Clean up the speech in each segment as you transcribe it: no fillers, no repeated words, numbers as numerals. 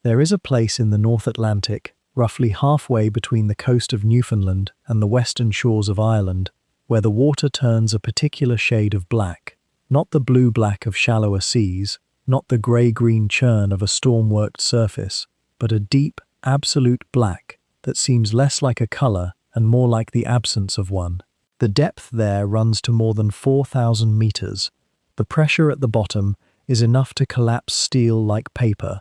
There is a place in the North Atlantic, roughly halfway between the coast of Newfoundland and the western shores of Ireland, where the water turns a particular shade of black. Not the blue-black of shallower seas, not the grey-green churn of a storm-worked surface, but a deep, absolute black that seems less like a colour and more like the absence of one. The depth there runs to more than 4,000 meters. The pressure at the bottom is enough to collapse steel like paper,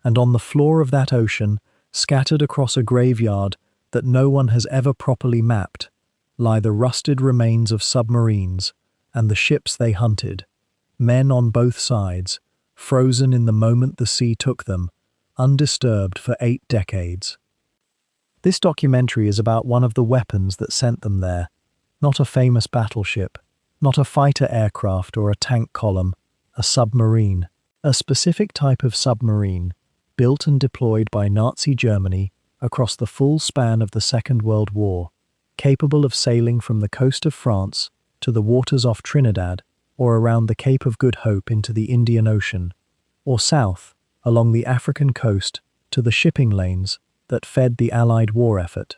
and on the floor of that ocean, scattered across a graveyard that no one has ever properly mapped, lie the rusted remains of submarines and the ships they hunted, men on both sides, frozen in the moment the sea took them, undisturbed for 8 decades. This documentary is about one of the weapons that sent them there, not a famous battleship, not a fighter aircraft or a tank column, a submarine, a specific type of submarine, built and deployed by Nazi Germany across the full span of the Second World War, capable of sailing from the coast of France to the waters off Trinidad or around the Cape of Good Hope into the Indian Ocean, or south along the African coast to the shipping lanes that fed the Allied war effort,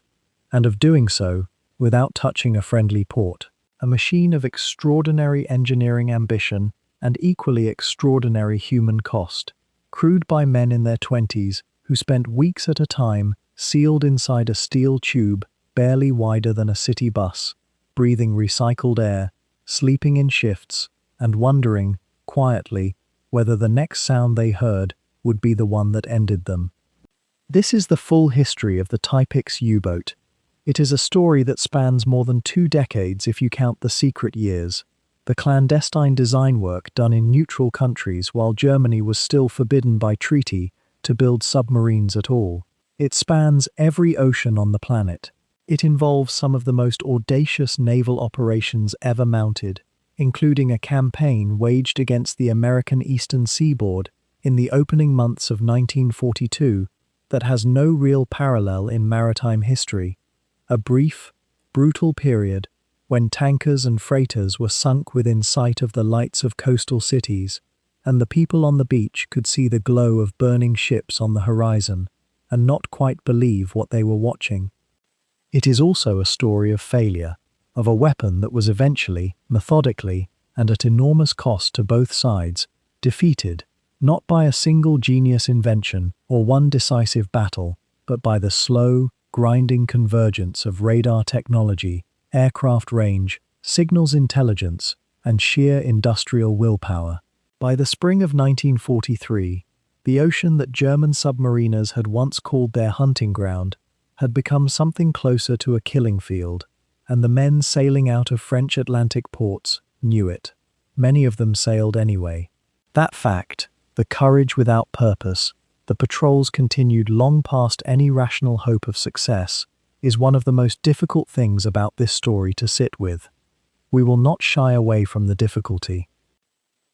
and of doing so without touching a friendly port. A machine of extraordinary engineering ambition and equally extraordinary human cost, crewed by men in their 20s who spent weeks at a time sealed inside a steel tube barely wider than a city bus, breathing recycled air, sleeping in shifts, and wondering, quietly, whether the next sound they heard would be the one that ended them. This is the full history of the Type-X U-boat. It is a story that spans more than 2 decades if you count the secret years, the clandestine design work done in neutral countries while Germany was still forbidden by treaty to build submarines at all. It spans every ocean on the planet. It involves some of the most audacious naval operations ever mounted, including a campaign waged against the American Eastern Seaboard in the opening months of 1942 that has no real parallel in maritime history. A brief, brutal period when tankers and freighters were sunk within sight of the lights of coastal cities, and the people on the beach could see the glow of burning ships on the horizon and not quite believe what they were watching. It is also a story of failure, of a weapon that was eventually, methodically, and at enormous cost to both sides, defeated, not by a single genius invention or one decisive battle, but by the slow, grinding convergence of radar technology, aircraft range, signals intelligence, and sheer industrial willpower. By the spring of 1943, the ocean that German submariners had once called their hunting ground had become something closer to a killing field, and the men sailing out of French Atlantic ports knew it. Many of them sailed anyway. That fact, the courage without purpose, the patrols continued long past any rational hope of success, is one of the most difficult things about this story to sit with. We will not shy away from the difficulty.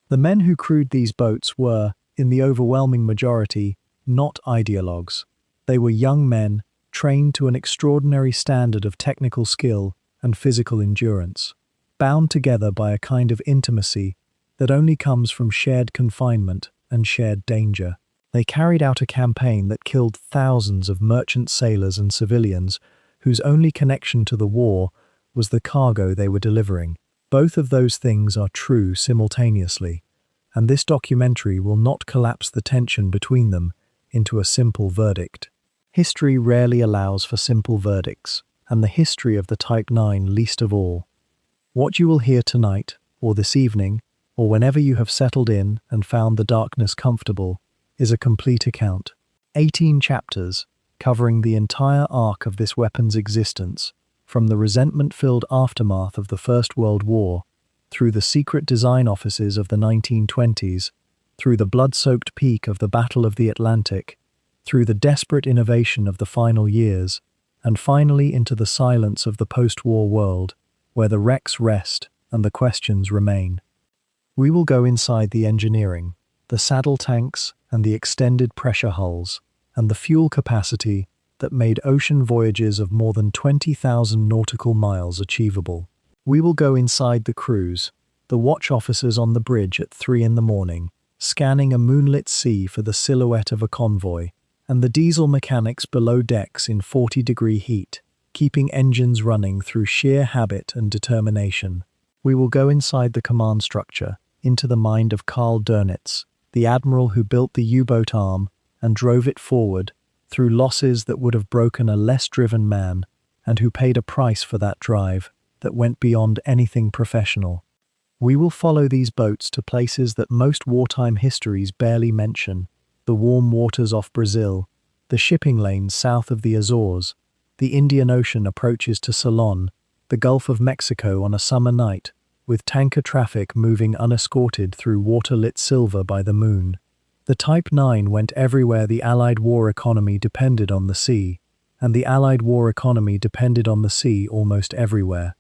The men who crewed these boats were, in the overwhelming majority, not ideologues. They were young men, trained to an extraordinary standard of technical skill and physical endurance, bound together by a kind of intimacy that only comes from shared confinement and shared danger. They carried out a campaign that killed thousands of merchant sailors and civilians whose only connection to the war was the cargo they were delivering. Both of those things are true simultaneously, and this documentary will not collapse the tension between them into a simple verdict. History rarely allows for simple verdicts, and the history of the Type 9 least of all. What you will hear tonight, or this evening, or whenever you have settled in and found the darkness comfortable, is a complete account. 18 chapters, covering the entire arc of this weapon's existence, from the resentment-filled aftermath of the First World War, through the secret design offices of the 1920s, through the blood-soaked peak of the Battle of the Atlantic, through the desperate innovation of the final years, and finally into the silence of the post-war world, where the wrecks rest and the questions remain. We will go inside the engineering, the saddle tanks and the extended pressure hulls, and the fuel capacity that made ocean voyages of more than 20,000 nautical miles achievable. We will go inside the crews, the watch officers on the bridge at 3 in the morning, scanning a moonlit sea for the silhouette of a convoy, and the diesel mechanics below decks in 40-degree heat, keeping engines running through sheer habit and determination. We will go inside the command structure, into the mind of Karl Dönitz, the admiral who built the U-boat arm and drove it forward through losses that would have broken a less driven man, and who paid a price for that drive that went beyond anything professional. We will follow these boats to places that most wartime histories barely mention: the warm waters off Brazil, the shipping lanes south of the Azores, the Indian Ocean approaches to Ceylon, the Gulf of Mexico on a summer night, with tanker traffic moving unescorted through water-lit silver by the moon. The Type 9 went everywhere the Allied war economy depended on the sea, and the Allied war economy depended on the sea almost everywhere.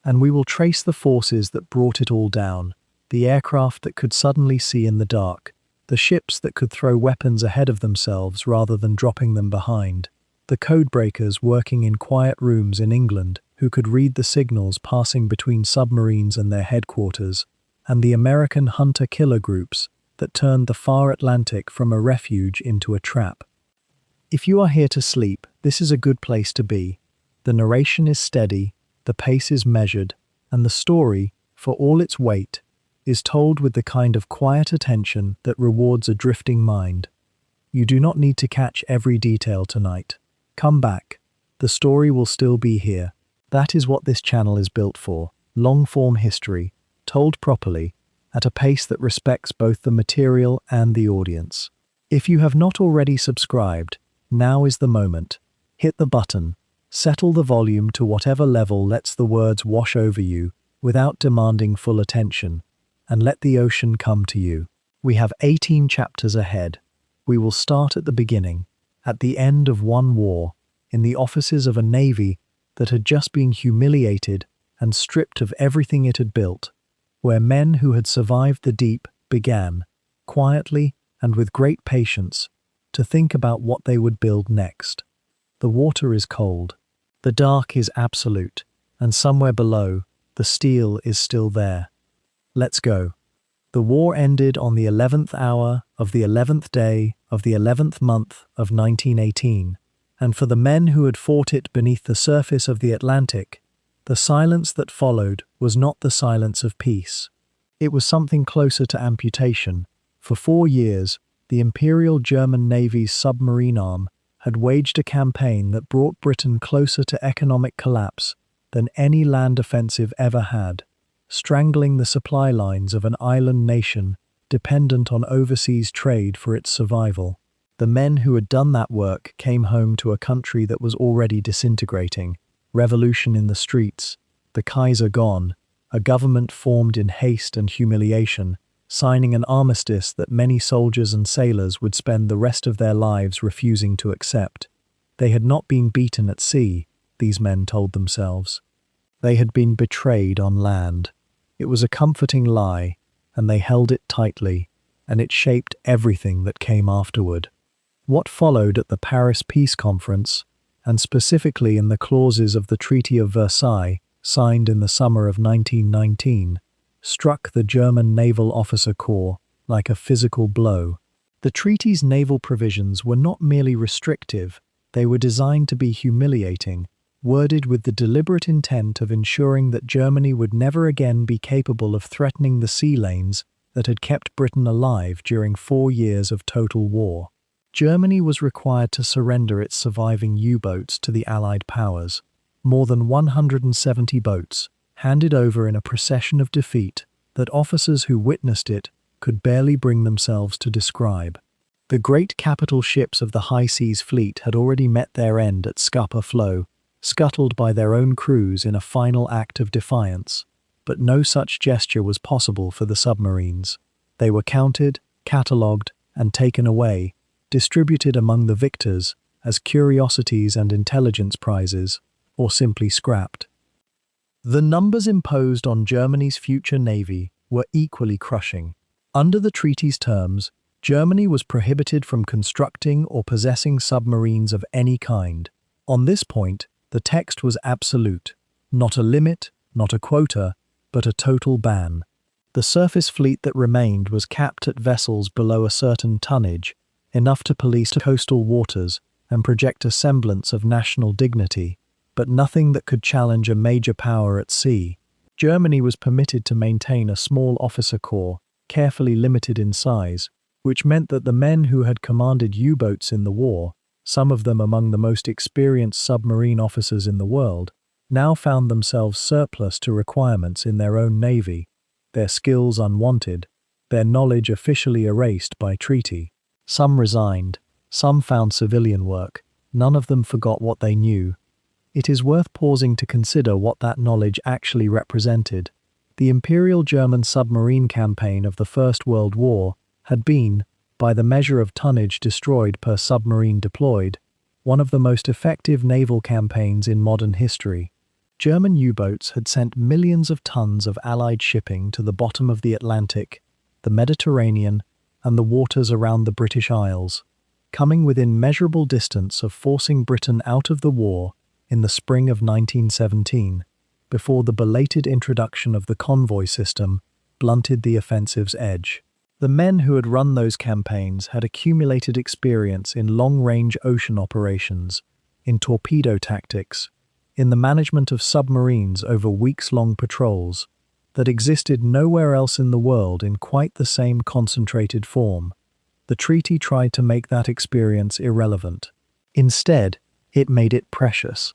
And we will trace the forces that brought it all down, the aircraft that could suddenly see in the dark, the ships that could throw weapons ahead of themselves rather than dropping them behind, the codebreakers working in quiet rooms in England who could read the signals passing between submarines and their headquarters, and the American hunter-killer groups that turned the far Atlantic from a refuge into a trap. If you are here to sleep, this is a good place to be. The narration is steady, the pace is measured, and the story, for all its weight, is told with the kind of quiet attention that rewards a drifting mind. You do not need to catch every detail tonight. Come back. The story will still be here. That is what this channel is built for: long-form history, told properly, at a pace that respects both the material and the audience. If you have not already subscribed, now is the moment. Hit the button, settle the volume to whatever level lets the words wash over you without demanding full attention, and let the ocean come to you. We have 18 chapters ahead. We will start at the beginning, at the end of one war, in the offices of a navy that had just been humiliated and stripped of everything it had built, where men who had survived the deep began, quietly and with great patience, to think about what they would build next. The water is cold, the dark is absolute, and somewhere below, the steel is still there. Let's go. The war ended on the 11th hour of the 11th day of the 11th month of 1918, and for the men who had fought it beneath the surface of the Atlantic, the silence that followed was not the silence of peace. It was something closer to amputation. For 4 years, the Imperial German Navy's submarine arm had waged a campaign that brought Britain closer to economic collapse than any land offensive ever had, strangling the supply lines of an island nation dependent on overseas trade for its survival. The men who had done that work came home to a country that was already disintegrating, revolution in the streets, the Kaiser gone, a government formed in haste and humiliation, signing an armistice that many soldiers and sailors would spend the rest of their lives refusing to accept. They had not been beaten at sea, these men told themselves. They had been betrayed on land. It was a comforting lie, and they held it tightly, and it shaped everything that came afterward. What followed at the Paris Peace Conference, and specifically in the clauses of the Treaty of Versailles, signed in the summer of 1919, struck the German Naval Officer Corps like a physical blow. The treaty's naval provisions were not merely restrictive, they were designed to be humiliating, worded with the deliberate intent of ensuring that Germany would never again be capable of threatening the sea lanes that had kept Britain alive during 4 years of total war. Germany was required to surrender its surviving U-boats to the Allied powers, more than 170 boats, handed over in a procession of defeat that officers who witnessed it could barely bring themselves to describe. The great capital ships of the High Seas Fleet had already met their end at Scapa Flow, scuttled by their own crews in a final act of defiance. But no such gesture was possible for the submarines. They were counted, catalogued, and taken away, distributed among the victors as curiosities and intelligence prizes, or simply scrapped. The numbers imposed on Germany's future navy were equally crushing. Under the treaty's terms, Germany was prohibited from constructing or possessing submarines of any kind. On this point, the text was absolute. Not a limit, not a quota, but a total ban. The surface fleet that remained was capped at vessels below a certain tonnage, enough to police coastal waters and project a semblance of national dignity, but nothing that could challenge a major power at sea. Germany was permitted to maintain a small officer corps, carefully limited in size, which meant that the men who had commanded U-boats in the war, some of them among the most experienced submarine officers in the world, now found themselves surplus to requirements in their own navy, their skills unwanted, their knowledge officially erased by treaty. Some resigned, some found civilian work, none of them forgot what they knew. It is worth pausing to consider what that knowledge actually represented. The Imperial German submarine campaign of the First World War had been, by the measure of tonnage destroyed per submarine deployed, one of the most effective naval campaigns in modern history. German U-boats had sent millions of tons of Allied shipping to the bottom of the Atlantic, the Mediterranean, and the waters around the British Isles, coming within measurable distance of forcing Britain out of the war in the spring of 1917, before the belated introduction of the convoy system blunted the offensive's edge. The men who had run those campaigns had accumulated experience in long-range ocean operations, in torpedo tactics, in the management of submarines over weeks-long patrols, that existed nowhere else in the world in quite the same concentrated form. The treaty tried to make that experience irrelevant. Instead, it made it precious.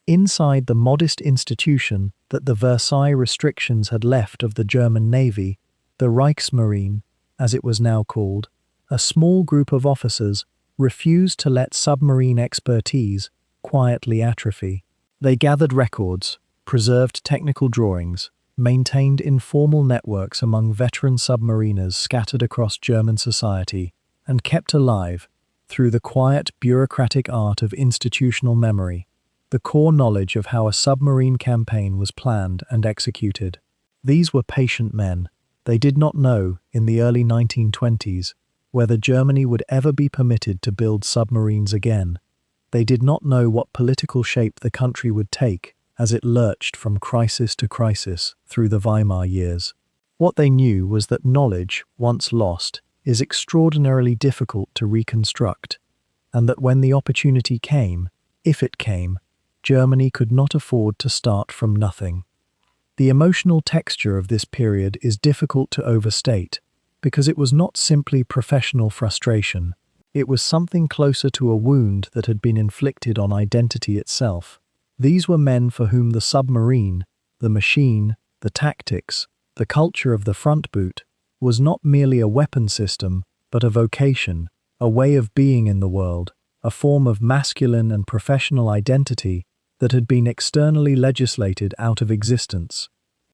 Inside the modest institution that the Versailles restrictions had left of the German Navy, the Kriegsmarine, as it was now called, a small group of officers refused to let submarine expertise quietly atrophy. They gathered records, preserved technical drawings, maintained informal networks among veteran submariners scattered across German society, and kept alive, through the quiet bureaucratic art of institutional memory, the core knowledge of how a submarine campaign was planned and executed. These were patient men. They did not know, in the early 1920s, whether Germany would ever be permitted to build submarines again. They did not know what political shape the country would take as it lurched from crisis to crisis through the Weimar years. What they knew was that knowledge, once lost, is extraordinarily difficult to reconstruct, and that when the opportunity came, if it came, Germany could not afford to start from nothing. The emotional texture of this period is difficult to overstate, because it was not simply professional frustration. It was something closer to a wound that had been inflicted on identity itself. These were men for whom the submarine, the machine, the tactics, the culture of the front boot, was not merely a weapon system, but a vocation, a way of being in the world, a form of masculine and professional identity that had been externally legislated out of existence.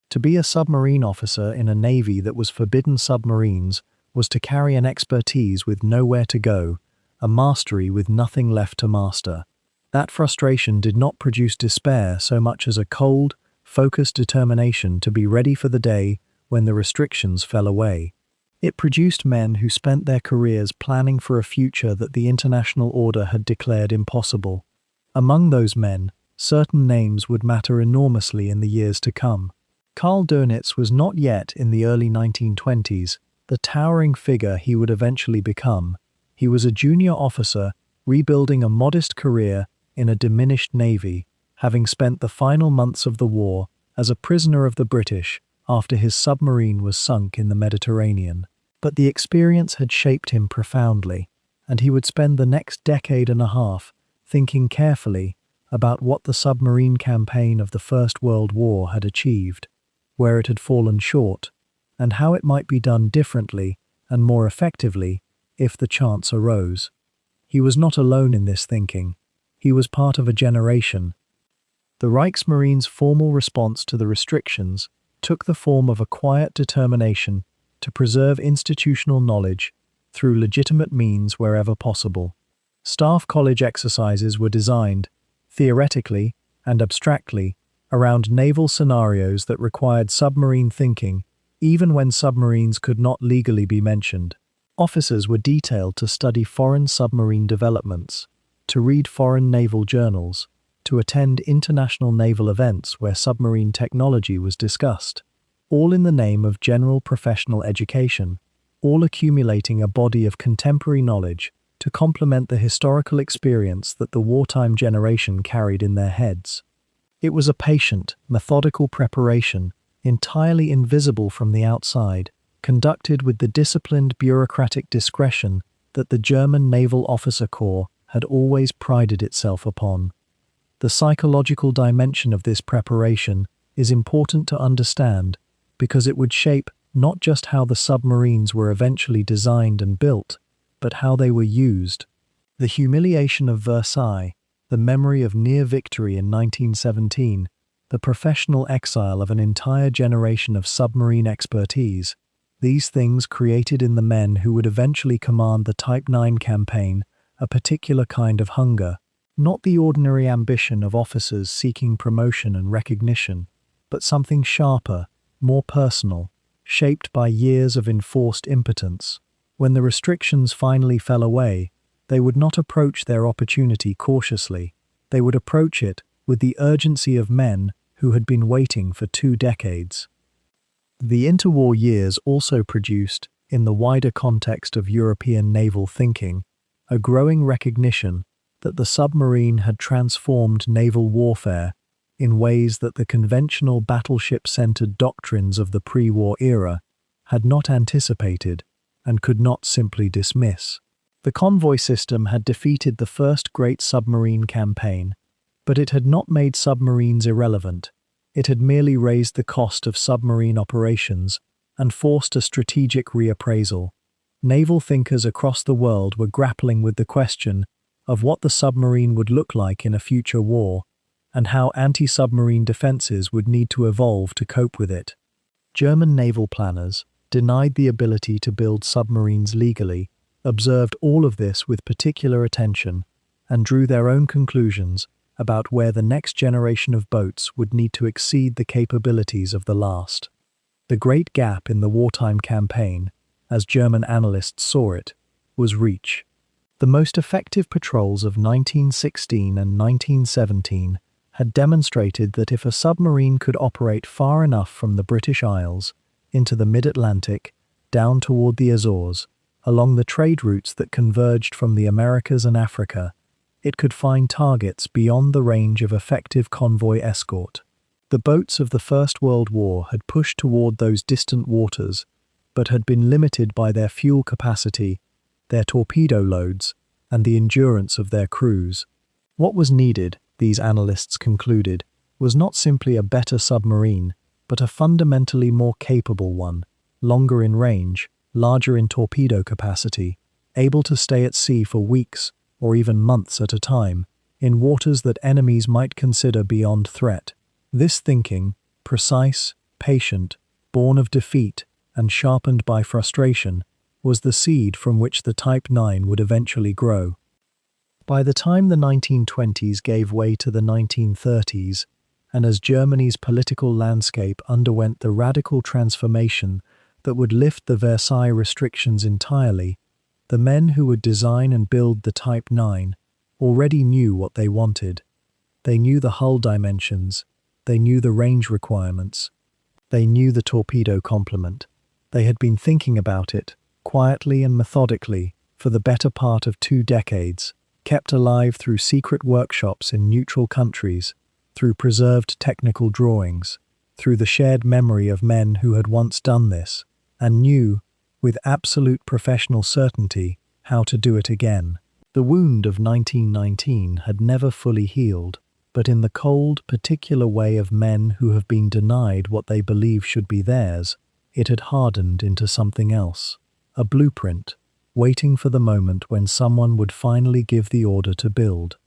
To be a submarine officer in a navy that was forbidden submarines was to carry an expertise with nowhere to go, a mastery with nothing left to master. That frustration did not produce despair so much as a cold, focused determination to be ready for the day when the restrictions fell away. It produced men who spent their careers planning for a future that the international order had declared impossible. Among those men, certain names would matter enormously in the years to come. Karl Dönitz was not yet, in the early 1920s, the towering figure he would eventually become. He was a junior officer, rebuilding a modest career in a diminished navy, having spent the final months of the war as a prisoner of the British after his submarine was sunk in the Mediterranean. But the experience had shaped him profoundly, and he would spend the next decade and a half thinking carefully about what the submarine campaign of the First World War had achieved, where it had fallen short, and how it might be done differently and more effectively if the chance arose. He was not alone in this thinking. He was part of a generation. The Kriegsmarine's formal response to the restrictions took the form of a quiet determination to preserve institutional knowledge through legitimate means wherever possible. Staff college exercises were designed, theoretically and abstractly, around naval scenarios that required submarine thinking, even when submarines could not legally be mentioned. Officers were detailed to study foreign submarine developments, to read foreign naval journals, to attend international naval events where submarine technology was discussed, all in the name of general professional education. all accumulating a body of contemporary knowledge to complement the historical experience that the wartime generation carried in their heads. It was a patient, methodical preparation, entirely invisible from the outside, conducted with the disciplined bureaucratic discretion that the German Naval Officer Corps had always prided itself upon. The psychological dimension of this preparation is important to understand because it would shape not just how the submarines were eventually designed and built, but how they were used. The humiliation of Versailles, the memory of near victory in 1917, the professional exile of an entire generation of submarine expertise, these things created in the men who would eventually command the Type 9 campaign a particular kind of hunger, not the ordinary ambition of officers seeking promotion and recognition, but something sharper, more personal, shaped by years of enforced impotence. When the restrictions finally fell away, they would not approach their opportunity cautiously. They would approach it with the urgency of men who had been waiting for 2 decades. The interwar years also produced, in the wider context of European naval thinking, a growing recognition that the submarine had transformed naval warfare in ways that the conventional battleship-centered doctrines of the pre-war era had not anticipated and could not simply dismiss. The convoy system had defeated the first great submarine campaign, but it had not made submarines irrelevant. It had merely raised the cost of submarine operations and forced a strategic reappraisal. Naval thinkers across the world were grappling with the question of what the submarine would look like in a future war, and how anti-submarine defenses would need to evolve to cope with it. German naval planners, denied the ability to build submarines legally, observed all of this with particular attention, and drew their own conclusions about where the next generation of boats would need to exceed the capabilities of the last. The great gap in the wartime campaign, as German analysts saw it, was reach. The most effective patrols of 1916 and 1917 had demonstrated that if a submarine could operate far enough from the British Isles into the mid-Atlantic, down toward the Azores, along the trade routes that converged from the Americas and Africa, it could find targets beyond the range of effective convoy escort. The boats of the First World War had pushed toward those distant waters, but had been limited by their fuel capacity, their torpedo loads, and the endurance of their crews. What was needed, these analysts concluded, was not simply a better submarine, but a fundamentally more capable one, longer in range, larger in torpedo capacity, able to stay at sea for weeks or even months at a time, in waters that enemies might consider beyond threat. This thinking, precise, patient, born of defeat, and sharpened by frustration, was the seed from which the Type 9 would eventually grow. By the time the 1920s gave way to the 1930s, and as Germany's political landscape underwent the radical transformation that would lift the Versailles restrictions entirely, the men who would design and build the Type 9 already knew what they wanted. They knew the hull dimensions, they knew the range requirements, they knew the torpedo complement. They had been thinking about it, quietly and methodically, for the better part of 2 decades, kept alive through secret workshops in neutral countries, through preserved technical drawings, through the shared memory of men who had once done this, and knew, with absolute professional certainty, how to do it again. The wound of 1919 had never fully healed, but in the cold, particular way of men who have been denied what they believe should be theirs, it had hardened into something else, a blueprint, waiting for the moment when someone would finally give the order to build.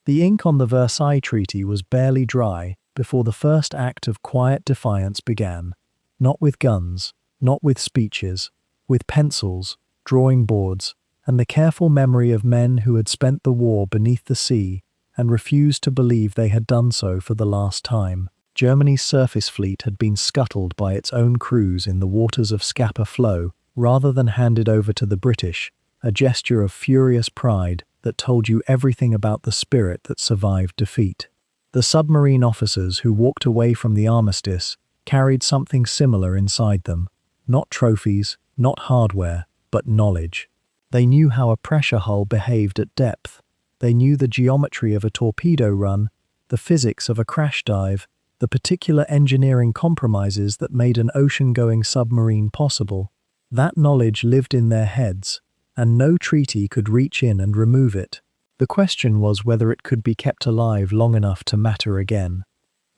The ink on the Versailles Treaty was barely dry before the first act of quiet defiance began, not with guns, not with speeches, with pencils, drawing boards, and the careful memory of men who had spent the war beneath the sea and refused to believe they had done so for the last time. Germany's surface fleet had been scuttled by its own crews in the waters of Scapa Flow rather than handed over to the British, a gesture of furious pride that told you everything about the spirit that survived defeat. The submarine officers who walked away from the armistice carried something similar inside them, not trophies, not hardware, but knowledge. They knew how a pressure hull behaved at depth. They knew the geometry of a torpedo run, the physics of a crash dive, the particular engineering compromises that made an ocean-going submarine possible. That knowledge lived in their heads, and no treaty could reach in and remove it. The question was whether it could be kept alive long enough to matter again.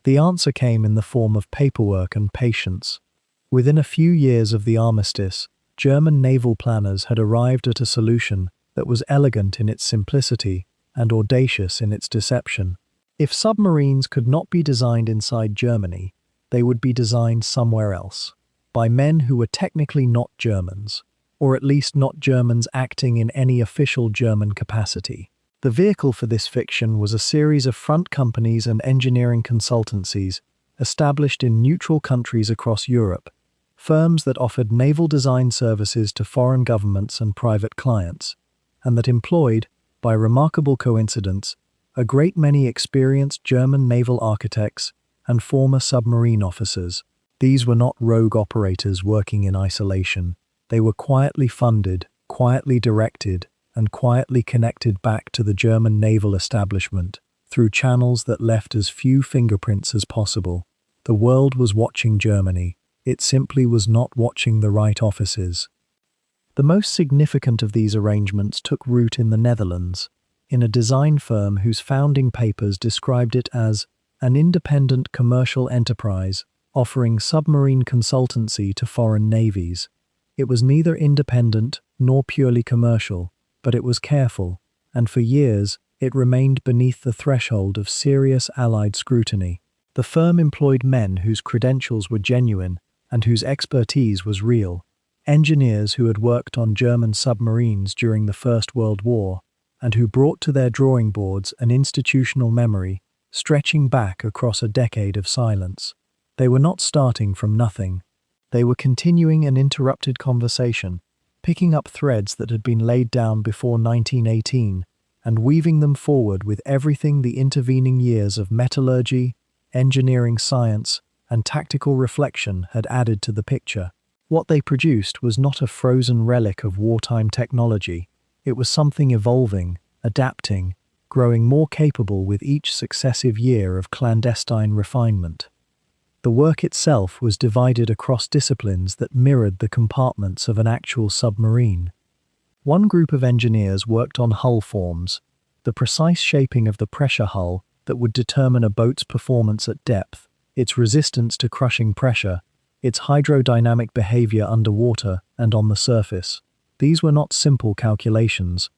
The answer came in the form of paperwork and patience. Within a few years of the armistice, German naval planners had arrived at a solution that was elegant in its simplicity and audacious in its deception. If submarines could not be designed inside Germany, they would be designed somewhere else, by men who were technically not Germans, or at least not Germans acting in any official German capacity. The vehicle for this fiction was a series of front companies and engineering consultancies established in neutral countries across Europe, firms that offered naval design services to foreign governments and private clients, and that employed, by remarkable coincidence, a great many experienced German naval architects and former submarine officers. These were not rogue operators working in isolation. They were quietly funded, quietly directed, and quietly connected back to the German naval establishment through channels that left as few fingerprints as possible. The world was watching Germany. It simply was not watching the right offices. The most significant of these arrangements took root in the Netherlands, in a design firm whose founding papers described it as an independent commercial enterprise offering submarine consultancy to foreign navies. It was neither independent nor purely commercial, but it was careful, and for years it remained beneath the threshold of serious Allied scrutiny. The firm employed men whose credentials were genuine and whose expertise was real, engineers who had worked on German submarines during the First World War, and who brought to their drawing boards an institutional memory stretching back across a decade of silence. They were not starting from nothing. They were continuing an interrupted conversation, picking up threads that had been laid down before 1918 and weaving them forward with everything the intervening years of metallurgy, engineering science, and tactical reflection had added to the picture. What they produced was not a frozen relic of wartime technology. It was something evolving, adapting, growing more capable with each successive year of clandestine refinement. The work itself was divided across disciplines that mirrored the compartments of an actual submarine. One group of engineers worked on hull forms, the precise shaping of the pressure hull that would determine a boat's performance at depth, its resistance to crushing pressure, its hydrodynamic behavior underwater and on the surface. These were not simple calculations.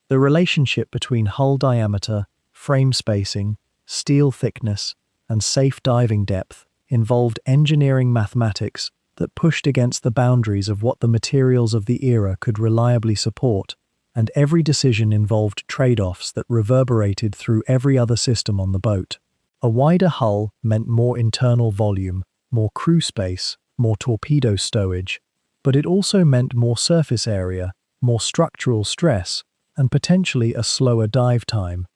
The relationship between hull diameter, frame spacing, steel thickness, and safe diving depth involved engineering mathematics that pushed against the boundaries of what the materials of the era could reliably support, and every decision involved trade-offs that reverberated through every other system on the boat. A wider hull meant more internal volume, more crew space, more torpedo stowage, but it also meant more surface area, more structural stress, and potentially a slower dive time.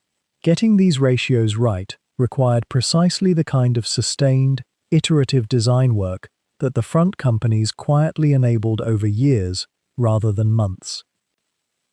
Getting these ratios right required precisely the kind of sustained, iterative design work that the front companies quietly enabled over years rather than months.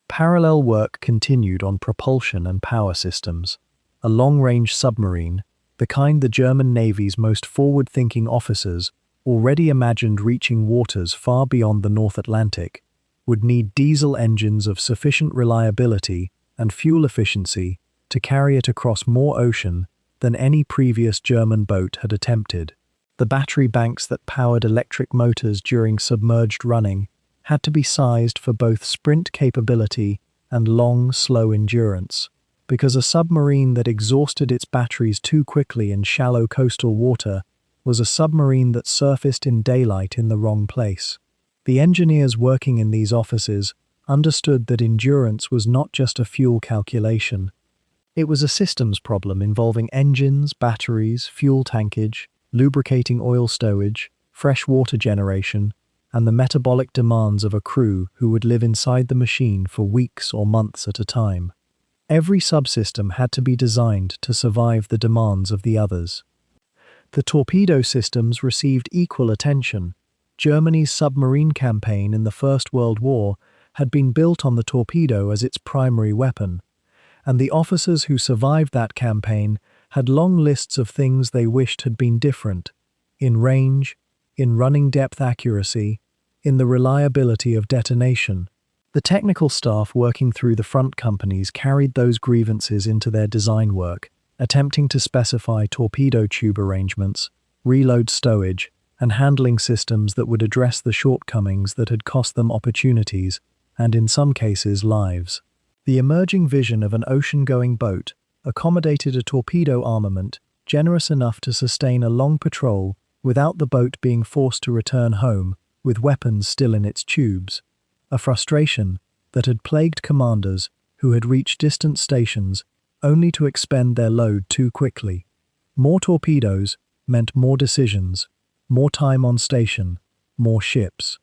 Parallel work continued on propulsion and power systems. A long-range submarine, the kind the German Navy's most forward-thinking officers already imagined reaching waters far beyond the North Atlantic, would need diesel engines of sufficient reliability and fuel efficiency to carry it across more ocean than any previous German boat had attempted. The battery banks that powered electric motors during submerged running had to be sized for both sprint capability and long, slow endurance, because a submarine that exhausted its batteries too quickly in shallow coastal water was a submarine that surfaced in daylight in the wrong place. The engineers working in these offices understood that endurance was not just a fuel calculation. It was a systems problem involving engines, batteries, fuel tankage, lubricating oil stowage, fresh water generation, and the metabolic demands of a crew who would live inside the machine for weeks or months at a time. Every subsystem had to be designed to survive the demands of the others. The torpedo systems received equal attention. Germany's submarine campaign in the First World War had been built on the torpedo as its primary weapon, and the officers who survived that campaign had long lists of things they wished had been different, in range, in running depth accuracy, in the reliability of detonation. The technical staff working through the front companies carried those grievances into their design work, attempting to specify torpedo tube arrangements, reload stowage, and handling systems that would address the shortcomings that had cost them opportunities, and in some cases lives. The emerging vision of an ocean-going boat accommodated a torpedo armament generous enough to sustain a long patrol without the boat being forced to return home with weapons still in its tubes, a frustration that had plagued commanders who had reached distant stations only to expend their load too quickly. More torpedoes meant more decisions, more time on station, more ships.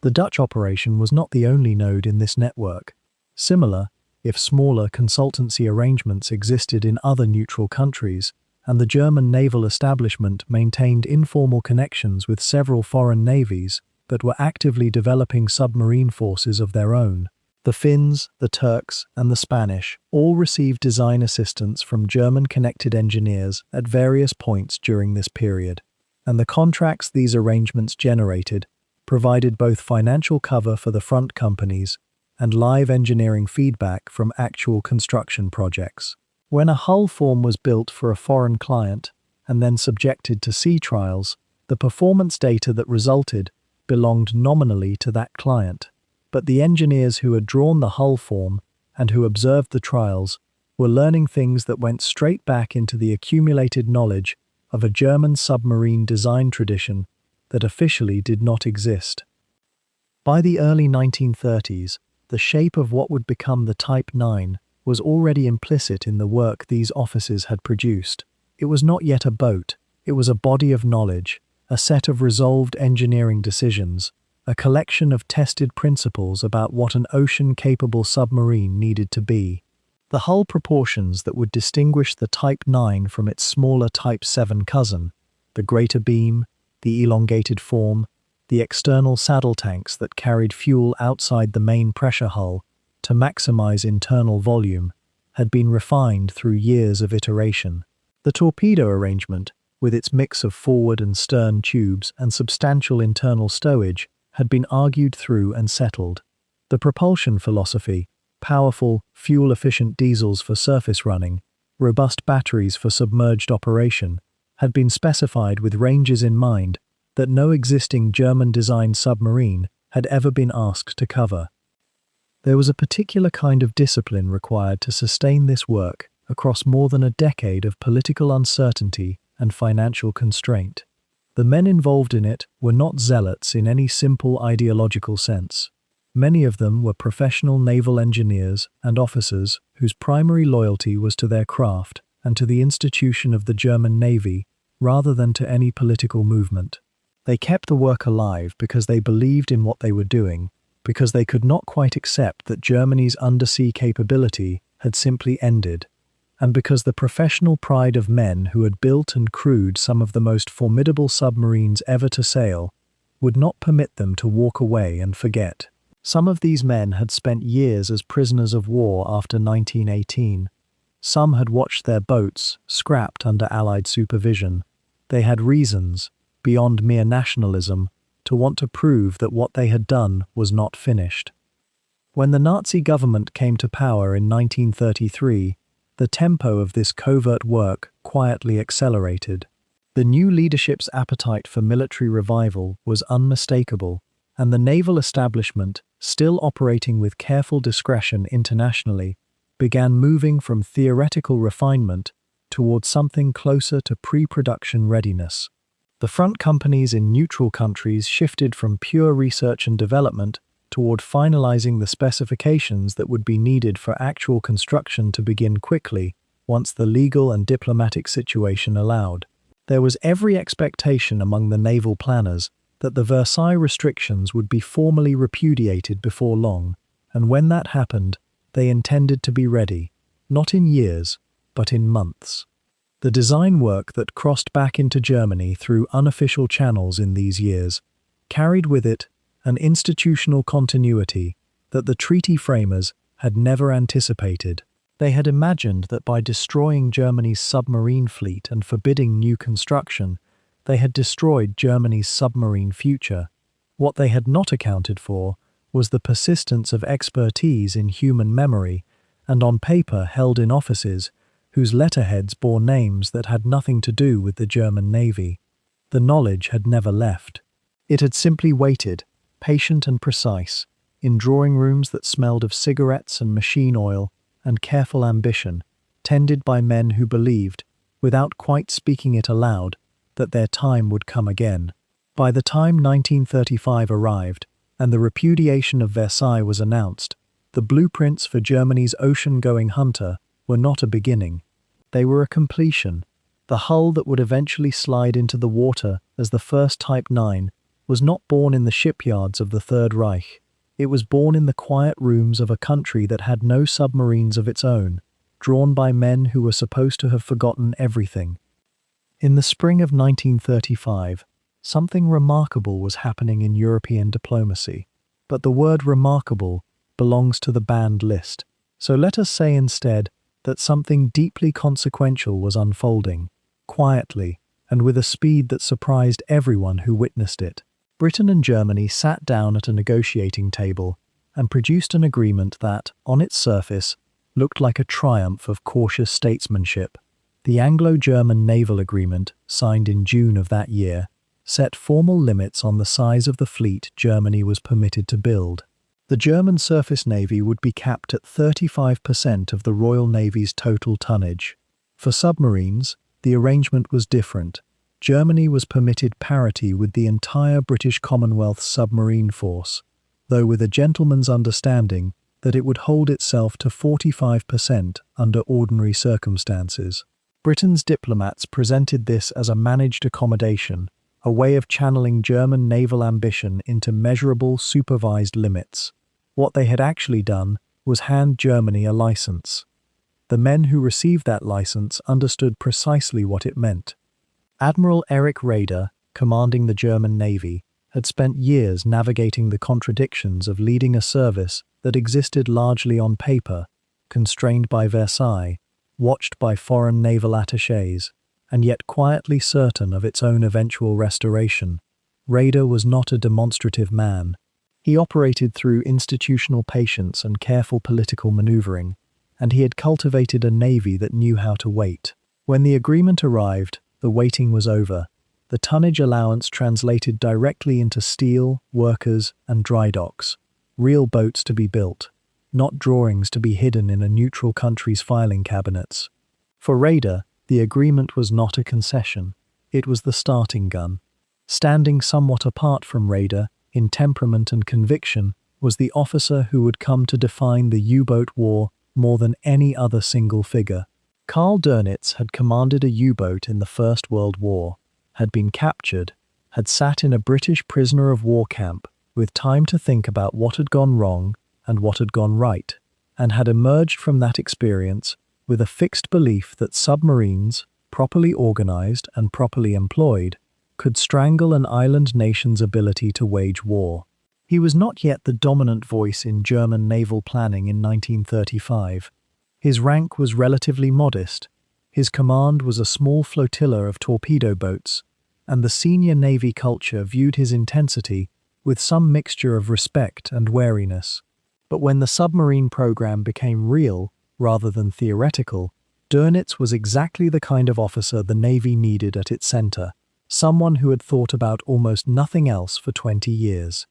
The Dutch operation was not the only node in this network. Similar, if smaller, consultancy arrangements existed in other neutral countries, and the German naval establishment maintained informal connections with several foreign navies that were actively developing submarine forces of their own. The Finns, the Turks, and the Spanish all received design assistance from German-connected engineers at various points during this period, and the contracts these arrangements generated provided both financial cover for the front companies and live engineering feedback from actual construction projects. When a hull form was built for a foreign client and then subjected to sea trials, the performance data that resulted belonged nominally to that client, but the engineers who had drawn the hull form and who observed the trials were learning things that went straight back into the accumulated knowledge of a German submarine design tradition that officially did not exist. By the early 1930s, the shape of what would become the Type 9 was already implicit in the work these officers had produced. It was not yet a boat, it was a body of knowledge, a set of resolved engineering decisions, a collection of tested principles about what an ocean-capable submarine needed to be. The hull proportions that would distinguish the Type 9 from its smaller Type 7 cousin, the greater beam, the elongated form, the external saddle tanks that carried fuel outside the main pressure hull to maximize internal volume, had been refined through years of iteration. The torpedo arrangement, with its mix of forward and stern tubes and substantial internal stowage, had been argued through and settled. The propulsion philosophy, powerful, fuel-efficient diesels for surface running, robust batteries for submerged operation, had been specified with ranges in mind that no existing German-designed submarine had ever been asked to cover. There was a particular kind of discipline required to sustain this work across more than a decade of political uncertainty and financial constraint. The men involved in it were not zealots in any simple ideological sense. Many of them were professional naval engineers and officers whose primary loyalty was to their craft and to the institution of the German Navy rather than to any political movement. They kept the work alive because they believed in what they were doing, because they could not quite accept that Germany's undersea capability had simply ended, and because the professional pride of men who had built and crewed some of the most formidable submarines ever to sail would not permit them to walk away and forget. Some of these men had spent years as prisoners of war after 1918. Some had watched their boats scrapped under Allied supervision. They had reasons, beyond mere nationalism, to want to prove that what they had done was not finished. When the Nazi government came to power in 1933, the tempo of this covert work quietly accelerated. The new leadership's appetite for military revival was unmistakable, and the naval establishment, still operating with careful discretion internationally, began moving from theoretical refinement towards something closer to pre-production readiness. The front companies in neutral countries shifted from pure research and development toward finalizing the specifications that would be needed for actual construction to begin quickly once the legal and diplomatic situation allowed. There was every expectation among the naval planners that the Versailles restrictions would be formally repudiated before long, and when that happened, they intended to be ready, not in years, but in months. The design work that crossed back into Germany through unofficial channels in these years carried with it an institutional continuity that the treaty framers had never anticipated. They had imagined that by destroying Germany's submarine fleet and forbidding new construction, they had destroyed Germany's submarine future. What they had not accounted for was the persistence of expertise in human memory and on paper held in offices whose letterheads bore names that had nothing to do with the German Navy. The knowledge had never left. It had simply waited, patient and precise, in drawing rooms that smelled of cigarettes and machine oil and careful ambition, tended by men who believed, without quite speaking it aloud, that their time would come again. By the time 1935 arrived and the repudiation of Versailles was announced, the blueprints for Germany's ocean-going hunter were not a beginning. They were a completion. The hull that would eventually slide into the water as the first Type 9 was not born in the shipyards of the Third Reich. It was born in the quiet rooms of a country that had no submarines of its own, drawn by men who were supposed to have forgotten everything. In the spring of 1935, something remarkable was happening in European diplomacy. But the word remarkable belongs to the banned list. So let us say instead that something deeply consequential was unfolding, quietly, and with a speed that surprised everyone who witnessed it. Britain and Germany sat down at a negotiating table and produced an agreement that, on its surface, looked like a triumph of cautious statesmanship. The Anglo-German Naval Agreement, signed in June of that year, set formal limits on the size of the fleet Germany was permitted to build. The German surface navy would be capped at 35% of the Royal Navy's total tonnage. For submarines, the arrangement was different. Germany was permitted parity with the entire British Commonwealth submarine force, though with a gentleman's understanding that it would hold itself to 45% under ordinary circumstances. Britain's diplomats presented this as a managed accommodation, a way of channeling German naval ambition into measurable, supervised limits. What they had actually done was hand Germany a license. The men who received that license understood precisely what it meant. Admiral Erich Raeder, commanding the German Navy, had spent years navigating the contradictions of leading a service that existed largely on paper, constrained by Versailles, watched by foreign naval attachés, and yet quietly certain of its own eventual restoration. Raeder was not a demonstrative man. He operated through institutional patience and careful political maneuvering, and he had cultivated a navy that knew how to wait. When the agreement arrived, the waiting was over. The tonnage allowance translated directly into steel, workers, and dry docks. Real boats to be built, not drawings to be hidden in a neutral country's filing cabinets. For Raeder, the agreement was not a concession. It was the starting gun. Standing somewhat apart from Raeder, in temperament and conviction, was the officer who would come to define the U-boat war more than any other single figure. Karl Dönitz had commanded a U-boat in the First World War, had been captured, had sat in a British prisoner of war camp with time to think about what had gone wrong and what had gone right, and had emerged from that experience with a fixed belief that submarines, properly organized and properly employed, could strangle an island nation's ability to wage war. He was not yet the dominant voice in German naval planning in 1935. His rank was relatively modest. His command was a small flotilla of torpedo boats, and the senior Navy culture viewed his intensity with some mixture of respect and wariness. But when the submarine program became real, rather than theoretical, Dönitz was exactly the kind of officer the Navy needed at its center, someone who had thought about almost nothing else for 20 years.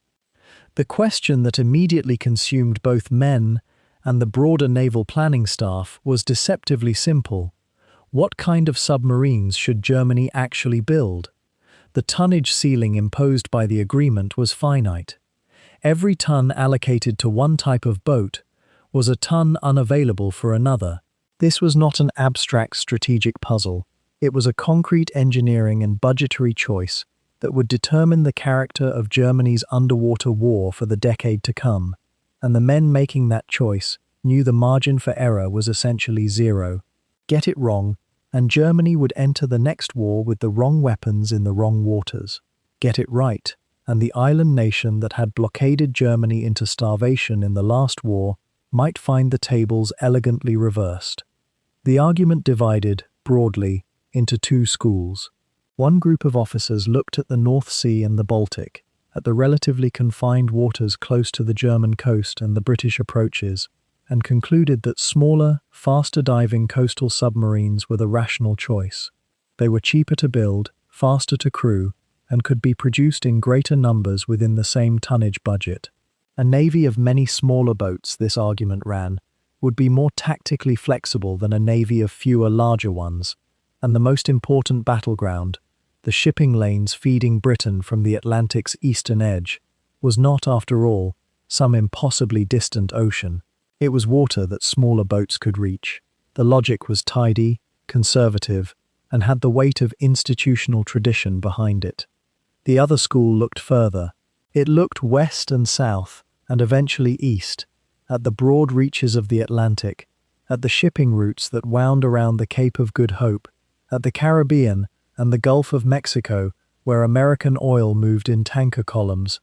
The question that immediately consumed both men and the broader naval planning staff was deceptively simple. What kind of submarines should Germany actually build? The tonnage ceiling imposed by the agreement was finite. Every ton allocated to one type of boat was a ton unavailable for another. This was not an abstract strategic puzzle. It was a concrete engineering and budgetary choice that would determine the character of Germany's underwater war for the decade to come, and the men making that choice knew the margin for error was essentially zero. Get it wrong, and Germany would enter the next war with the wrong weapons in the wrong waters. Get it right, and the island nation that had blockaded Germany into starvation in the last war might find the tables elegantly reversed. The argument divided, broadly, into two schools. One group of officers looked at the North Sea and the Baltic, at the relatively confined waters close to the German coast and the British approaches, and concluded that smaller, faster-diving coastal submarines were the rational choice. They were cheaper to build, faster to crew, and could be produced in greater numbers within the same tonnage budget. A navy of many smaller boats, this argument ran, would be more tactically flexible than a navy of fewer larger ones, and the most important battleground, the shipping lanes feeding Britain from the Atlantic's eastern edge, was not, after all, some impossibly distant ocean. It was water that smaller boats could reach. The logic was tidy, conservative, and had the weight of institutional tradition behind it. The other school looked further. It looked west and south, and eventually east, at the broad reaches of the Atlantic, at the shipping routes that wound around the Cape of Good Hope, at the Caribbean and the Gulf of Mexico, where American oil moved in tanker columns,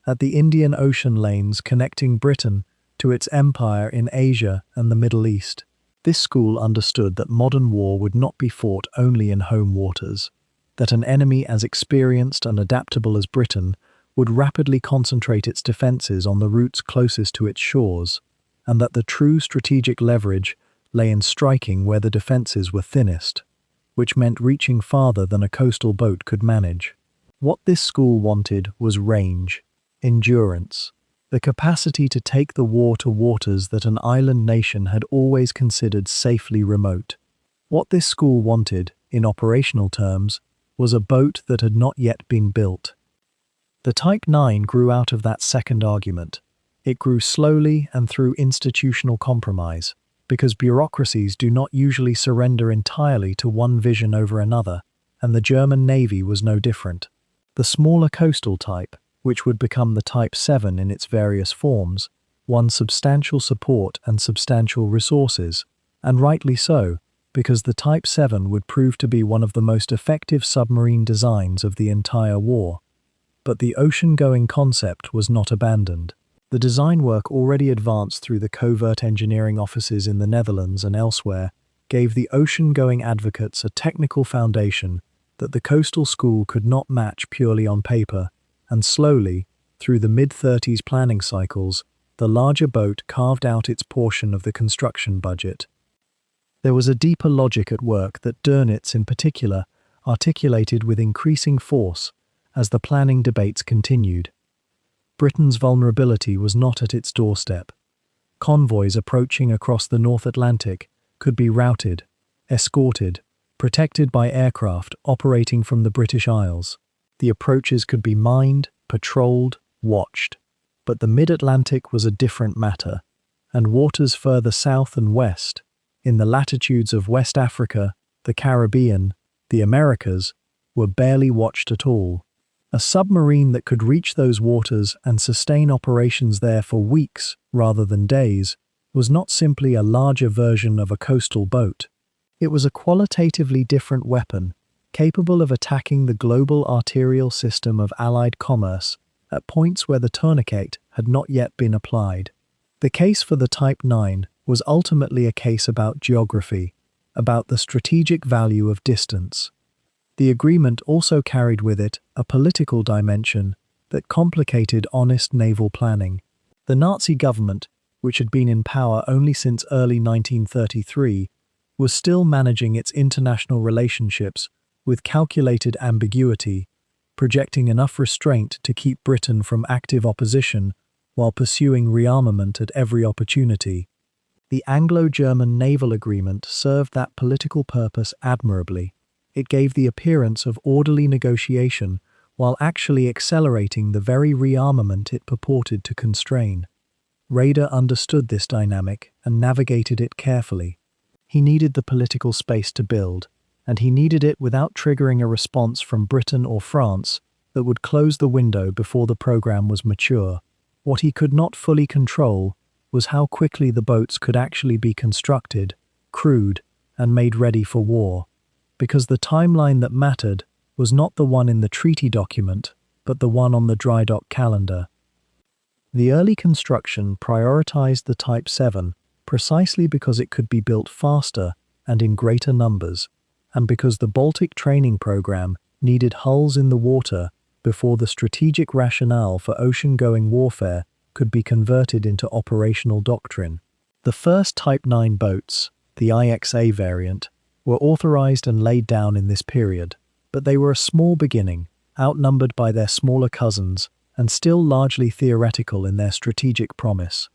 at the Indian Ocean lanes connecting Britain to its empire in Asia and the Middle East. This school understood that modern war would not be fought only in home waters, that an enemy as experienced and adaptable as Britain would rapidly concentrate its defences on the routes closest to its shores, and that the true strategic leverage lay in striking where the defences were thinnest, which meant reaching farther than a coastal boat could manage. What this school wanted was range, endurance, the capacity to take the war to waters that an island nation had always considered safely remote. What this school wanted, in operational terms, was a boat that had not yet been built. The Type 9 grew out of that second argument. It grew slowly and through institutional compromise, because bureaucracies do not usually surrender entirely to one vision over another, and the German Navy was no different. The smaller coastal type, which would become the Type 7 in its various forms, won substantial support and substantial resources, and rightly so, because the Type 7 would prove to be one of the most effective submarine designs of the entire war. But the ocean-going concept was not abandoned. The design work already advanced through the covert engineering offices in the Netherlands and elsewhere gave the ocean-going advocates a technical foundation that the coastal school could not match purely on paper, and slowly, through the mid-30s planning cycles, the larger boat carved out its portion of the construction budget. There was a deeper logic at work that Dönitz in particular articulated with increasing force as the planning debates continued. Britain's vulnerability was not at its doorstep. Convoys approaching across the North Atlantic could be routed, escorted, protected by aircraft operating from the British Isles. The approaches could be mined, patrolled, watched. But the mid-Atlantic was a different matter, and waters further south and west, in the latitudes of West Africa, the Caribbean, the Americas, were barely watched at all. A submarine that could reach those waters and sustain operations there for weeks rather than days was not simply a larger version of a coastal boat. It was a qualitatively different weapon, capable of attacking the global arterial system of Allied commerce at points where the tourniquet had not yet been applied. The case for the Type 9 was ultimately a case about geography, about the strategic value of distance. The agreement also carried with it a political dimension that complicated honest naval planning. The Nazi government, which had been in power only since early 1933, was still managing its international relationships with calculated ambiguity, projecting enough restraint to keep Britain from active opposition while pursuing rearmament at every opportunity. The Anglo-German naval agreement served that political purpose admirably. It gave the appearance of orderly negotiation while actually accelerating the very rearmament it purported to constrain. Raeder understood this dynamic and navigated it carefully. He needed the political space to build, and he needed it without triggering a response from Britain or France that would close the window before the program was mature. What he could not fully control was how quickly the boats could actually be constructed, crewed, and made ready for war, because the timeline that mattered was not the one in the treaty document, but the one on the dry dock calendar. The early construction prioritized the Type 7 precisely because it could be built faster and in greater numbers, and because the Baltic training program needed hulls in the water before the strategic rationale for ocean-going warfare could be converted into operational doctrine. The first Type 9 boats, the IXA variant, were authorized and laid down in this period, but they were a small beginning, outnumbered by their smaller cousins, and still largely theoretical in their strategic promise.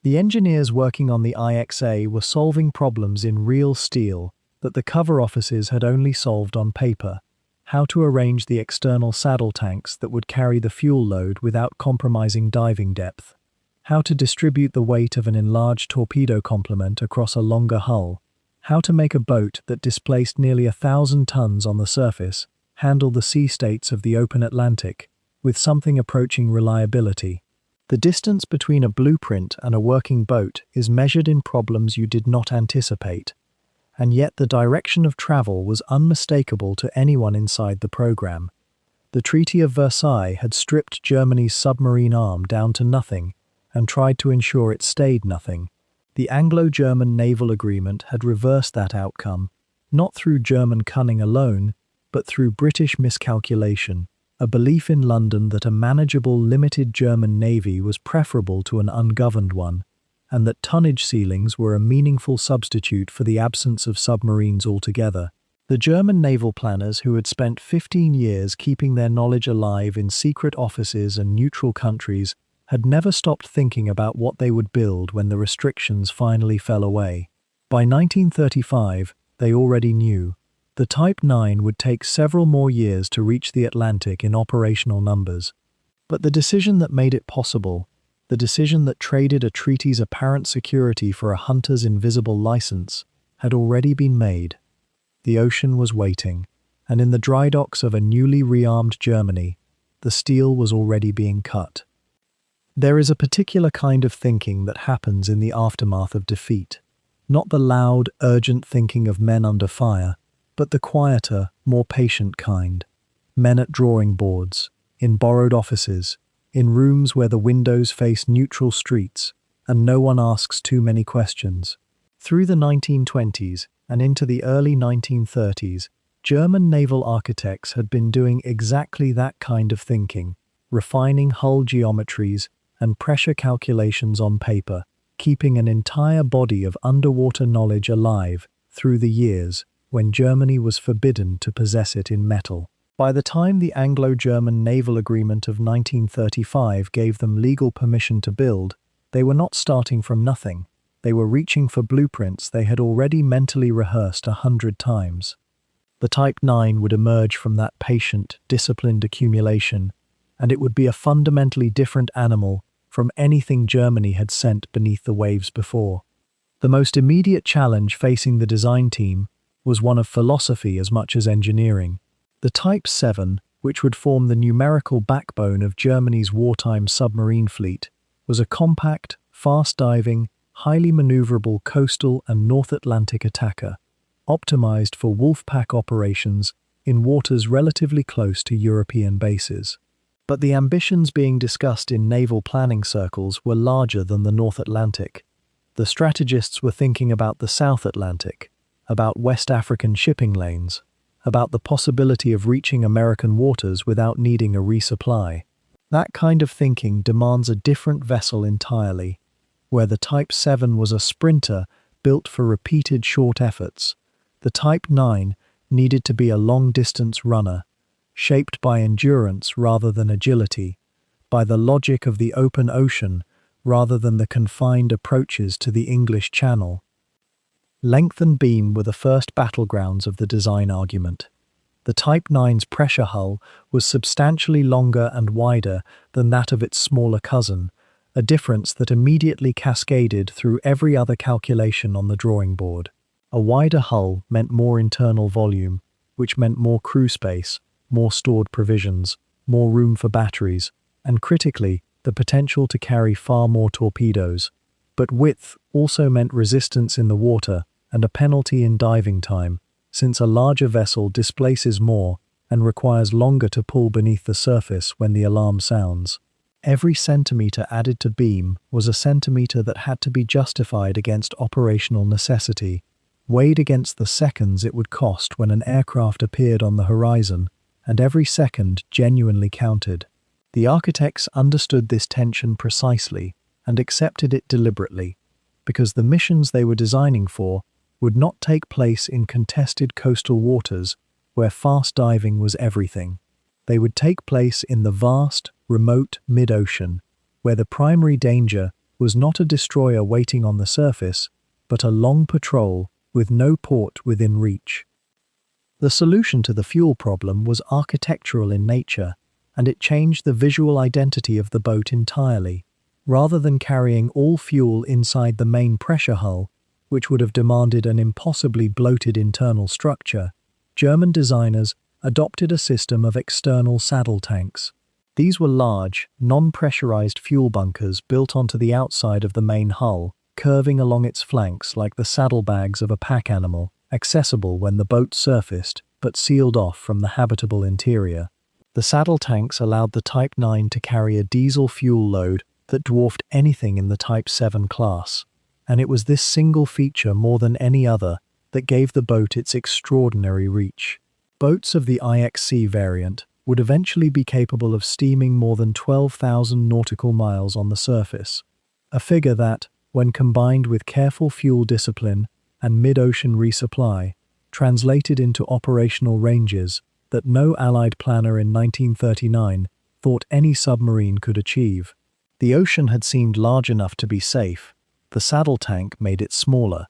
The engineers working on the IXA were solving problems in real steel that the cover offices had only solved on paper: how to arrange the external saddle tanks that would carry the fuel load without compromising diving depth, how to distribute the weight of an enlarged torpedo complement across a longer hull, how to make a boat that displaced nearly 1,000 tons on the surface handle the sea states of the open Atlantic with something approaching reliability. The distance between a blueprint and a working boat is measured in problems you did not anticipate, and yet the direction of travel was unmistakable to anyone inside the program. The Treaty of Versailles had stripped Germany's submarine arm down to nothing and tried to ensure it stayed nothing. The Anglo-German naval agreement had reversed that outcome, not through German cunning alone, but through British miscalculation, a belief in London that a manageable, limited German navy was preferable to an ungoverned one, and that tonnage ceilings were a meaningful substitute for the absence of submarines altogether. The German naval planners, who had spent 15 years keeping their knowledge alive in secret offices and neutral countries, had never stopped thinking about what they would build when the restrictions finally fell away. By 1935, they already knew. The Type 9 would take several more years to reach the Atlantic in operational numbers. But the decision that made it possible, the decision that traded a treaty's apparent security for a hunter's invisible license, had already been made. The ocean was waiting, and in the dry docks of a newly rearmed Germany, the steel was already being cut. There is a particular kind of thinking that happens in the aftermath of defeat, not the loud, urgent thinking of men under fire, but the quieter, more patient kind. Men at drawing boards, in borrowed offices, in rooms where the windows face neutral streets, and no one asks too many questions. Through the 1920s and into the early 1930s, German naval architects had been doing exactly that kind of thinking, refining hull geometries and pressure calculations on paper, keeping an entire body of underwater knowledge alive through the years when Germany was forbidden to possess it in metal. By the time the Anglo-German Naval Agreement of 1935 gave them legal permission to build, they were not starting from nothing. They were reaching for blueprints they had already mentally rehearsed 100 times. The Type 9 would emerge from that patient, disciplined accumulation, and it would be a fundamentally different animal from anything Germany had sent beneath the waves before. The most immediate challenge facing the design team was one of philosophy as much as engineering. The Type 7, which would form the numerical backbone of Germany's wartime submarine fleet, was a compact, fast-diving, highly maneuverable coastal and North Atlantic attacker, optimized for wolfpack operations in waters relatively close to European bases. But the ambitions being discussed in naval planning circles were larger than the North Atlantic. The strategists were thinking about the South Atlantic, about West African shipping lanes, about the possibility of reaching American waters without needing a resupply. That kind of thinking demands a different vessel entirely, where the Type 7 was a sprinter built for repeated short efforts. The Type 9 needed to be a long-distance runner, shaped by endurance rather than agility, by the logic of the open ocean rather than the confined approaches to the English Channel. Length and beam were the first battlegrounds of the design argument. The Type 9's pressure hull was substantially longer and wider than that of its smaller cousin, a difference that immediately cascaded through every other calculation on the drawing board. A wider hull meant more internal volume, which meant more crew space, more stored provisions, more room for batteries, and critically, the potential to carry far more torpedoes. But width also meant resistance in the water and a penalty in diving time, since a larger vessel displaces more and requires longer to pull beneath the surface when the alarm sounds. Every centimetre added to beam was a centimetre that had to be justified against operational necessity, weighed against the seconds it would cost when an aircraft appeared on the horizon, and every second genuinely counted. The architects understood this tension precisely and accepted it deliberately, because the missions they were designing for would not take place in contested coastal waters where fast diving was everything. They would take place in the vast, remote mid-ocean, where the primary danger was not a destroyer waiting on the surface, but a long patrol with no port within reach. The solution to the fuel problem was architectural in nature, and it changed the visual identity of the boat entirely. Rather than carrying all fuel inside the main pressure hull, which would have demanded an impossibly bloated internal structure, German designers adopted a system of external saddle tanks. These were large, non-pressurized fuel bunkers built onto the outside of the main hull, curving along its flanks like the saddlebags of a pack animal, accessible when the boat surfaced, but sealed off from the habitable interior. The saddle tanks allowed the Type 9 to carry a diesel fuel load that dwarfed anything in the Type 7 class, and it was this single feature more than any other that gave the boat its extraordinary reach. Boats of the IXC variant would eventually be capable of steaming more than 12,000 nautical miles on the surface, a figure that, when combined with careful fuel discipline and mid-ocean resupply, translated into operational ranges that no Allied planner in 1939 thought any submarine could achieve. The ocean had seemed large enough to be safe. The saddle tank made it smaller.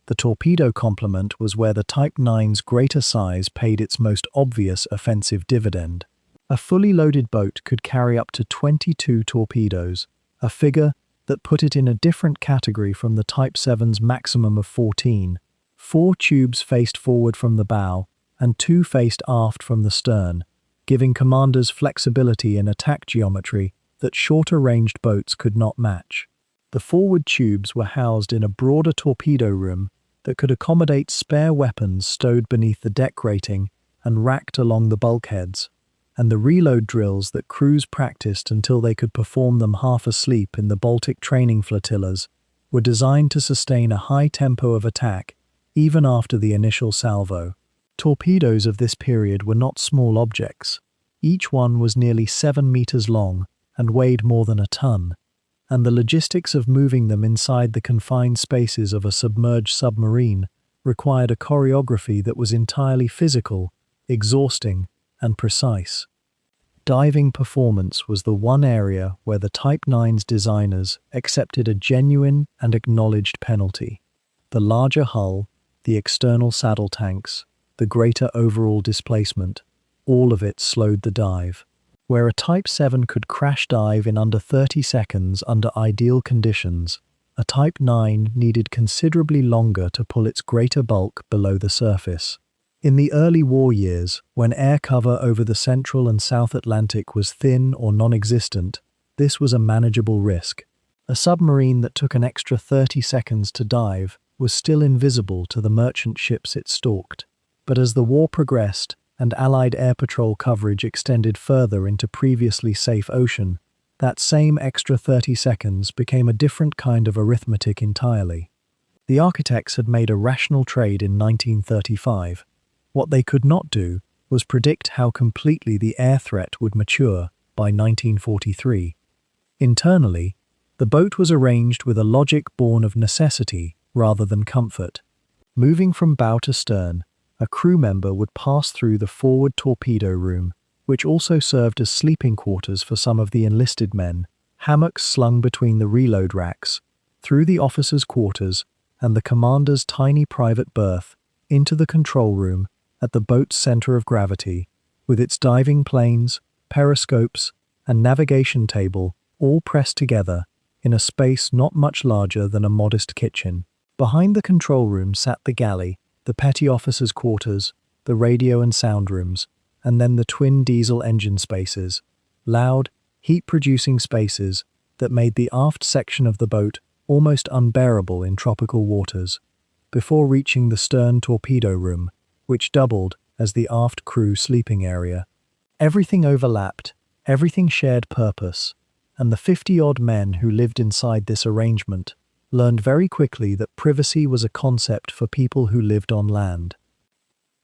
The torpedo complement was where the Type 9's greater size paid its most obvious offensive dividend. A fully loaded boat could carry up to 22 torpedoes, a figure that put it in a different category from the Type 7's maximum of 14. 4 tubes faced forward from the bow, and 2 faced aft from the stern, giving commanders flexibility in attack geometry that shorter-ranged boats could not match. The forward tubes were housed in a broader torpedo room that could accommodate spare weapons stowed beneath the deck grating and racked along the bulkheads, and the reload drills that crews practiced until they could perform them half asleep in the Baltic training flotillas were designed to sustain a high tempo of attack even after the initial salvo. Torpedoes of this period were not small objects. Each one was nearly 7 meters long and weighed more than a ton, and the logistics of moving them inside the confined spaces of a submerged submarine required a choreography that was entirely physical, exhausting, and precise. Diving performance was the one area where the Type 9's designers accepted a genuine and acknowledged penalty. The larger hull, the external saddle tanks, the greater overall displacement, all of it slowed the dive. Where a Type 7 could crash dive in under 30 seconds under ideal conditions, a Type 9 needed considerably longer to pull its greater bulk below the surface. In the early war years, when air cover over the Central and South Atlantic was thin or non-existent, this was a manageable risk. A submarine that took an extra 30 seconds to dive was still invisible to the merchant ships it stalked. But as the war progressed, and Allied air patrol coverage extended further into previously safe ocean, that same extra 30 seconds became a different kind of arithmetic entirely. The architects had made a rational trade in 1935. What they could not do was predict how completely the air threat would mature by 1943. Internally, the boat was arranged with a logic born of necessity rather than comfort. Moving from bow to stern, a crew member would pass through the forward torpedo room, which also served as sleeping quarters for some of the enlisted men, hammocks slung between the reload racks, through the officers' quarters and the commander's tiny private berth, into the control room at the boat's center of gravity, with its diving planes, periscopes, and navigation table all pressed together in a space not much larger than a modest kitchen. Behind the control room sat the galley, the petty officers' quarters, the radio and sound rooms, and then the twin diesel engine spaces, loud, heat-producing spaces that made the aft section of the boat almost unbearable in tropical waters, before reaching the stern torpedo room, which doubled as the aft crew sleeping area. Everything overlapped, everything shared purpose, and the 50-odd men who lived inside this arrangement learned very quickly that privacy was a concept for people who lived on land.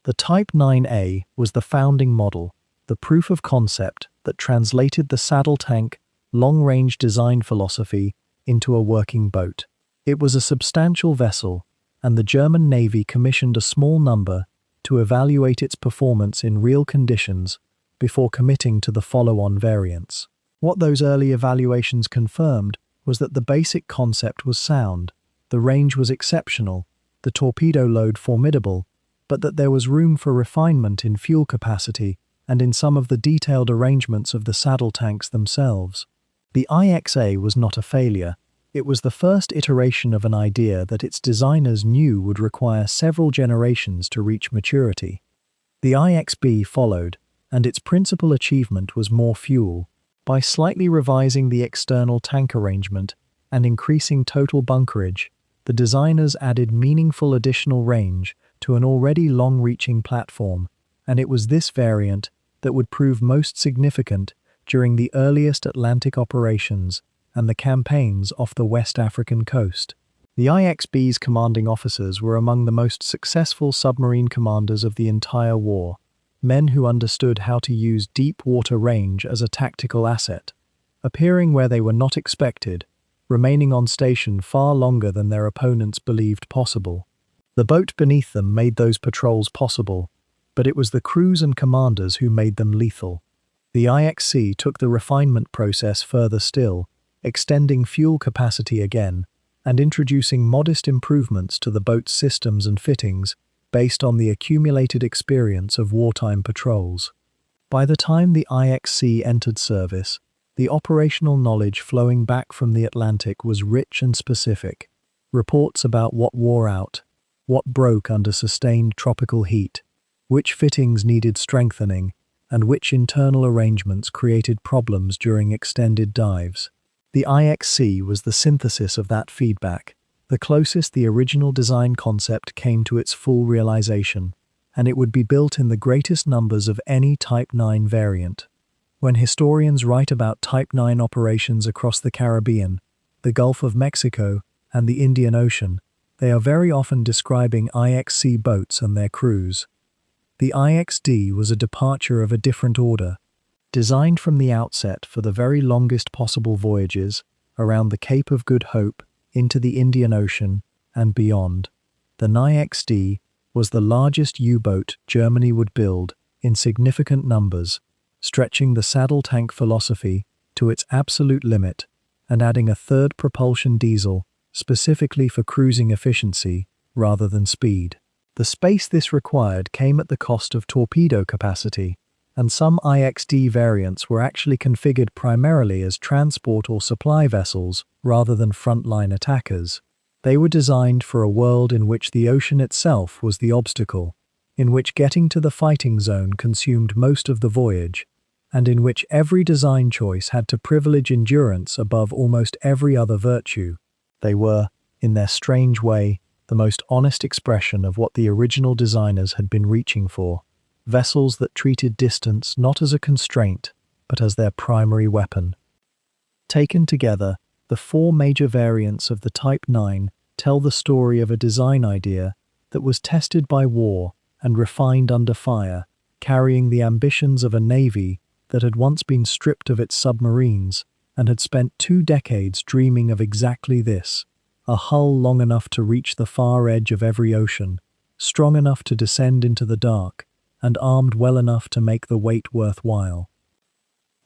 The Type 9A was the founding model, the proof of concept that translated the saddle tank, long-range design philosophy into a working boat. It was a substantial vessel, and the German Navy commissioned a small number to evaluate its performance in real conditions before committing to the follow-on variants. What those early evaluations confirmed was that the basic concept was sound, the range was exceptional, the torpedo load formidable, but that there was room for refinement in fuel capacity and in some of the detailed arrangements of the saddle tanks themselves. The IXA was not a failure. It was the first iteration of an idea that its designers knew would require several generations to reach maturity. The IXB followed, and its principal achievement was more fuel. By slightly revising the external tank arrangement and increasing total bunkerage, the designers added meaningful additional range to an already long-reaching platform, and it was this variant that would prove most significant during the earliest Atlantic operations and the campaigns off the West African coast. The IXB's commanding officers were among the most successful submarine commanders of the entire war, men who understood how to use deep water range as a tactical asset, appearing where they were not expected, remaining on station far longer than their opponents believed possible. The boat beneath them made those patrols possible, but it was the crews and commanders who made them lethal. The IXC took the refinement process further still, extending fuel capacity again, and introducing modest improvements to the boat's systems and fittings based on the accumulated experience of wartime patrols. By the time the IXC entered service, the operational knowledge flowing back from the Atlantic was rich and specific. Reports about what wore out, what broke under sustained tropical heat, which fittings needed strengthening, and which internal arrangements created problems during extended dives. The IXC was the synthesis of that feedback, the closest the original design concept came to its full realization, and it would be built in the greatest numbers of any Type 9 variant. When historians write about Type 9 operations across the Caribbean, the Gulf of Mexico, and the Indian Ocean, they are very often describing IXC boats and their crews. The IXD was a departure of a different order. Designed from the outset for the very longest possible voyages around the Cape of Good Hope into the Indian Ocean and beyond, the IXD was the largest U-boat Germany would build in significant numbers, stretching the saddle tank philosophy to its absolute limit and adding a third propulsion diesel specifically for cruising efficiency rather than speed. The space this required came at the cost of torpedo capacity, and some IXD variants were actually configured primarily as transport or supply vessels rather than frontline attackers. They were designed for a world in which the ocean itself was the obstacle, in which getting to the fighting zone consumed most of the voyage, and in which every design choice had to privilege endurance above almost every other virtue. They were, in their strange way, the most honest expression of what the original designers had been reaching for. Vessels that treated distance not as a constraint, but as their primary weapon. Taken together, the four major variants of the Type 9 tell the story of a design idea that was tested by war and refined under fire, carrying the ambitions of a navy that had once been stripped of its submarines and had spent 2 decades dreaming of exactly this: a hull long enough to reach the far edge of every ocean, strong enough to descend into the dark, and armed well enough to make the wait worthwhile.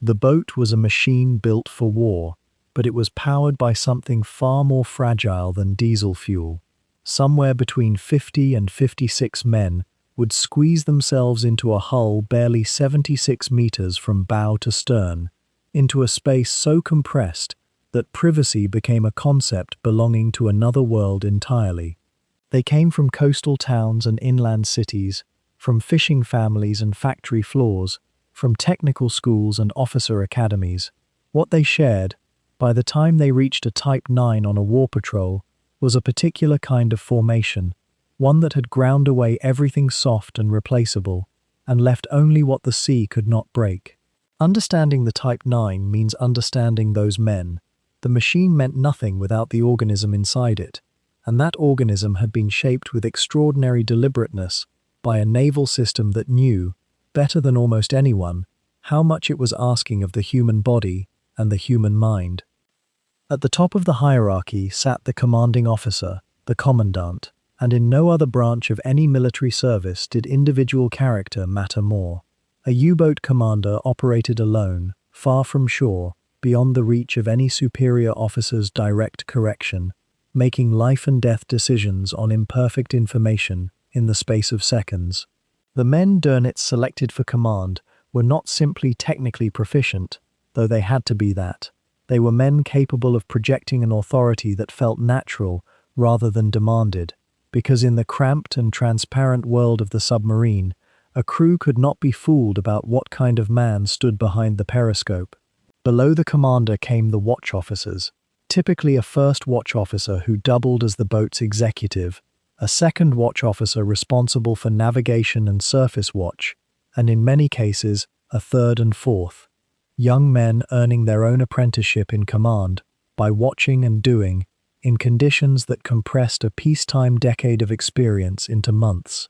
The boat was a machine built for war, but it was powered by something far more fragile than diesel fuel. Somewhere between 50 and 56 men would squeeze themselves into a hull barely 76 meters from bow to stern, into a space so compressed that privacy became a concept belonging to another world entirely. They came from coastal towns and inland cities, from fishing families and factory floors, from technical schools and officer academies. What they shared, by the time they reached a Type 9 on a war patrol, was a particular kind of formation, one that had ground away everything soft and replaceable, and left only what the sea could not break. Understanding the Type 9 means understanding those men. The machine meant nothing without the organism inside it, and that organism had been shaped with extraordinary deliberateness by a naval system that knew, better than almost anyone, how much it was asking of the human body and the human mind. At the top of the hierarchy sat the commanding officer, the commandant, and in no other branch of any military service did individual character matter more. A U-boat commander operated alone, far from shore, beyond the reach of any superior officer's direct correction, making life and death decisions on imperfect information in the space of seconds. The men Dönitz selected for command were not simply technically proficient, though they had to be that. They were men capable of projecting an authority that felt natural rather than demanded, because in the cramped and transparent world of the submarine, a crew could not be fooled about what kind of man stood behind the periscope. Below the commander came the watch officers, typically a first watch officer who doubled as the boat's executive, a second watch officer responsible for navigation and surface watch, and in many cases, a third and fourth. Young men earning their own apprenticeship in command by watching and doing in conditions that compressed a peacetime decade of experience into months.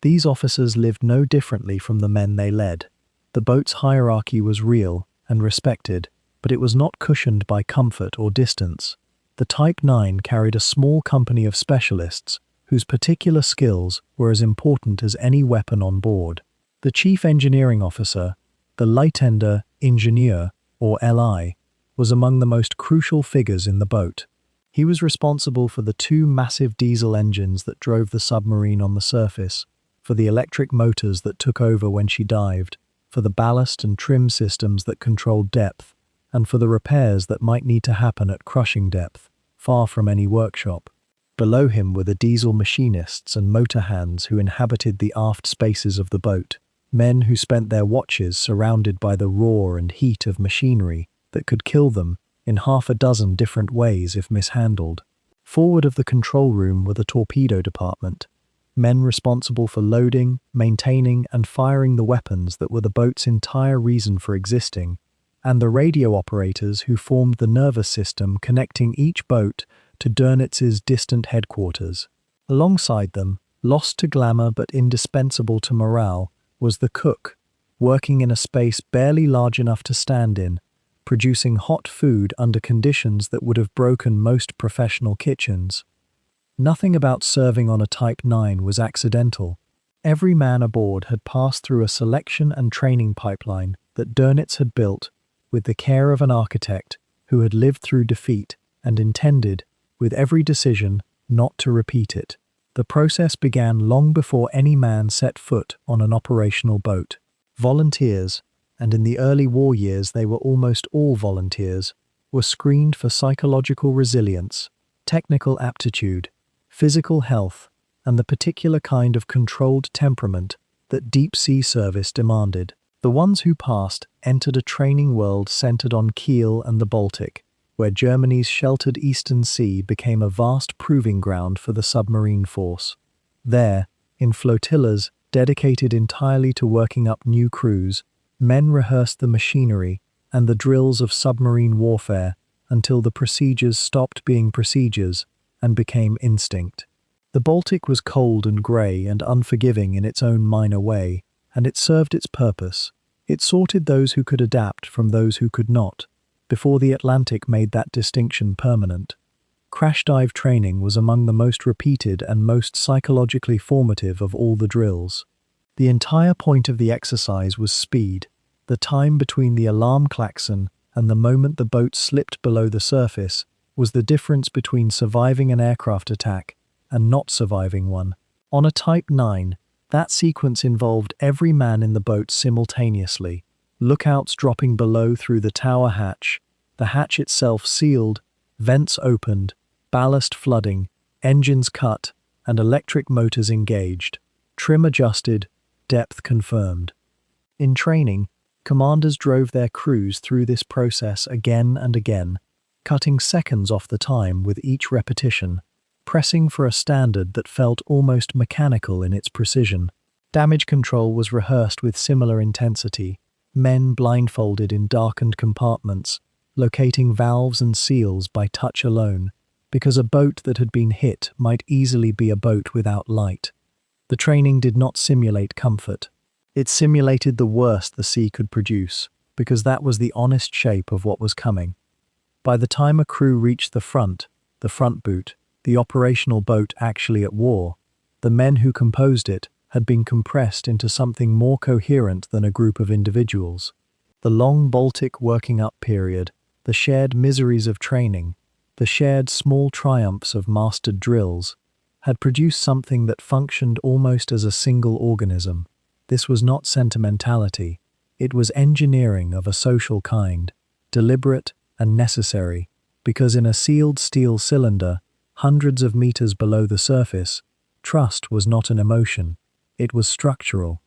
These officers lived no differently from the men they led. The boat's hierarchy was real and respected, but it was not cushioned by comfort or distance. The Type 9 carried a small company of specialists whose particular skills were as important as any weapon on board. The chief engineering officer, the Leitender Ingenieur, or LI, was among the most crucial figures in the boat. He was responsible for the two massive diesel engines that drove the submarine on the surface, for the electric motors that took over when she dived, for the ballast and trim systems that controlled depth, and for the repairs that might need to happen at crushing depth, far from any workshop. Below him were the diesel machinists and motor hands who inhabited the aft spaces of the boat, men who spent their watches surrounded by the roar and heat of machinery that could kill them in half a dozen different ways if mishandled. Forward of the control room were the torpedo department, men responsible for loading, maintaining, and firing the weapons that were the boat's entire reason for existing, and the radio operators who formed the nervous system connecting each boat to Dönitz's distant headquarters. Alongside them, lost to glamour but indispensable to morale, was the cook, working in a space barely large enough to stand in, producing hot food under conditions that would have broken most professional kitchens. Nothing about serving on a Type 9 was accidental. Every man aboard had passed through a selection and training pipeline that Dönitz had built with the care of an architect who had lived through defeat and intended, with every decision, not to repeat it. The process began long before any man set foot on an operational boat. Volunteers, and in the early war years they were almost all volunteers, were screened for psychological resilience, technical aptitude, physical health, and the particular kind of controlled temperament that deep-sea service demanded. The ones who passed entered a training world centered on Kiel and the Baltic, where Germany's sheltered Eastern Sea became a vast proving ground for the submarine force. There, in flotillas dedicated entirely to working up new crews, men rehearsed the machinery and the drills of submarine warfare until the procedures stopped being procedures and became instinct. The Baltic was cold and grey and unforgiving in its own minor way, and it served its purpose. It sorted those who could adapt from those who could not, before the Atlantic made that distinction permanent. Crash dive training was among the most repeated and most psychologically formative of all the drills. The entire point of the exercise was speed, the time between the alarm klaxon and the moment the boat slipped below the surface was the difference between surviving an aircraft attack and not surviving one. On a Type 9, that sequence involved every man in the boat simultaneously, lookouts dropping below through the tower hatch, the hatch itself sealed, vents opened, ballast flooding, engines cut, and electric motors engaged, trim adjusted, depth confirmed. In training, commanders drove their crews through this process again and again, cutting seconds off the time with each repetition, pressing for a standard that felt almost mechanical in its precision. Damage control was rehearsed with similar intensity, men blindfolded in darkened compartments, locating valves and seals by touch alone, because a boat that had been hit might easily be a boat without light. The training did not simulate comfort. It simulated the worst the sea could produce, because that was the honest shape of what was coming. By the time a crew reached the front boot, the operational boat actually at war, the men who composed it had been compressed into something more coherent than a group of individuals. The long Baltic working up period, the shared miseries of training, the shared small triumphs of mastered drills, had produced something that functioned almost as a single organism. This was not sentimentality, it was engineering of a social kind, deliberate and necessary, because in a sealed steel cylinder, hundreds of meters below the surface, trust was not an emotion, it was structural.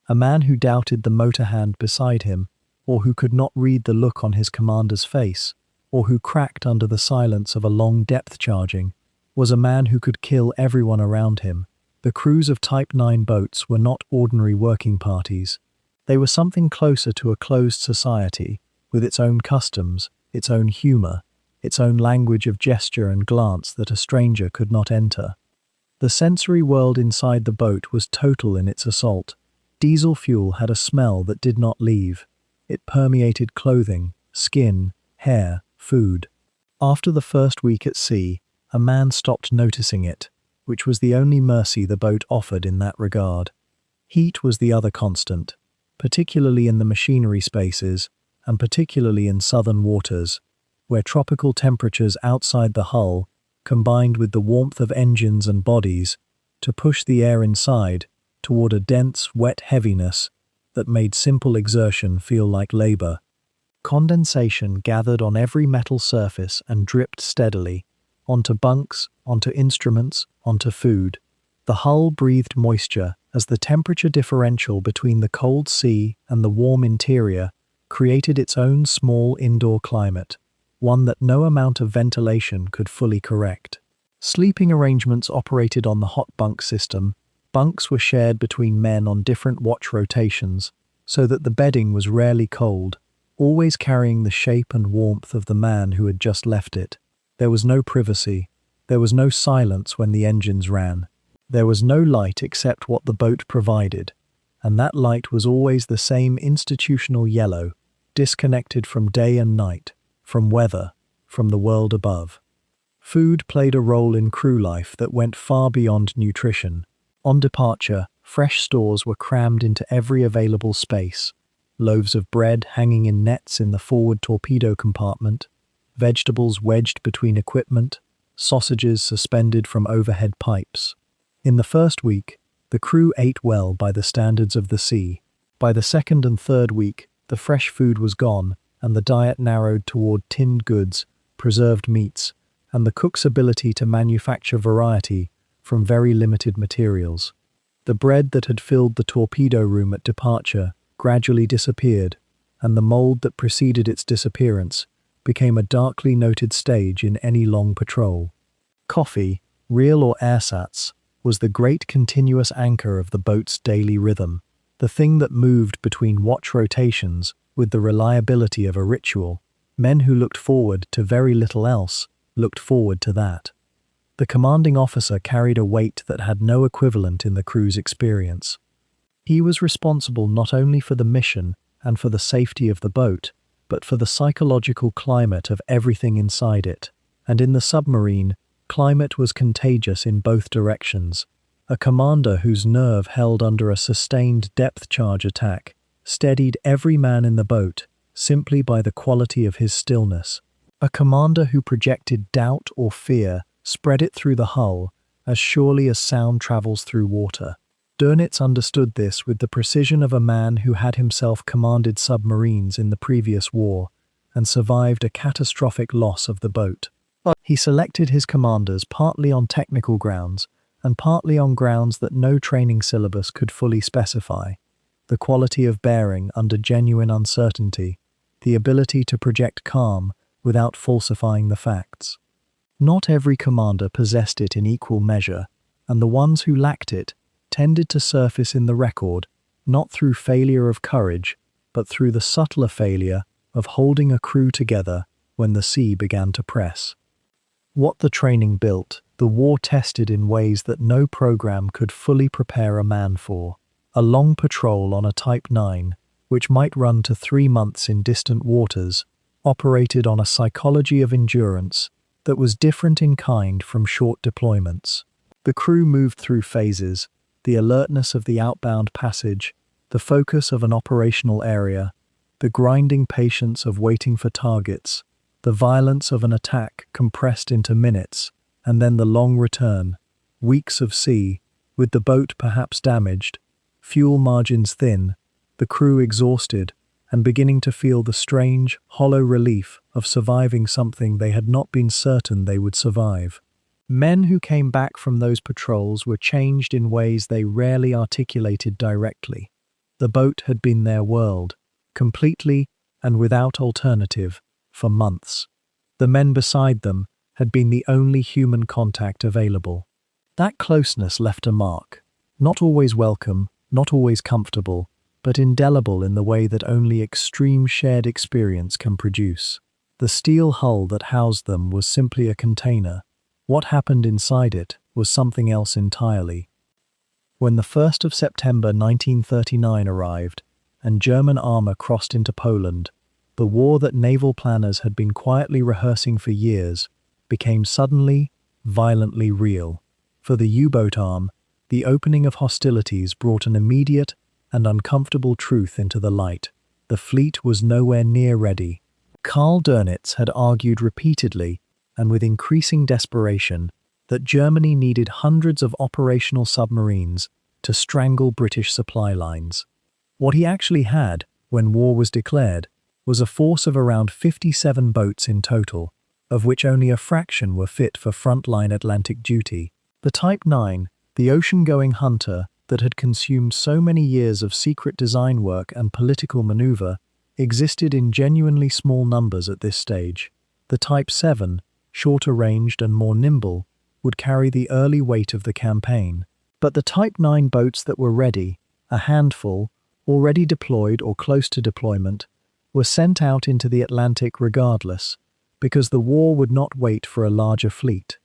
A man who doubted the motor hand beside him, or who could not read the look on his commander's face, or who cracked under the silence of a long depth charging, was a man who could kill everyone around him. The crews of Type 9 boats were not ordinary working parties. They were something closer to a closed society, with its own customs, its own humor, its own language of gesture and glance that a stranger could not enter. The sensory world inside the boat was total in its assault. Diesel fuel had a smell that did not leave. It permeated clothing, skin, hair, food. After the first week at sea, a man stopped noticing it, which was the only mercy the boat offered in that regard. Heat was the other constant, particularly in the machinery spaces, and particularly in southern waters, where tropical temperatures outside the hull combined with the warmth of engines and bodies to push the air inside toward a dense, wet heaviness that made simple exertion feel like labor. Condensation gathered on every metal surface and dripped steadily, onto bunks, onto instruments, onto food. The hull breathed moisture as the temperature differential between the cold sea and the warm interior created its own small indoor climate, one that no amount of ventilation could fully correct. Sleeping arrangements operated on the hot bunk system. Bunks were shared between men on different watch rotations, so that the bedding was rarely cold, always carrying the shape and warmth of the man who had just left it. There was no privacy. There was no silence when the engines ran. There was no light except what the boat provided, and that light was always the same institutional yellow, disconnected from day and night, from weather, from the world above. Food played a role in crew life that went far beyond nutrition. On departure, fresh stores were crammed into every available space. Loaves of bread hanging in nets in the forward torpedo compartment, vegetables wedged between equipment, sausages suspended from overhead pipes. In the first week, the crew ate well by the standards of the sea. By the second and third week, the fresh food was gone, and the diet narrowed toward tinned goods, preserved meats, and the cook's ability to manufacture variety from very limited materials. The bread that had filled the torpedo room at departure gradually disappeared, and the mold that preceded its disappearance became a darkly noted stage in any long patrol. Coffee, real or ersatz, was the great continuous anchor of the boat's daily rhythm, the thing that moved between watch rotations with the reliability of a ritual. Men who looked forward to very little else looked forward to that. The commanding officer carried a weight that had no equivalent in the crew's experience. He was responsible not only for the mission and for the safety of the boat, but for the psychological climate of everything inside it. And in the submarine, climate was contagious in both directions. A commander whose nerve held under a sustained depth charge attack steadied every man in the boat simply by the quality of his stillness. A commander who projected doubt or fear spread it through the hull as surely as sound travels through water. Dönitz understood this with the precision of a man who had himself commanded submarines in the previous war and survived a catastrophic loss of the boat. He selected his commanders partly on technical grounds and partly on grounds that no training syllabus could fully specify: the quality of bearing under genuine uncertainty, the ability to project calm without falsifying the facts. Not every commander possessed it in equal measure, and the ones who lacked it tended to surface in the record, not through failure of courage, but through the subtler failure of holding a crew together when the sea began to press. What the training built, the war tested in ways that no program could fully prepare a man for. A long patrol on a Type 9, which might run to 3 months in distant waters, operated on a psychology of endurance that was different in kind from short deployments. The crew moved through phases, the alertness of the outbound passage, the focus of an operational area, the grinding patience of waiting for targets, the violence of an attack compressed into minutes, and then the long return, weeks of sea, with the boat perhaps damaged, fuel margins thin, the crew exhausted, and beginning to feel the strange, hollow relief of surviving something they had not been certain they would survive. Men who came back from those patrols were changed in ways they rarely articulated directly. The boat had been their world, completely and without alternative, for months. The men beside them had been the only human contact available. That closeness left a mark, not always welcome, not always comfortable, but indelible in the way that only extreme shared experience can produce. The steel hull that housed them was simply a container. What happened inside it was something else entirely. When the 1st of September 1939 arrived, and German armor crossed into Poland, the war that naval planners had been quietly rehearsing for years became suddenly, violently real. For the U-boat arm, the opening of hostilities brought an immediate and uncomfortable truth into the light. The fleet was nowhere near ready. Karl Dönitz had argued repeatedly, and with increasing desperation, that Germany needed hundreds of operational submarines to strangle British supply lines. What he actually had, when war was declared, was a force of around 57 boats in total, of which only a fraction were fit for frontline Atlantic duty. The Type 9, the ocean-going hunter that had consumed so many years of secret design work and political maneuver, existed in genuinely small numbers at this stage. The Type 7, shorter-ranged and more nimble, would carry the early weight of the campaign. But the Type 9 boats that were ready, a handful, already deployed or close to deployment, were sent out into the Atlantic regardless, because the war would not wait for a larger fleet.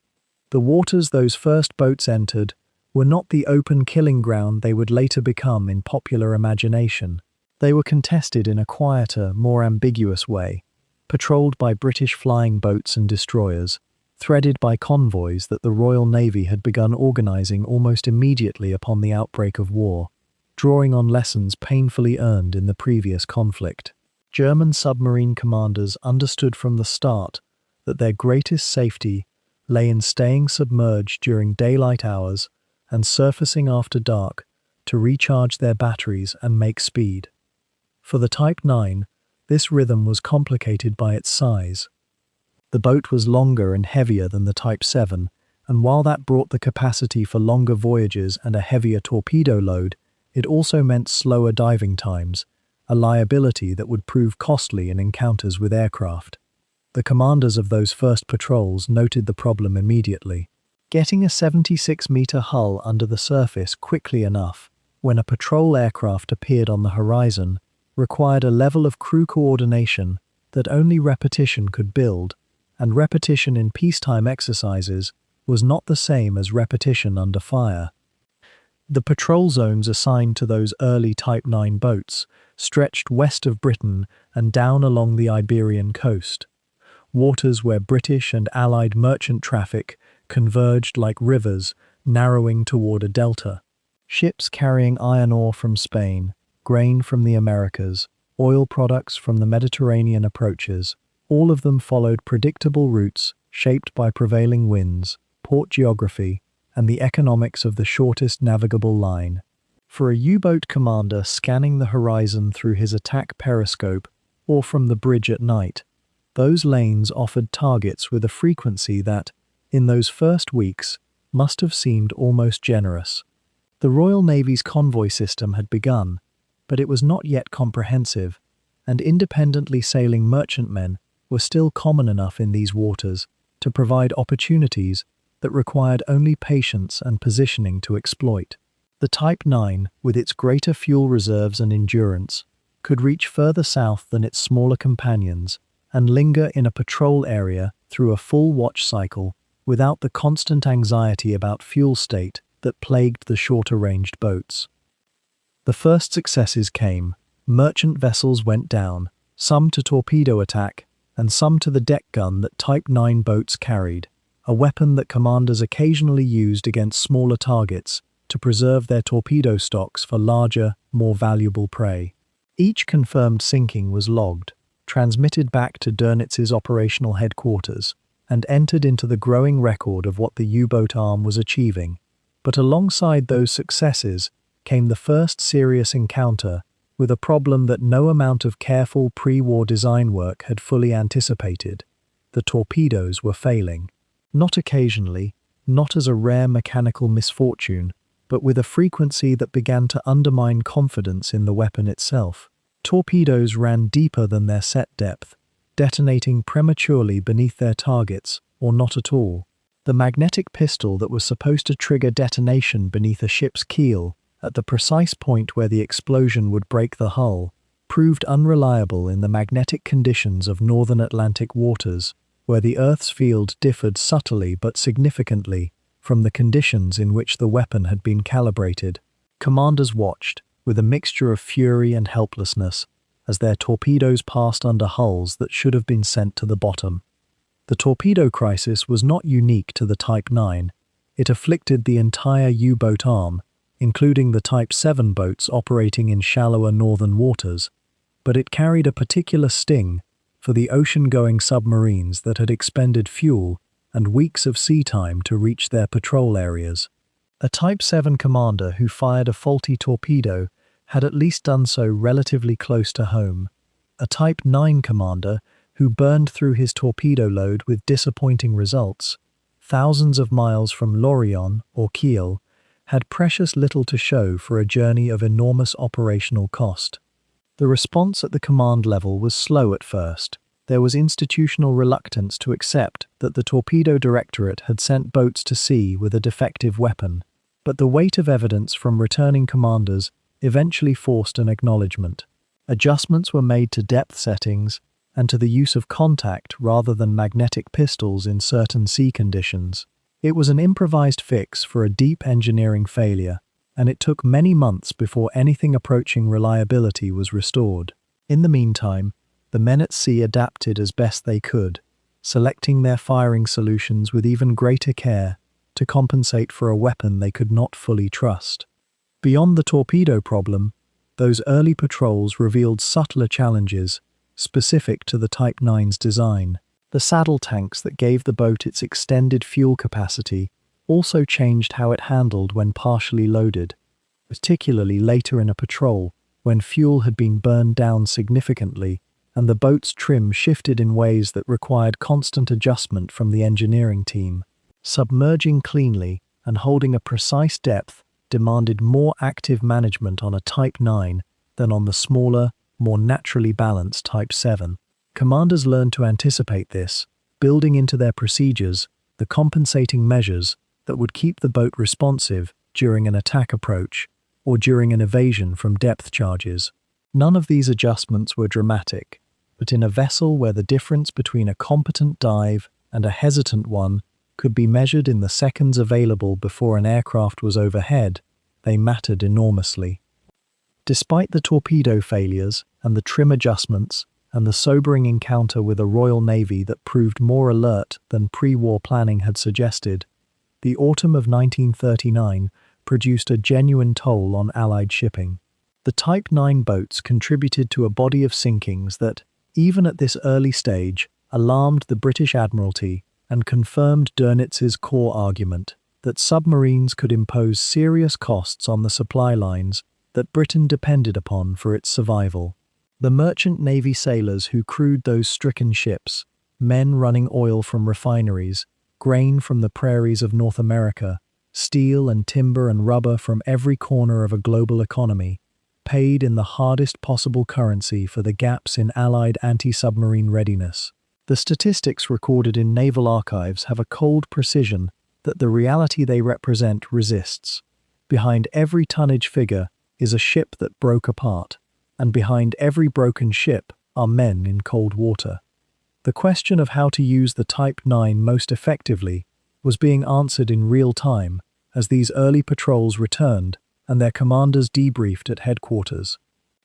The waters those first boats entered were not the open killing ground they would later become in popular imagination. They were contested in a quieter, more ambiguous way, patrolled by British flying boats and destroyers, threaded by convoys that the Royal Navy had begun organising almost immediately upon the outbreak of war, drawing on lessons painfully earned in the previous conflict. German submarine commanders understood from the start that their greatest safety lay in staying submerged during daylight hours and surfacing after dark to recharge their batteries and make speed. For the Type 9, this rhythm was complicated by its size. The boat was longer and heavier than the Type 7, and while that brought the capacity for longer voyages and a heavier torpedo load, it also meant slower diving times, a liability that would prove costly in encounters with aircraft. The commanders of those first patrols noted the problem immediately. Getting a 76-meter hull under the surface quickly enough, when a patrol aircraft appeared on the horizon, required a level of crew coordination that only repetition could build, and repetition in peacetime exercises was not the same as repetition under fire. The patrol zones assigned to those early Type 9 boats stretched west of Britain and down along the Iberian coast, waters where British and Allied merchant traffic converged like rivers, narrowing toward a delta. Ships carrying iron ore from Spain, grain from the Americas, oil products from the Mediterranean approaches, all of them followed predictable routes shaped by prevailing winds, port geography, and the economics of the shortest navigable line. For a U-boat commander scanning the horizon through his attack periscope or from the bridge at night, those lanes offered targets with a frequency that, in those first weeks, must have seemed almost generous. The Royal Navy's convoy system had begun, but it was not yet comprehensive, and independently sailing merchantmen were still common enough in these waters to provide opportunities that required only patience and positioning to exploit. The Type 9, with its greater fuel reserves and endurance, could reach further south than its smaller companions and linger in a patrol area through a full watch cycle without the constant anxiety about fuel state that plagued the shorter-ranged boats. The first successes came. Merchant vessels went down, some to torpedo attack, and some to the deck gun that Type 9 boats carried, a weapon that commanders occasionally used against smaller targets to preserve their torpedo stocks for larger, more valuable prey. Each confirmed sinking was logged, transmitted back to Dönitz's operational headquarters, and entered into the growing record of what the U-boat arm was achieving. But alongside those successes came the first serious encounter with a problem that no amount of careful pre-war design work had fully anticipated. The torpedoes were failing. Not occasionally, not as a rare mechanical misfortune, but with a frequency that began to undermine confidence in the weapon itself. Torpedoes ran deeper than their set depth, detonating prematurely beneath their targets, or not at all. The magnetic pistol that was supposed to trigger detonation beneath a ship's keel, at the precise point where the explosion would break the hull, proved unreliable in the magnetic conditions of northern Atlantic waters, where the Earth's field differed subtly but significantly from the conditions in which the weapon had been calibrated. Commanders watched, with a mixture of fury and helplessness, as their torpedoes passed under hulls that should have been sent to the bottom. The torpedo crisis was not unique to the Type 9. It afflicted the entire U-boat arm, including the Type 7 boats operating in shallower northern waters, but it carried a particular sting for the ocean-going submarines that had expended fuel and weeks of sea time to reach their patrol areas. A Type 7 commander who fired a faulty torpedo had at least done so relatively close to home. A Type 9 commander who burned through his torpedo load with disappointing results, thousands of miles from Lorient or Kiel, had precious little to show for a journey of enormous operational cost. The response at the command level was slow at first. There was institutional reluctance to accept that the Torpedo Directorate had sent boats to sea with a defective weapon, but the weight of evidence from returning commanders eventually forced an acknowledgement. Adjustments were made to depth settings and to the use of contact rather than magnetic pistols in certain sea conditions. It was an improvised fix for a deep engineering failure, and it took many months before anything approaching reliability was restored. In the meantime, the men at sea adapted as best they could, selecting their firing solutions with even greater care to compensate for a weapon they could not fully trust. Beyond the torpedo problem, those early patrols revealed subtler challenges specific to the Type 9's design. The saddle tanks that gave the boat its extended fuel capacity also changed how it handled when partially loaded, particularly later in a patrol when fuel had been burned down significantly and the boat's trim shifted in ways that required constant adjustment from the engineering team. Submerging cleanly and holding a precise depth demanded more active management on a Type 9 than on the smaller, more naturally balanced Type 7. Commanders learned to anticipate this, building into their procedures the compensating measures that would keep the boat responsive during an attack approach or during an evasion from depth charges. None of these adjustments were dramatic, but in a vessel where the difference between a competent dive and a hesitant one could be measured in the seconds available before an aircraft was overhead, they mattered enormously. Despite the torpedo failures and the trim adjustments, and the sobering encounter with a Royal Navy that proved more alert than pre-war planning had suggested, the autumn of 1939 produced a genuine toll on Allied shipping. The Type 9 boats contributed to a body of sinkings that, even at this early stage, alarmed the British Admiralty and confirmed Dönitz's core argument that submarines could impose serious costs on the supply lines that Britain depended upon for its survival. The merchant navy sailors who crewed those stricken ships, men running oil from refineries, grain from the prairies of North America, steel and timber and rubber from every corner of a global economy, paid in the hardest possible currency for the gaps in Allied anti-submarine readiness. The statistics recorded in naval archives have a cold precision that the reality they represent resists. Behind every tonnage figure is a ship that broke apart, and behind every broken ship are men in cold water. The question of how to use the Type 9 most effectively was being answered in real time as these early patrols returned and their commanders debriefed at headquarters.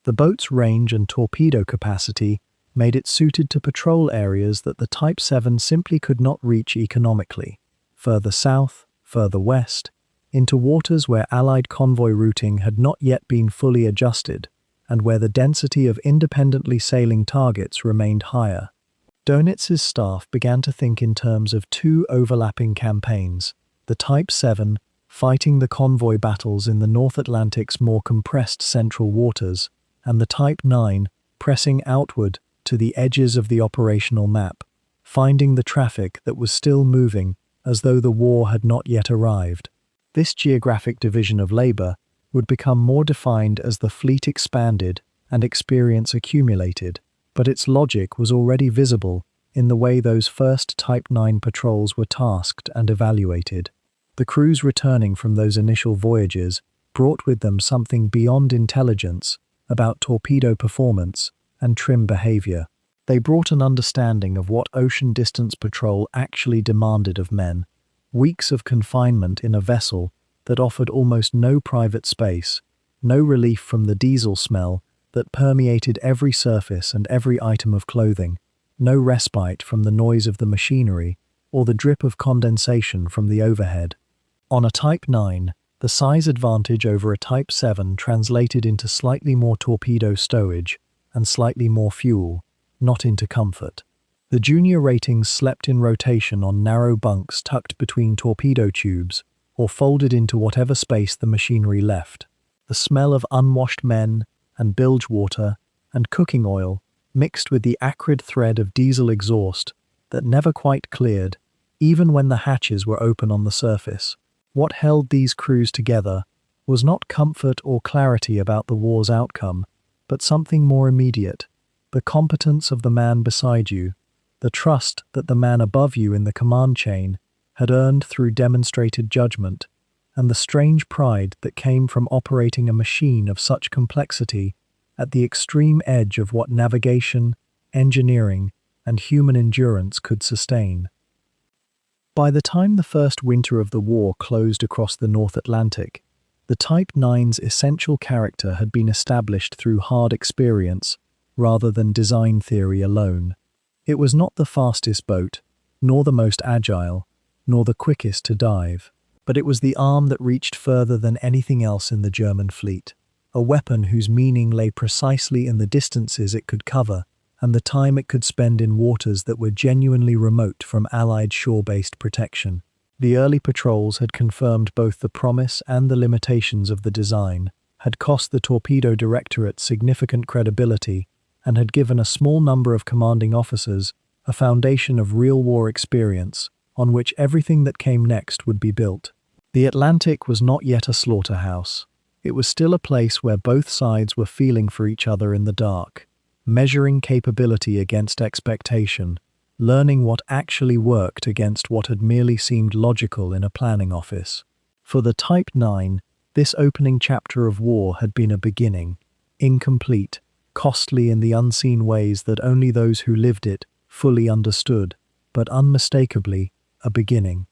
The boat's range and torpedo capacity made it suited to patrol areas that the Type 7 simply could not reach economically, further south, further west, into waters where Allied convoy routing had not yet been fully adjusted, and where the density of independently sailing targets remained higher. Donitz's staff began to think in terms of two overlapping campaigns, the Type 7 fighting the convoy battles in the North Atlantic's more compressed central waters, and the Type 9 pressing outward to the edges of the operational map, finding the traffic that was still moving as though the war had not yet arrived. This geographic division of labor would become more defined as the fleet expanded and experience accumulated, but its logic was already visible in the way those first Type 9 patrols were tasked and evaluated. The crews returning from those initial voyages brought with them something beyond intelligence about torpedo performance and trim behavior. They brought an understanding of what ocean distance patrol actually demanded of men: weeks of confinement in a vessel that offered almost no private space, no relief from the diesel smell that permeated every surface and every item of clothing, no respite from the noise of the machinery or the drip of condensation from the overhead. On a Type 9, the size advantage over a Type 7 translated into slightly more torpedo stowage and slightly more fuel, not into comfort. The junior ratings slept in rotation on narrow bunks tucked between torpedo tubes or folded into whatever space the machinery left. The smell of unwashed men and bilge water and cooking oil mixed with the acrid thread of diesel exhaust that never quite cleared, even when the hatches were open on the surface. What held these crews together was not comfort or clarity about the war's outcome, but something more immediate: the competence of the man beside you, the trust that the man above you in the command chain had earned through demonstrated judgment, and the strange pride that came from operating a machine of such complexity at the extreme edge of what navigation, engineering, and human endurance could sustain. By the time the first winter of the war closed across the North Atlantic, the Type 9's essential character had been established through hard experience rather than design theory alone. It was not the fastest boat, nor the most agile, nor the quickest to dive, but it was the arm that reached further than anything else in the German fleet, a weapon whose meaning lay precisely in the distances it could cover and the time it could spend in waters that were genuinely remote from Allied shore-based protection. The early patrols had confirmed both the promise and the limitations of the design, had cost the Torpedo Directorate significant credibility, and had given a small number of commanding officers a foundation of real war experience on which everything that came next would be built. The Atlantic was not yet a slaughterhouse. It was still a place where both sides were feeling for each other in the dark, measuring capability against expectation, learning what actually worked against what had merely seemed logical in a planning office. For the Type 9, this opening chapter of war had been a beginning, incomplete, costly in the unseen ways that only those who lived it fully understood, but unmistakably a beginning.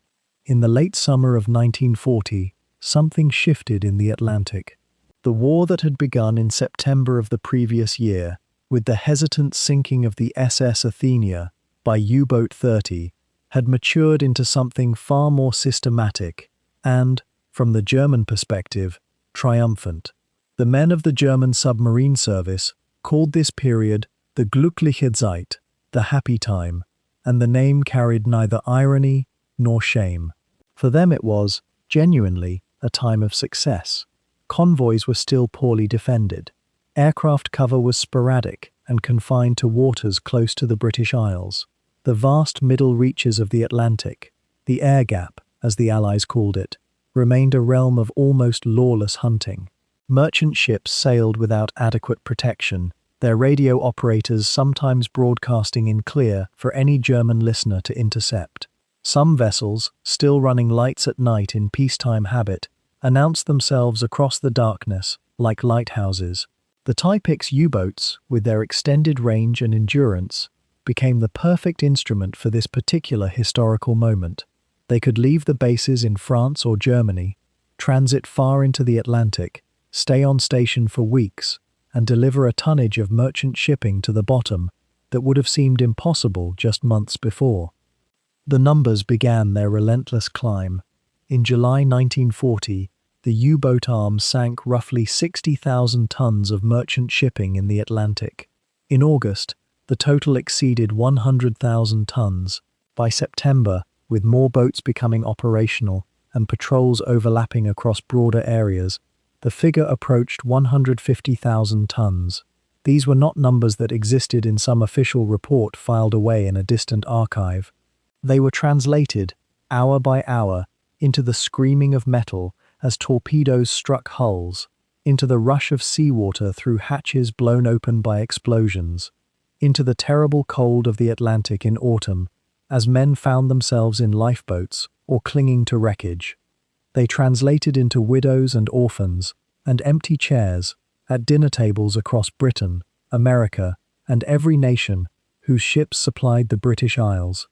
In the late summer of 1940, something shifted in the Atlantic. The war that had begun in September of the previous year, with the hesitant sinking of the SS Athenia by U-boat 30, had matured into something far more systematic and, from the German perspective, triumphant. The men of the German submarine service called this period the Glückliche Zeit, the happy time, and the name carried neither irony nor shame. For them it was, genuinely, a time of success. Convoys were still poorly defended. Aircraft cover was sporadic and confined to waters close to the British Isles. The vast middle reaches of the Atlantic, the air gap, as the Allies called it, remained a realm of almost lawless hunting. Merchant ships sailed without adequate protection, their radio operators sometimes broadcasting in clear for any German listener to intercept. Some vessels, still running lights at night in peacetime habit, announced themselves across the darkness like lighthouses. The Type X U-boats, with their extended range and endurance, became the perfect instrument for this particular historical moment. They could leave the bases in France or Germany, transit far into the Atlantic, stay on station for weeks, and deliver a tonnage of merchant shipping to the bottom that would have seemed impossible just months before. The numbers began their relentless climb. In July 1940, the U-boat arm sank roughly 60,000 tons of merchant shipping in the Atlantic. In August, the total exceeded 100,000 tons. By September, with more boats becoming operational and patrols overlapping across broader areas, the figure approached 150,000 tons. These were not numbers that existed in some official report filed away in a distant archive. They were translated, hour by hour, into the screaming of metal as torpedoes struck hulls, into the rush of seawater through hatches blown open by explosions, into the terrible cold of the Atlantic in autumn, as men found themselves in lifeboats or clinging to wreckage. They translated into widows and orphans, and empty chairs, at dinner tables across Britain, America, and every nation whose ships supplied the British Isles.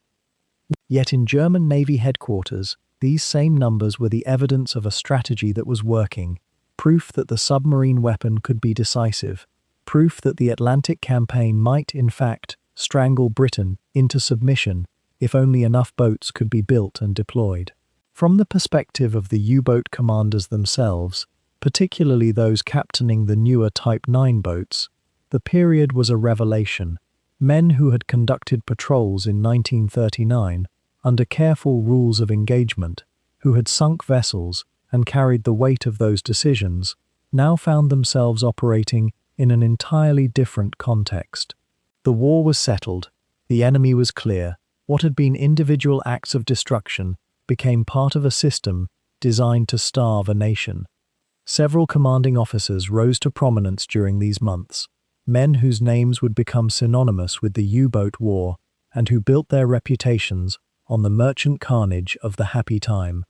Yet in German Navy headquarters, these same numbers were the evidence of a strategy that was working, proof that the submarine weapon could be decisive, proof that the Atlantic campaign might, in fact, strangle Britain into submission if only enough boats could be built and deployed. From the perspective of the U-boat commanders themselves, particularly those captaining the newer Type 9 boats, the period was a revelation. Men who had conducted patrols in 1939 under careful rules of engagement, who had sunk vessels and carried the weight of those decisions, now found themselves operating in an entirely different context. The war was settled, the enemy was clear, what had been individual acts of destruction became part of a system designed to starve a nation. Several commanding officers rose to prominence during these months, men whose names would become synonymous with the U-boat war and who built their reputations on the merchant carnage of the happy time.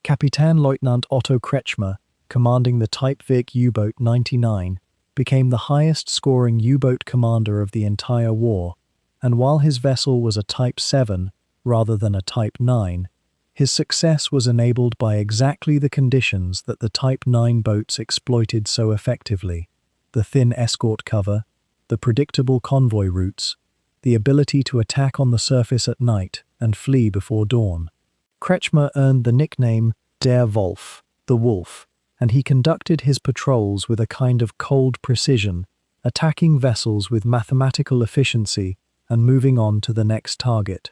Kapitänleutnant Otto Kretschmer, commanding the Type Vic U-boat 99, became the highest-scoring U-boat commander of the entire war, and while his vessel was a Type 7 rather than a Type 9, his success was enabled by exactly the conditions that the Type 9 boats exploited so effectively: the thin escort cover, the predictable convoy routes, the ability to attack on the surface at night and flee before dawn. Kretschmer earned the nickname Der Wolf, the Wolf, and he conducted his patrols with a kind of cold precision, attacking vessels with mathematical efficiency and moving on to the next target.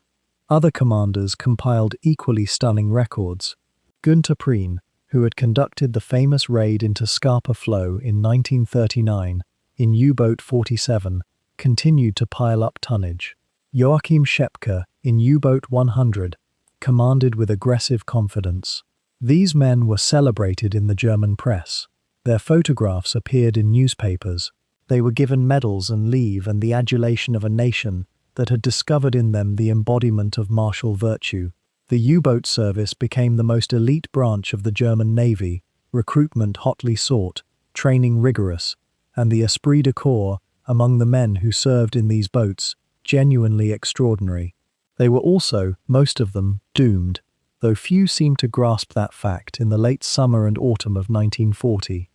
Other commanders compiled equally stunning records. Günther Prien, who had conducted the famous raid into Scapa Flow in 1939 in U-boat 47, continued to pile up tonnage. Joachim Schepke, in U-boat 100, commanded with aggressive confidence. These men were celebrated in the German press. Their photographs appeared in newspapers. They were given medals and leave and the adulation of a nation that had discovered in them the embodiment of martial virtue. The U-boat service became the most elite branch of the German Navy, recruitment hotly sought, training rigorous, and the esprit de corps among the men who served in these boats genuinely extraordinary. They were also, most of them, doomed, though few seemed to grasp that fact in the late summer and autumn of 1940.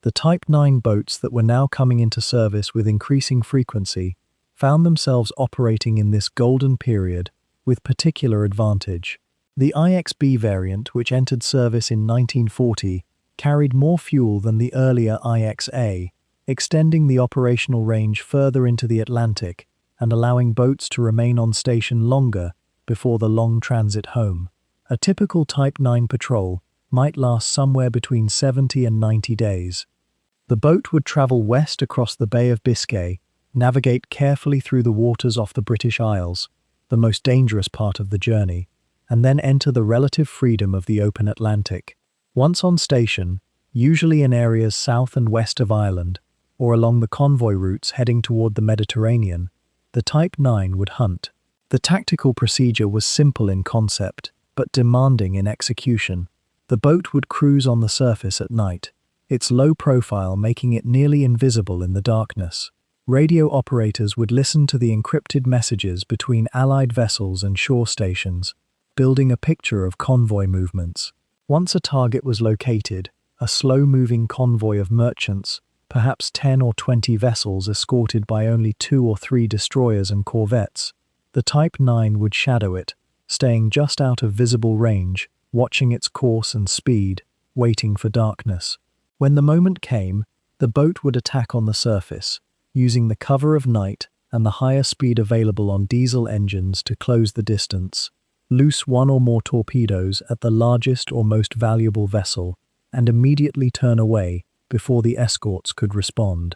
The Type 9 boats that were now coming into service with increasing frequency found themselves operating in this golden period with particular advantage. The IXB variant, which entered service in 1940, carried more fuel than the earlier IXA, extending the operational range further into the Atlantic and allowing boats to remain on station longer before the long transit home. A typical Type 9 patrol might last somewhere between 70 and 90 days. The boat would travel west across the Bay of Biscay, navigate carefully through the waters off the British Isles, the most dangerous part of the journey, and then enter the relative freedom of the open Atlantic. Once on station, usually in areas south and west of Ireland, or along the convoy routes heading toward the Mediterranean, the Type 9 would hunt. The tactical procedure was simple in concept, but demanding in execution. The boat would cruise on the surface at night, its low profile making it nearly invisible in the darkness. Radio operators would listen to the encrypted messages between Allied vessels and shore stations, building a picture of convoy movements. Once a target was located, a slow-moving convoy of merchants, perhaps 10 or 20 vessels escorted by only 2 or 3 destroyers and corvettes, the Type 9 would shadow it, staying just out of visible range, watching its course and speed, waiting for darkness. When the moment came, the boat would attack on the surface, using the cover of night and the higher speed available on diesel engines to close the distance, loose 1 or more torpedoes at the largest or most valuable vessel, and immediately turn away before the escorts could respond.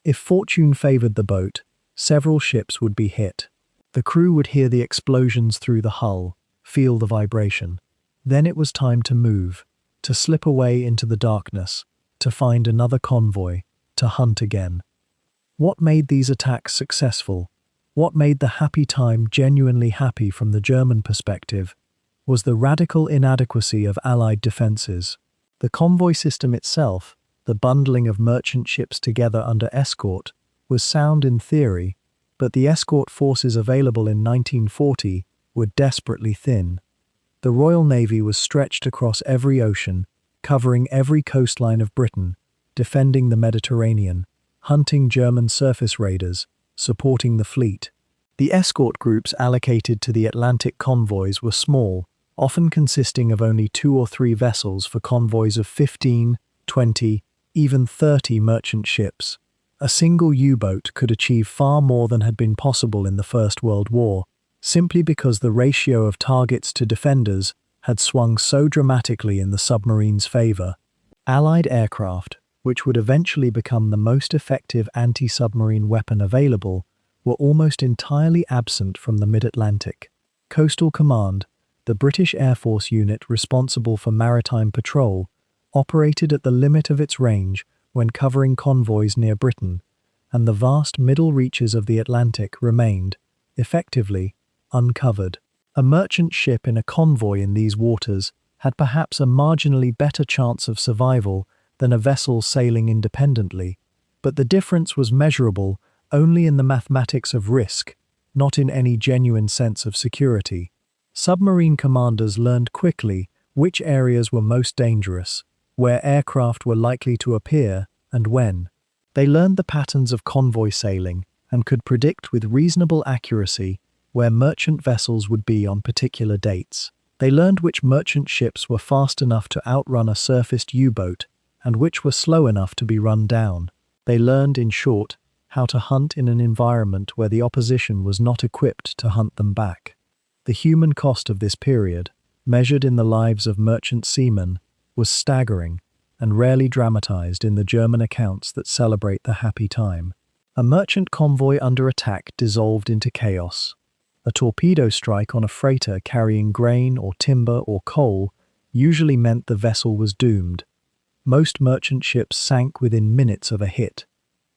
If fortune favored the boat, several ships would be hit. The crew would hear the explosions through the hull, feel the vibration. Then it was time to move, to slip away into the darkness, to find another convoy, to hunt again. What made these attacks successful, what made the happy time genuinely happy from the German perspective, was the radical inadequacy of Allied defenses. The convoy system itself, the bundling of merchant ships together under escort, was sound in theory, but the escort forces available in 1940 were desperately thin. The Royal Navy was stretched across every ocean, covering every coastline of Britain, defending the Mediterranean, hunting German surface raiders, supporting the fleet. The escort groups allocated to the Atlantic convoys were small, often consisting of only 2 or 3 vessels for convoys of 15, 20, even 30 merchant ships. A single U-boat could achieve far more than had been possible in the First World War, simply because the ratio of targets to defenders had swung so dramatically in the submarine's favor. Allied aircraft, which would eventually become the most effective anti-submarine weapon available, were almost entirely absent from the mid-Atlantic. Coastal Command, the British Air Force unit responsible for maritime patrol, operated at the limit of its range when covering convoys near Britain, and the vast middle reaches of the Atlantic remained, effectively, uncovered. A merchant ship in a convoy in these waters had perhaps a marginally better chance of survival than a vessel sailing independently, but the difference was measurable only in the mathematics of risk, not in any genuine sense of security. Submarine commanders learned quickly which areas were most dangerous, where aircraft were likely to appear, and when. They learned the patterns of convoy sailing and could predict with reasonable accuracy where merchant vessels would be on particular dates. They learned which merchant ships were fast enough to outrun a surfaced U-boat and which were slow enough to be run down. They learned, in short, how to hunt in an environment where the opposition was not equipped to hunt them back. The human cost of this period, measured in the lives of merchant seamen, was staggering and rarely dramatized in the German accounts that celebrate the happy time. A merchant convoy under attack dissolved into chaos. A torpedo strike on a freighter carrying grain or timber or coal usually meant the vessel was doomed. Most merchant ships sank within minutes of a hit,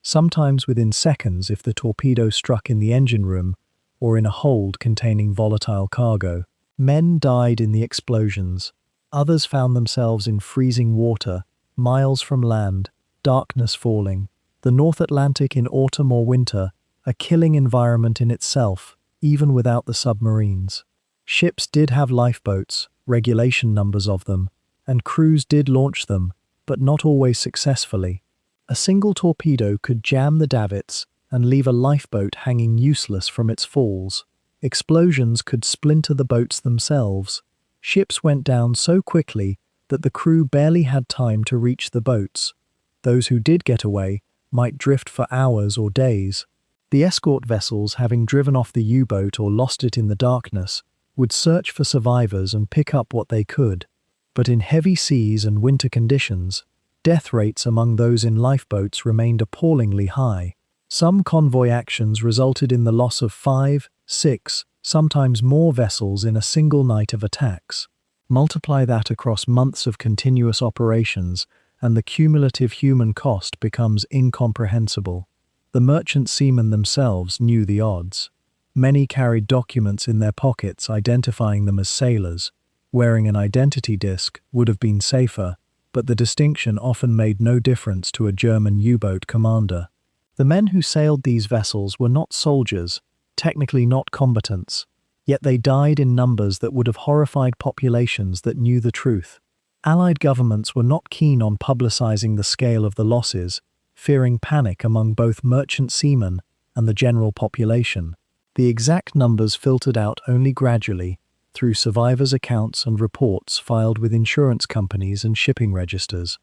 sometimes within seconds if the torpedo struck in the engine room or in a hold containing volatile cargo. Men died in the explosions. Others found themselves in freezing water, miles from land, darkness falling. The North Atlantic in autumn or winter, a killing environment in itself, even without the submarines. Ships did have lifeboats, regulation numbers of them, and crews did launch them, but not always successfully. A single torpedo could jam the davits and leave a lifeboat hanging useless from its falls. Explosions could splinter the boats themselves. Ships went down so quickly that the crew barely had time to reach the boats. Those who did get away might drift for hours or days. The escort vessels, having driven off the U-boat or lost it in the darkness, would search for survivors and pick up what they could. But in heavy seas and winter conditions, death rates among those in lifeboats remained appallingly high. Some convoy actions resulted in the loss of 5, 6, sometimes more vessels in a single night of attacks. Multiply that across months of continuous operations, and the cumulative human cost becomes incomprehensible. The merchant seamen themselves knew the odds. Many carried documents in their pockets identifying them as sailors. Wearing an identity disc would have been safer, but the distinction often made no difference to a German U-boat commander. The men who sailed these vessels were not soldiers, technically not combatants, yet they died in numbers that would have horrified populations that knew the truth. Allied governments were not keen on publicizing the scale of the losses, fearing panic among both merchant seamen and the general population. The exact numbers filtered out only gradually, through survivors' accounts and reports filed with insurance companies and shipping registers.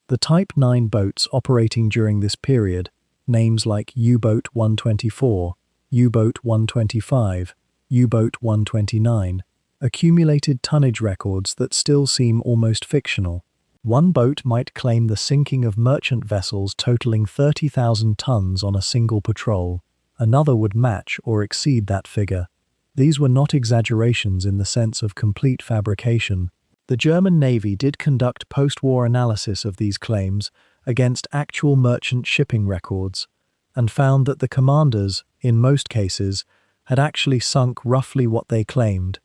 The Type 9 boats operating during this period, names like U-boat 124, U-boat 125, U-boat 129, accumulated tonnage records that still seem almost fictional. One boat might claim the sinking of merchant vessels totaling 30,000 tons on a single patrol. Another would match or exceed that figure. These were not exaggerations in the sense of complete fabrication. The German Navy did conduct post-war analysis of these claims against actual merchant shipping records, and found that the commanders, in most cases, had actually sunk roughly what they claimed,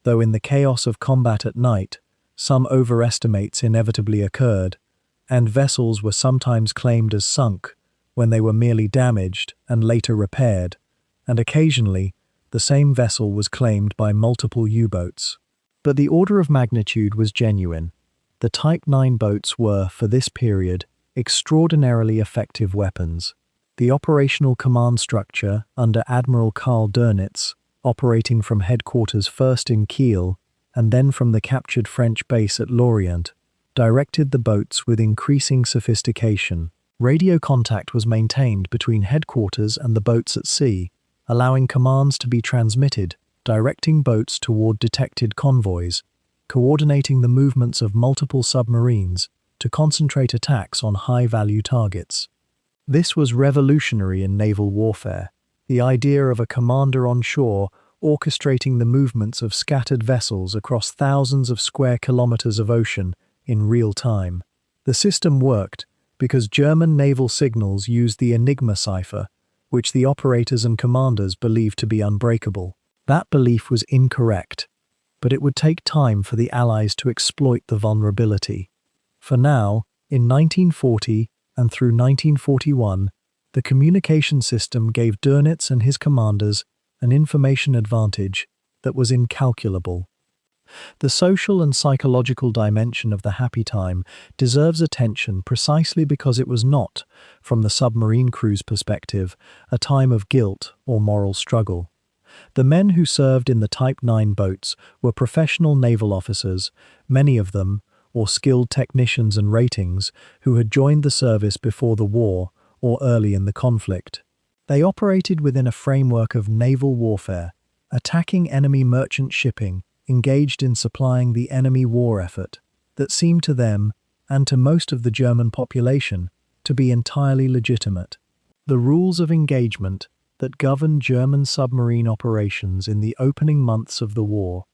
though in the chaos of combat at night, some overestimates inevitably occurred, and vessels were sometimes claimed as sunk when they were merely damaged and later repaired, and occasionally, the same vessel was claimed by multiple U-boats. But the order of magnitude was genuine. The Type 9 boats were, for this period, extraordinarily effective weapons. The operational command structure under Admiral Karl Dönitz, operating from headquarters first in Kiel and then from the captured French base at Lorient, directed the boats with increasing sophistication. Radio contact was maintained between headquarters and the boats at sea, allowing commands to be transmitted, directing boats toward detected convoys, coordinating the movements of multiple submarines to concentrate attacks on high-value targets. This was revolutionary in naval warfare, the idea of a commander on shore orchestrating the movements of scattered vessels across thousands of square kilometers of ocean in real time. The system worked because German naval signals used the Enigma cipher, which the operators and commanders believed to be unbreakable. That belief was incorrect, but it would take time for the Allies to exploit the vulnerability. For now, in 1940 and through 1941, the communication system gave Dönitz and his commanders an information advantage that was incalculable. The social and psychological dimension of the happy time deserves attention precisely because it was not, from the submarine crew's perspective, a time of guilt or moral struggle. The men who served in the Type 9 boats were professional naval officers, many of them, or skilled technicians and ratings, who had joined the service before the war or early in the conflict. They operated within a framework of naval warfare, attacking enemy merchant shipping, engaged in supplying the enemy war effort, that seemed to them, and to most of the German population, to be entirely legitimate. The rules of engagement that governed German submarine operations in the opening months of the war,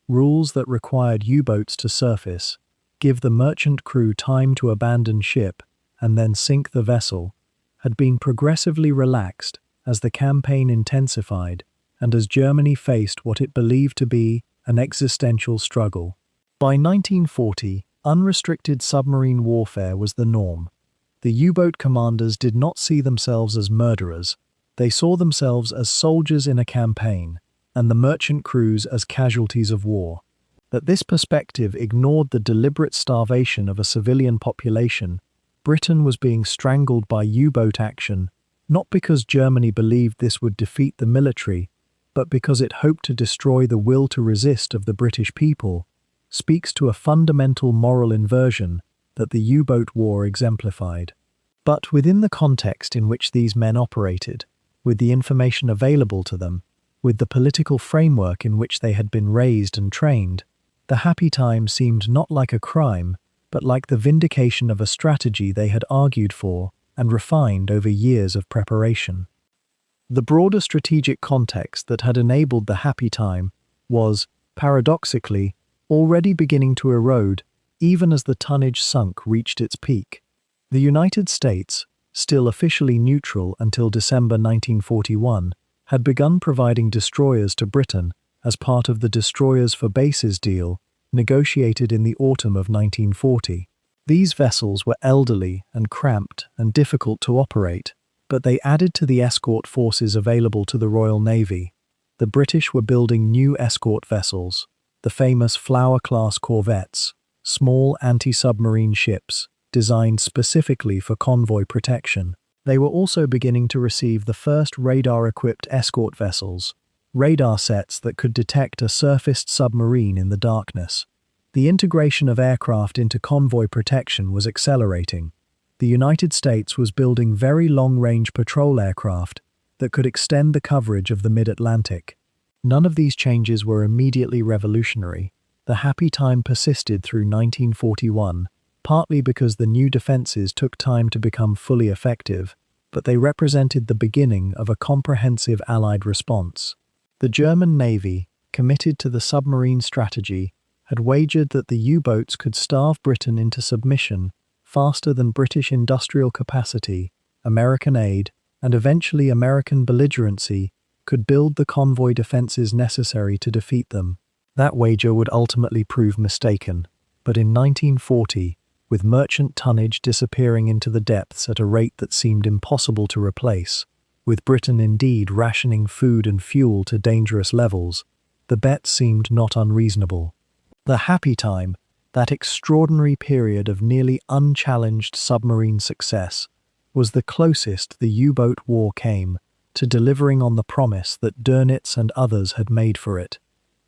rules that required U-boats to surface, give the merchant crew time to abandon ship, and then sink the vessel, had been progressively relaxed as the campaign intensified and as Germany faced what it believed to be an existential struggle. By 1940, unrestricted submarine warfare was the norm. The U-boat commanders did not see themselves as murderers. They saw themselves as soldiers in a campaign, and the merchant crews as casualties of war. That this perspective ignored the deliberate starvation of a civilian population. Britain was being strangled by U-boat action, not because Germany believed this would defeat the military, but because it hoped to destroy the will to resist of the British people, speaks to a fundamental moral inversion that the U-boat war exemplified. But within the context in which these men operated, with the information available to them, with the political framework in which they had been raised and trained, the happy time seemed not like a crime, but like the vindication of a strategy they had argued for and refined over years of preparation. The broader strategic context that had enabled the happy time was, paradoxically, already beginning to erode even as the tonnage sunk reached its peak. The United States, still officially neutral until December 1941, had begun providing destroyers to Britain as part of the Destroyers for Bases deal negotiated in the autumn of 1940. These vessels were elderly and cramped and difficult to operate, but they added to the escort forces available to the Royal Navy. The British were building new escort vessels, the famous Flower-class corvettes, small anti-submarine ships designed specifically for convoy protection. They were also beginning to receive the first radar-equipped escort vessels, radar sets that could detect a surfaced submarine in the darkness. The integration of aircraft into convoy protection was accelerating. The United States was building very long-range patrol aircraft that could extend the coverage of the mid-Atlantic. None of these changes were immediately revolutionary. The happy time persisted through 1941, partly because the new defenses took time to become fully effective, but they represented the beginning of a comprehensive Allied response. The German Navy, committed to the submarine strategy, had wagered that the U-boats could starve Britain into submission faster than British industrial capacity, American aid, and eventually American belligerency could build the convoy defenses necessary to defeat them. That wager would ultimately prove mistaken, but in 1940, with merchant tonnage disappearing into the depths at a rate that seemed impossible to replace, with Britain indeed rationing food and fuel to dangerous levels, the bet seemed not unreasonable. The happy time, that extraordinary period of nearly unchallenged submarine success, was the closest the U-boat war came to delivering on the promise that Dönitz and others had made for it,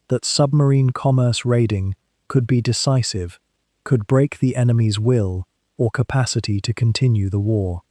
that submarine commerce raiding could be decisive, could break the enemy's will or capacity to continue the war.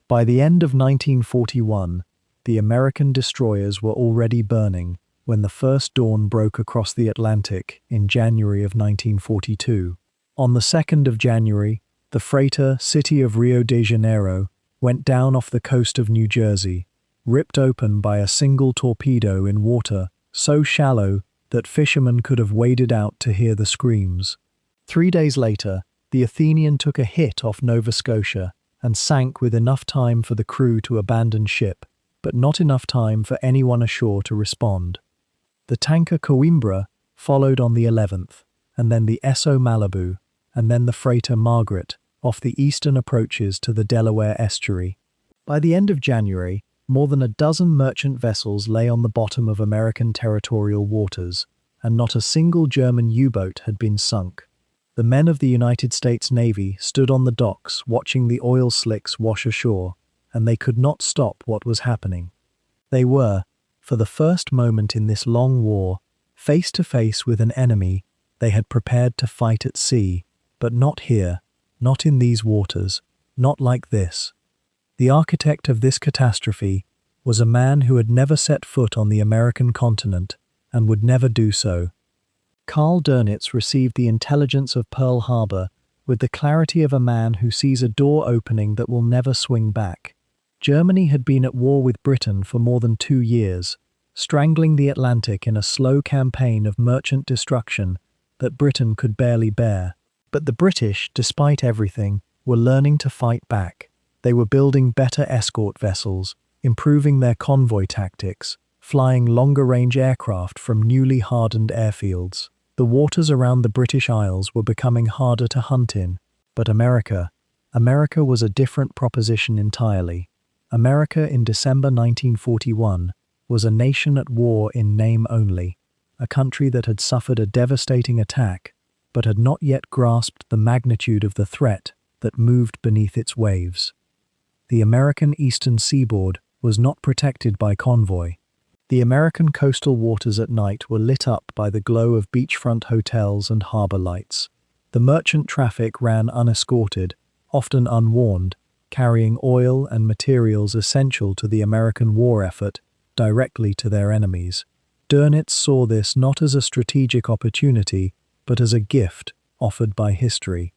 By the end of 1941, the American destroyers were already burning when the first dawn broke across the Atlantic in January of 1942. On the 2nd of January, the freighter City of Rio de Janeiro went down off the coast of New Jersey, ripped open by a single torpedo in water so shallow that fishermen could have waded out to hear the screams. 3 days later, the Athenian took a hit off Nova Scotia and sank with enough time for the crew to abandon ship, but not enough time for anyone ashore to respond. The tanker Coimbra followed on the 11th, and then the Esso Malibu, and then the freighter Margaret off the eastern approaches to the Delaware estuary. By the end of January, more than a dozen merchant vessels lay on the bottom of American territorial waters, and not a single German U-boat had been sunk. The men of the United States Navy stood on the docks watching the oil slicks wash ashore, and they could not stop what was happening. They were, for the first moment in this long war, face to face with an enemy they had prepared to fight at sea, but not here, not in these waters, not like this. The architect of this catastrophe was a man who had never set foot on the American continent and would never do so. Karl Dönitz received the intelligence of Pearl Harbor with the clarity of a man who sees a door opening that will never swing back. Germany had been at war with Britain for more than 2 years, strangling the Atlantic in a slow campaign of merchant destruction that Britain could barely bear. But the British, despite everything, were learning to fight back. They were building better escort vessels, improving their convoy tactics, flying longer-range aircraft from newly hardened airfields. The waters around the British Isles were becoming harder to hunt in, but America was a different proposition entirely. America in December 1941 was a nation at war in name only, a country that had suffered a devastating attack, but had not yet grasped the magnitude of the threat that moved beneath its waves. The American eastern seaboard was not protected by convoy. The American coastal waters at night were lit up by the glow of beachfront hotels and harbor lights. The merchant traffic ran unescorted, often unwarned, carrying oil and materials essential to the American war effort directly to their enemies. Dönitz saw this not as a strategic opportunity, but as a gift offered by history.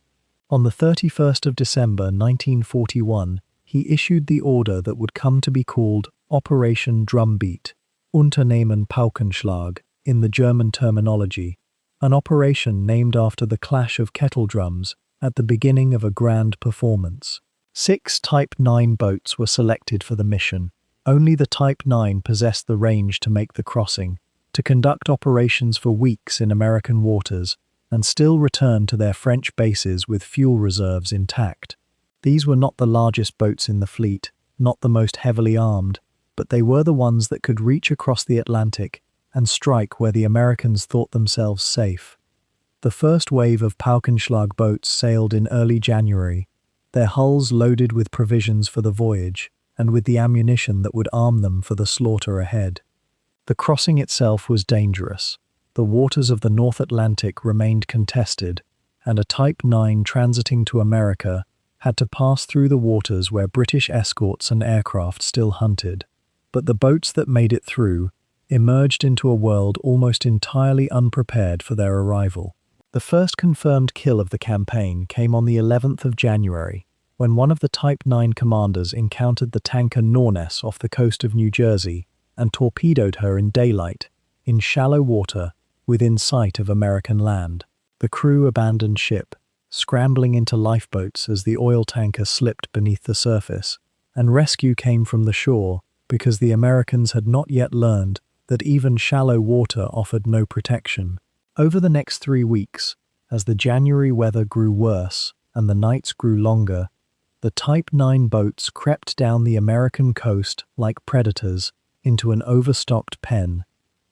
On the 31st of December 1941, he issued the order that would come to be called Operation Drumbeat, Unternehmen Paukenschlag in the German terminology, an operation named after the clash of kettle drums at the beginning of a grand performance. 6 Type 9 boats were selected for the mission. Only the Type 9 possessed the range to make the crossing. to conduct operations for weeks in American waters and still return to their French bases with fuel reserves intact. These were not the largest boats in the fleet, not the most heavily armed, but they were the ones that could reach across the Atlantic and strike where the Americans thought themselves safe. The first wave of Paukenschlag boats sailed in early January, their hulls loaded with provisions for the voyage and with the ammunition that would arm them for the slaughter ahead. The crossing itself was dangerous. The waters of the North Atlantic remained contested, and a Type 9 transiting to America had to pass through the waters where British escorts and aircraft still hunted. But the boats that made it through emerged into a world almost entirely unprepared for their arrival. The first confirmed kill of the campaign came on the 11th of January, when one of the Type 9 commanders encountered the tanker Norness off the coast of New Jersey and torpedoed her in daylight, in shallow water, within sight of American land. The crew abandoned ship, scrambling into lifeboats as the oil tanker slipped beneath the surface, and rescue came from the shore because the Americans had not yet learned that even shallow water offered no protection. Over the next 3 weeks, as the January weather grew worse and the nights grew longer, the Type 9 boats crept down the American coast like predators into an overstocked pen.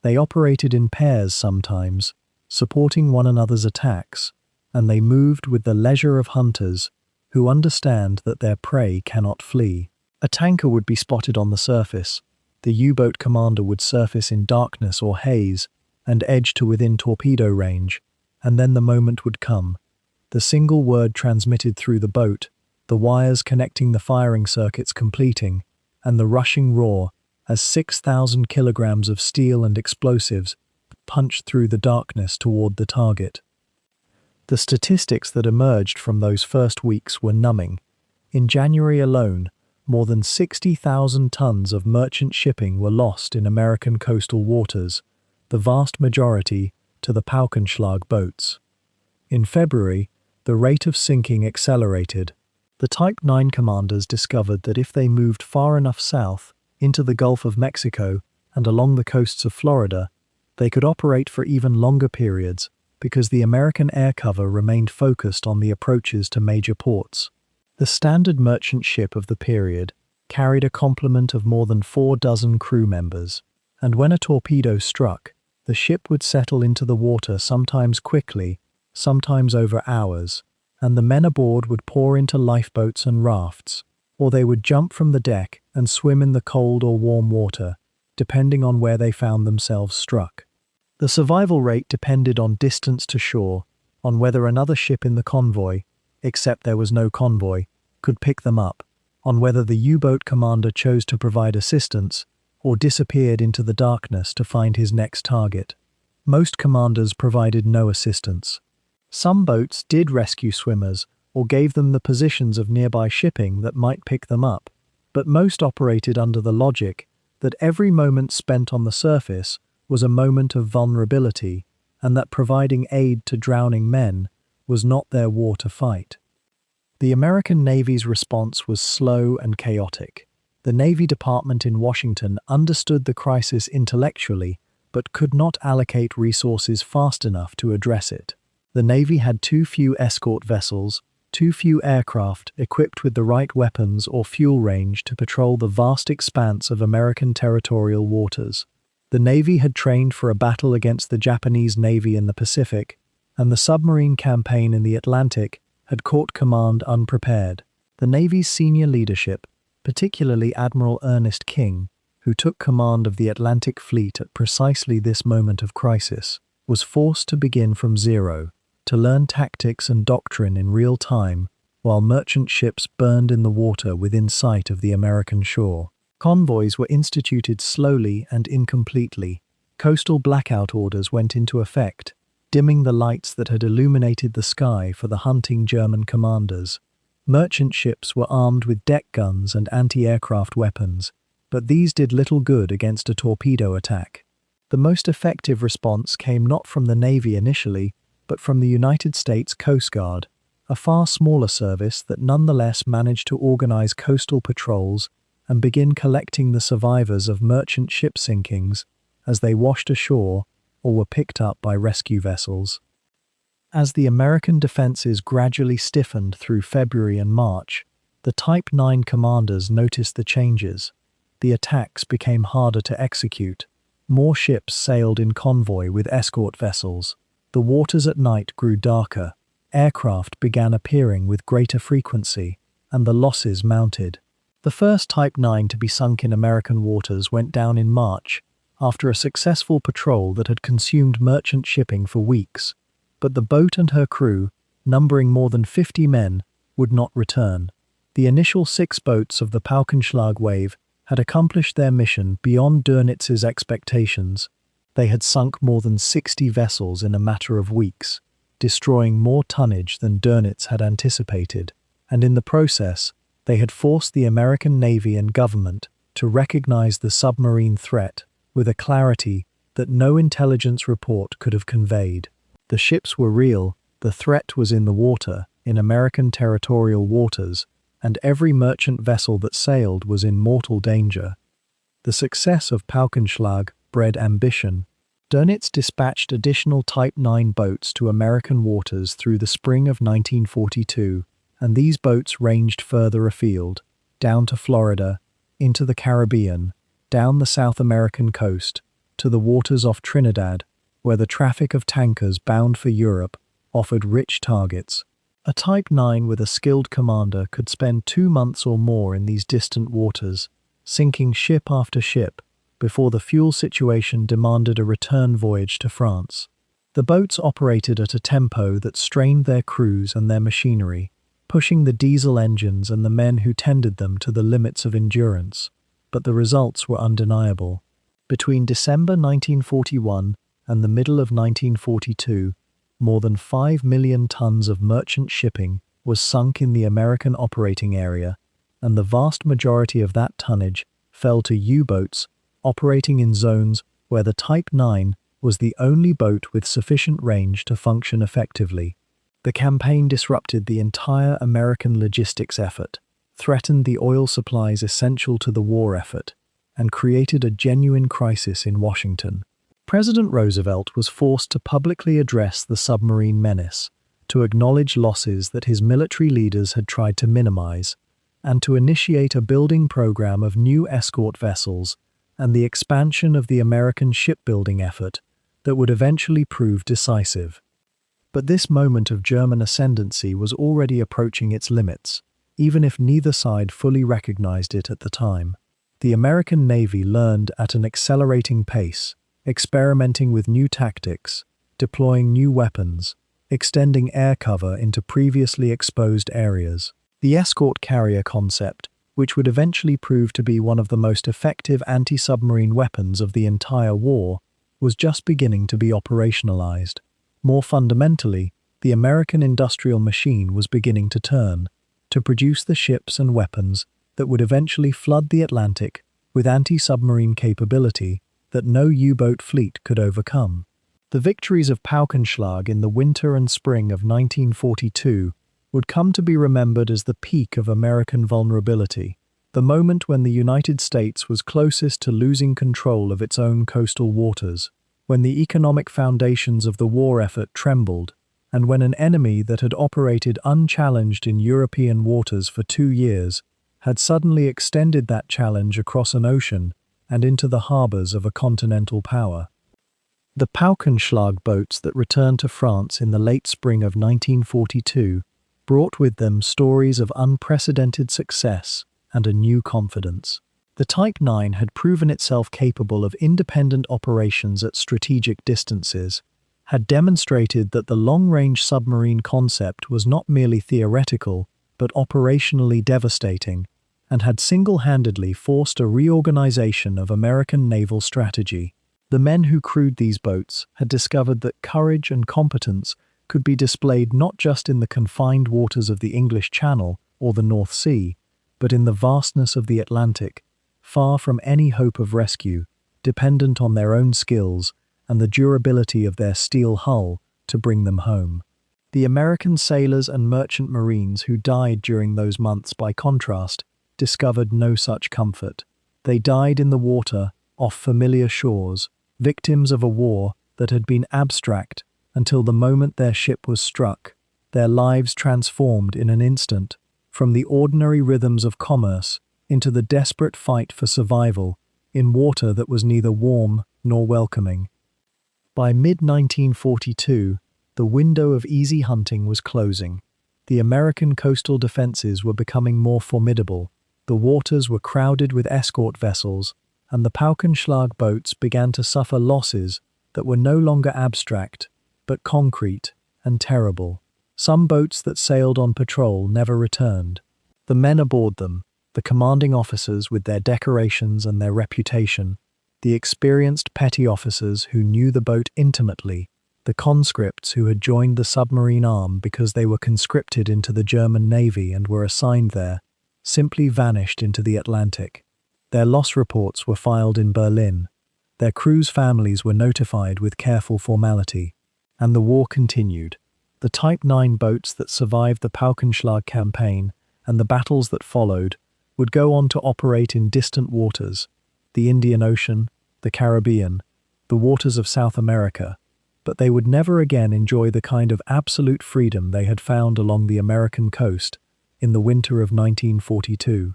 They operated in pairs sometimes, supporting one another's attacks, and they moved with the leisure of hunters who understand that their prey cannot flee. A tanker would be spotted on the surface. The U-boat commander would surface in darkness or haze and edge to within torpedo range, and then the moment would come. The single word transmitted through the boat, the wires connecting the firing circuits completing, and the rushing roar as 6,000 kilograms of steel and explosives punched through the darkness toward the target. The statistics that emerged from those first weeks were numbing. In January alone, more than 60,000 tons of merchant shipping were lost in American coastal waters, the vast majority to the Paukenschlag boats. In February, the rate of sinking accelerated. The Type 9 commanders discovered that if they moved far enough south, into the Gulf of Mexico and along the coasts of Florida, they could operate for even longer periods because the American air cover remained focused on the approaches to major ports. The standard merchant ship of the period carried a complement of more than 4 dozen crew members, and when a torpedo struck, the ship would settle into the water sometimes quickly, sometimes over hours, and the men aboard would pour into lifeboats and rafts, or they would jump from the deck and swim in the cold or warm water, depending on where they found themselves struck. The survival rate depended on distance to shore, on whether another ship in the convoy, except there was no convoy, could pick them up, on whether the U-boat commander chose to provide assistance or disappeared into the darkness to find his next target. Most commanders provided no assistance. Some boats did rescue swimmers or gave them the positions of nearby shipping that might pick them up, but most operated under the logic that every moment spent on the surface was a moment of vulnerability, and that providing aid to drowning men was not their war to fight. The American Navy's response was slow and chaotic. The Navy Department in Washington understood the crisis intellectually, but could not allocate resources fast enough to address it. The Navy had too few escort vessels, too few aircraft equipped with the right weapons or fuel range to patrol the vast expanse of American territorial waters. The Navy had trained for a battle against the Japanese Navy in the Pacific, and the submarine campaign in the Atlantic had caught command unprepared. The Navy's senior leadership, particularly Admiral Ernest King, who took command of the Atlantic Fleet at precisely this moment of crisis, was forced to begin from zero, to learn tactics and doctrine in real time, while merchant ships burned in the water within sight of the American shore. Convoys were instituted slowly and incompletely. Coastal blackout orders went into effect, dimming the lights that had illuminated the sky for the hunting German commanders. Merchant ships were armed with deck guns and anti-aircraft weapons, but these did little good against a torpedo attack. The most effective response came not from the Navy initially, but from the United States Coast Guard, a far smaller service that nonetheless managed to organize coastal patrols and begin collecting the survivors of merchant ship sinkings as they washed ashore or were picked up by rescue vessels. As the American defenses gradually stiffened through February and March, the Type 9 commanders noticed the changes. The attacks became harder to execute. More ships sailed in convoy with escort vessels. The waters at night grew darker. Aircraft began appearing with greater frequency, and the losses mounted. The first Type 9 to be sunk in American waters went down in March, after a successful patrol that had consumed merchant shipping for weeks. But the boat and her crew, numbering more than 50 men, would not return. The initial 6 boats of the Paukenschlag wave had accomplished their mission beyond Dönitz's expectations. They had sunk more than 60 vessels in a matter of weeks, destroying more tonnage than Dönitz had anticipated, and in the process, they had forced the American Navy and government to recognize the submarine threat with a clarity that no intelligence report could have conveyed. The ships were real, the threat was in the water, in American territorial waters, and every merchant vessel that sailed was in mortal danger. The success of Paukenschlag bred ambition. Dönitz dispatched additional Type 9 boats to American waters through the spring of 1942, and these boats ranged further afield, down to Florida, into the Caribbean, down the South American coast, to the waters off Trinidad, where the traffic of tankers bound for Europe offered rich targets. A Type 9 with a skilled commander could spend 2 months or more in these distant waters, sinking ship after ship, before the fuel situation demanded a return voyage to France. The boats operated at a tempo that strained their crews and their machinery, pushing the diesel engines and the men who tended them to the limits of endurance. But the results were undeniable. Between December 1941 and the middle of 1942, more than 5 million tons of merchant shipping was sunk in the American operating area, and the vast majority of that tonnage fell to U-boats operating in zones where the Type 9 was the only boat with sufficient range to function effectively. The campaign disrupted the entire American logistics effort, threatened the oil supplies essential to the war effort, and created a genuine crisis in Washington. President Roosevelt was forced to publicly address the submarine menace, to acknowledge losses that his military leaders had tried to minimize, and to initiate a building program of new escort vessels and the expansion of the American shipbuilding effort that would eventually prove decisive. But this moment of German ascendancy was already approaching its limits, even if neither side fully recognized it at the time. The American Navy learned at an accelerating pace, experimenting with new tactics, deploying new weapons, extending air cover into previously exposed areas. The escort carrier concept, which would eventually prove to be one of the most effective anti-submarine weapons of the entire war, was just beginning to be operationalized. More fundamentally, the American industrial machine was beginning to turn, to produce the ships and weapons that would eventually flood the Atlantic with anti-submarine capability that no U-boat fleet could overcome. The victories of Paukenschlag in the winter and spring of 1942 would come to be remembered as the peak of American vulnerability, the moment when the United States was closest to losing control of its own coastal waters, when the economic foundations of the war effort trembled, and when an enemy that had operated unchallenged in European waters for 2 years had suddenly extended that challenge across an ocean and into the harbors of a continental power. The Paukenschlag boats that returned to France in the late spring of 1942 brought with them stories of unprecedented success and a new confidence. The Type 9 had proven itself capable of independent operations at strategic distances, had demonstrated that the long-range submarine concept was not merely theoretical, but operationally devastating, and had single-handedly forced a reorganization of American naval strategy. The men who crewed these boats had discovered that courage and competence could be displayed not just in the confined waters of the English Channel or the North Sea, but in the vastness of the Atlantic, far from any hope of rescue, dependent on their own skills and the durability of their steel hull to bring them home. The American sailors and merchant marines who died during those months, by contrast, discovered no such comfort. They died in the water, off familiar shores, victims of a war that had been abstract until the moment their ship was struck, their lives transformed in an instant, from the ordinary rhythms of commerce into the desperate fight for survival in water that was neither warm nor welcoming. By mid-1942, the window of easy hunting was closing. The American coastal defenses were becoming more formidable, the waters were crowded with escort vessels, and the Paukenschlag boats began to suffer losses that were no longer abstract, but concrete and terrible. Some boats that sailed on patrol never returned. The men aboard them, the commanding officers with their decorations and their reputation, the experienced petty officers who knew the boat intimately, the conscripts who had joined the submarine arm because they were conscripted into the German Navy and were assigned there, simply vanished into the Atlantic. Their loss reports were filed in Berlin. Their crews' families were notified with careful formality. And the war continued. The Type 9 boats that survived the Paukenschlag campaign and the battles that followed would go on to operate in distant waters, the Indian Ocean, the Caribbean, the waters of South America, but they would never again enjoy the kind of absolute freedom they had found along the American coast in the winter of 1942.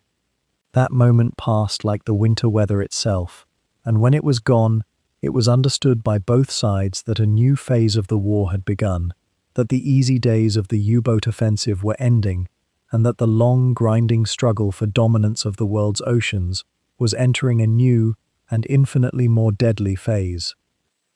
That moment passed like the winter weather itself, and when it was gone, it was understood by both sides that a new phase of the war had begun, that the easy days of the U-boat offensive were ending, and that the long, grinding struggle for dominance of the world's oceans was entering a new and infinitely more deadly phase.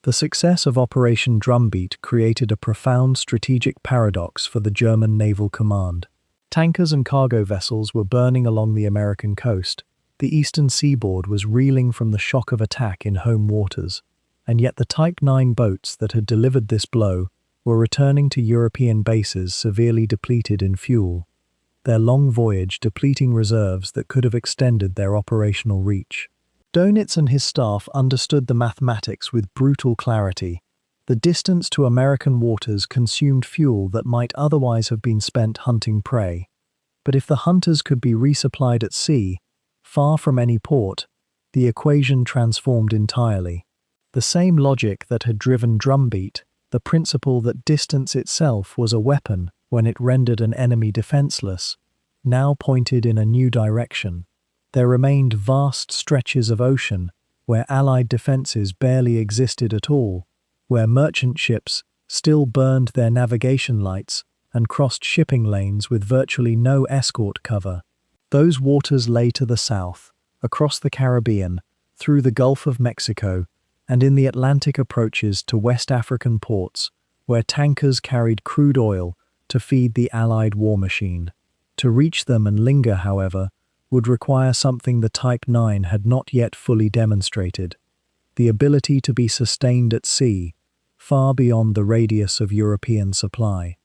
The success of Operation Drumbeat created a profound strategic paradox for the German naval command. Tankers and cargo vessels were burning along the American coast. The eastern seaboard was reeling from the shock of attack in home waters, and yet the Type 9 boats that had delivered this blow were returning to European bases severely depleted in fuel, their long voyage depleting reserves that could have extended their operational reach. Dönitz and his staff understood the mathematics with brutal clarity. The distance to American waters consumed fuel that might otherwise have been spent hunting prey. But if the hunters could be resupplied at sea, far from any port, the equation transformed entirely. The same logic that had driven Drumbeat, the principle that distance itself was a weapon when it rendered an enemy defenseless, now pointed in a new direction. There remained vast stretches of ocean where Allied defenses barely existed at all, where merchant ships still burned their navigation lights and crossed shipping lanes with virtually no escort cover. Those waters lay to the south, across the Caribbean, through the Gulf of Mexico, and in the Atlantic approaches to West African ports, where tankers carried crude oil to feed the Allied war machine. To reach them and linger, however, would require something the Type 9 had not yet fully demonstrated: the ability to be sustained at sea, far beyond the radius of European supply.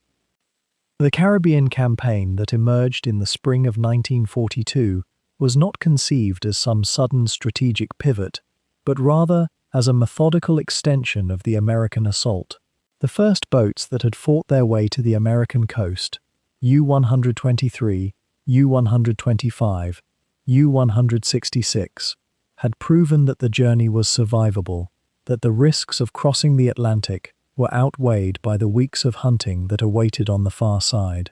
The Caribbean campaign that emerged in the spring of 1942 was not conceived as some sudden strategic pivot, but rather as a methodical extension of the American assault. The first boats that had fought their way to the American coast, U-123, U-125, U-166, had proven that the journey was survivable, that the risks of crossing the Atlantic were outweighed by the weeks of hunting that awaited on the far side.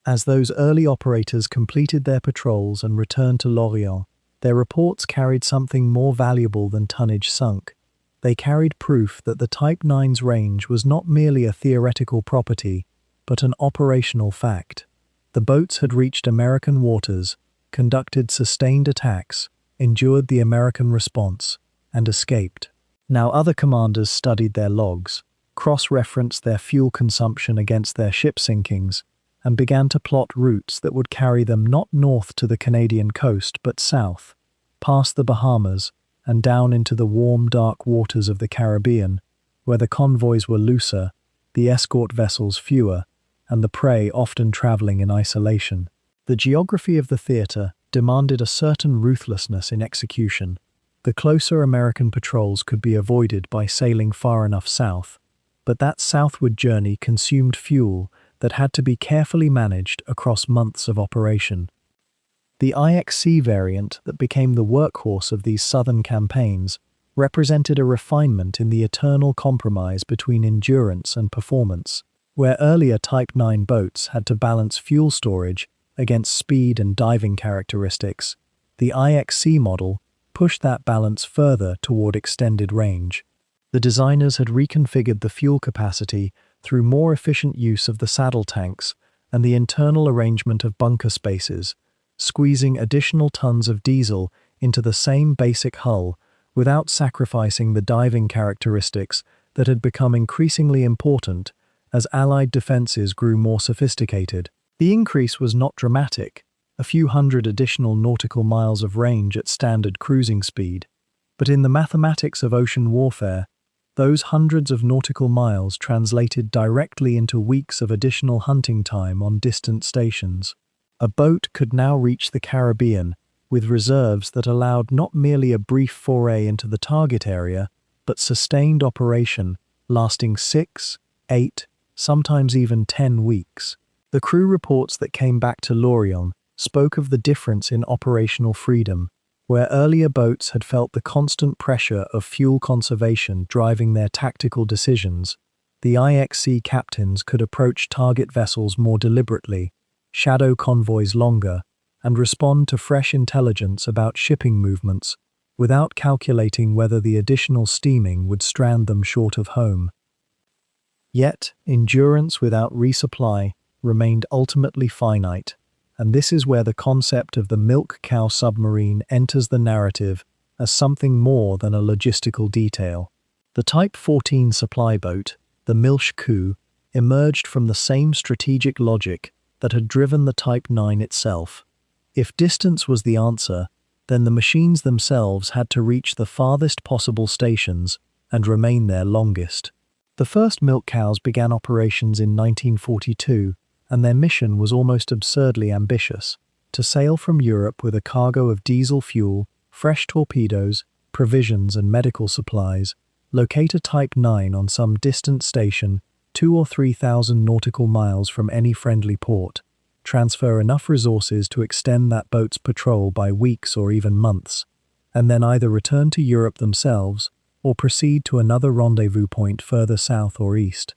As those early operators completed their patrols and returned to Lorient, their reports carried something more valuable than tonnage sunk. They carried proof that the Type 9's range was not merely a theoretical property, but an operational fact. The boats had reached American waters, conducted sustained attacks, endured the American response, and escaped. Now other commanders studied their logs, cross-referenced their fuel consumption against their ship sinkings, and began to plot routes that would carry them not north to the Canadian coast but south, past the Bahamas, and down into the warm, dark waters of the Caribbean, where the convoys were looser, the escort vessels fewer, and the prey often traveling in isolation. The geography of the theater demanded a certain ruthlessness in execution. The closer American patrols could be avoided by sailing far enough south, but that southward journey consumed fuel that had to be carefully managed across months of operation. The IXC variant that became the workhorse of these southern campaigns represented a refinement in the eternal compromise between endurance and performance. Where earlier Type 9 boats had to balance fuel storage against speed and diving characteristics, the IXC model pushed that balance further toward extended range. The designers had reconfigured the fuel capacity through more efficient use of the saddle tanks and the internal arrangement of bunker spaces, squeezing additional tons of diesel into the same basic hull without sacrificing the diving characteristics that had become increasingly important as Allied defenses grew more sophisticated. The increase was not dramatic, a few hundred additional nautical miles of range at standard cruising speed, but in the mathematics of ocean warfare, those hundreds of nautical miles translated directly into weeks of additional hunting time on distant stations. A boat could now reach the Caribbean with reserves that allowed not merely a brief foray into the target area, but sustained operation lasting 6, 8, sometimes even 10 weeks. The crew reports that came back to Lorient spoke of the difference in operational freedom, where earlier boats had felt the constant pressure of fuel conservation driving their tactical decisions. The IXC captains could approach target vessels more deliberately, shadow convoys longer, and respond to fresh intelligence about shipping movements without calculating whether the additional steaming would strand them short of home. Yet, endurance without resupply remained ultimately finite, and this is where the concept of the milk cow submarine enters the narrative as something more than a logistical detail. The Type 14 supply boat, the Milch Coup, emerged from the same strategic logic that had driven the Type 9 itself. If distance was the answer, then the machines themselves had to reach the farthest possible stations and remain there longest. The first milk cows began operations in 1942, and their mission was almost absurdly ambitious: to sail from Europe with a cargo of diesel fuel, fresh torpedoes, provisions and medical supplies, locate a Type 9 on some distant station 2,000 or 3,000 nautical miles from any friendly port, transfer enough resources to extend that boat's patrol by weeks or even months, and then either return to Europe themselves or proceed to another rendezvous point further south or east.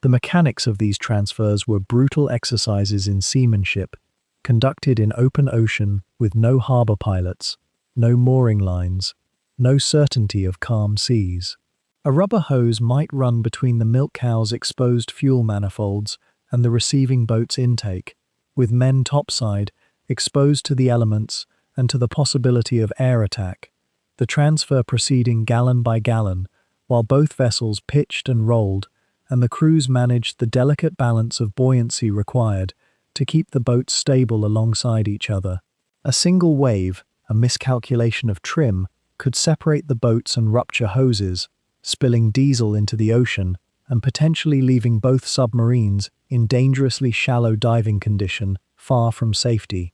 The mechanics of these transfers were brutal exercises in seamanship, conducted in open ocean with no harbor pilots, no mooring lines, no certainty of calm seas. A rubber hose might run between the milk cow's exposed fuel manifolds and the receiving boat's intake, with men topside, exposed to the elements and to the possibility of air attack, the transfer proceeding gallon by gallon, while both vessels pitched and rolled, and the crews managed the delicate balance of buoyancy required to keep the boats stable alongside each other. A single wave, a miscalculation of trim, could separate the boats and rupture hoses, spilling diesel into the ocean and potentially leaving both submarines in dangerously shallow diving condition far from safety.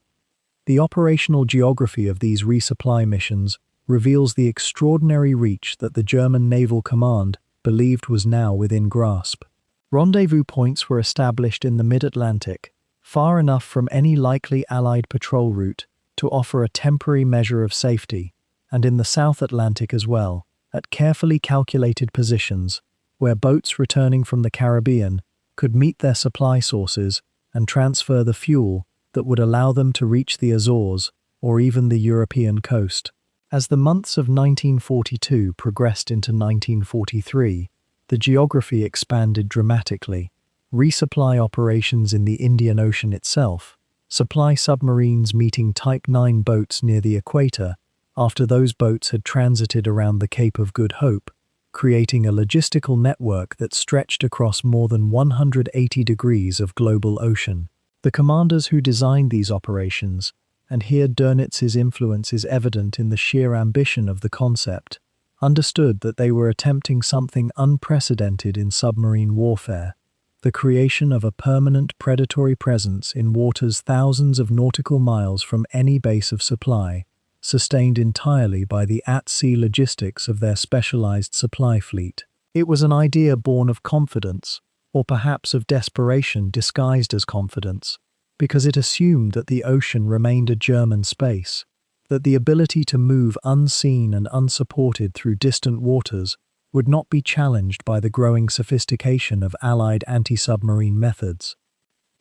The operational geography of these resupply missions reveals the extraordinary reach that the German Naval Command believed was now within grasp. Rendezvous points were established in the mid-Atlantic, far enough from any likely Allied patrol route to offer a temporary measure of safety, and in the South Atlantic as well, at carefully calculated positions where boats returning from the Caribbean could meet their supply sources and transfer the fuel that would allow them to reach the Azores or even the European coast. As the months of 1942 progressed into 1943, the geography expanded dramatically. Resupply operations in the Indian Ocean itself, supply submarines meeting Type 9 boats near the equator after those boats had transited around the Cape of Good Hope, creating a logistical network that stretched across more than 180 degrees of global ocean. The commanders who designed these operations, and here Dönitz's influence is evident in the sheer ambition of the concept, understood that they were attempting something unprecedented in submarine warfare: the creation of a permanent predatory presence in waters thousands of nautical miles from any base of supply, sustained entirely by the at-sea logistics of their specialized supply fleet. It was an idea born of confidence, or perhaps of desperation disguised as confidence, because it assumed that the ocean remained a German space. that the ability to move unseen and unsupported through distant waters would not be challenged by the growing sophistication of Allied anti-submarine methods.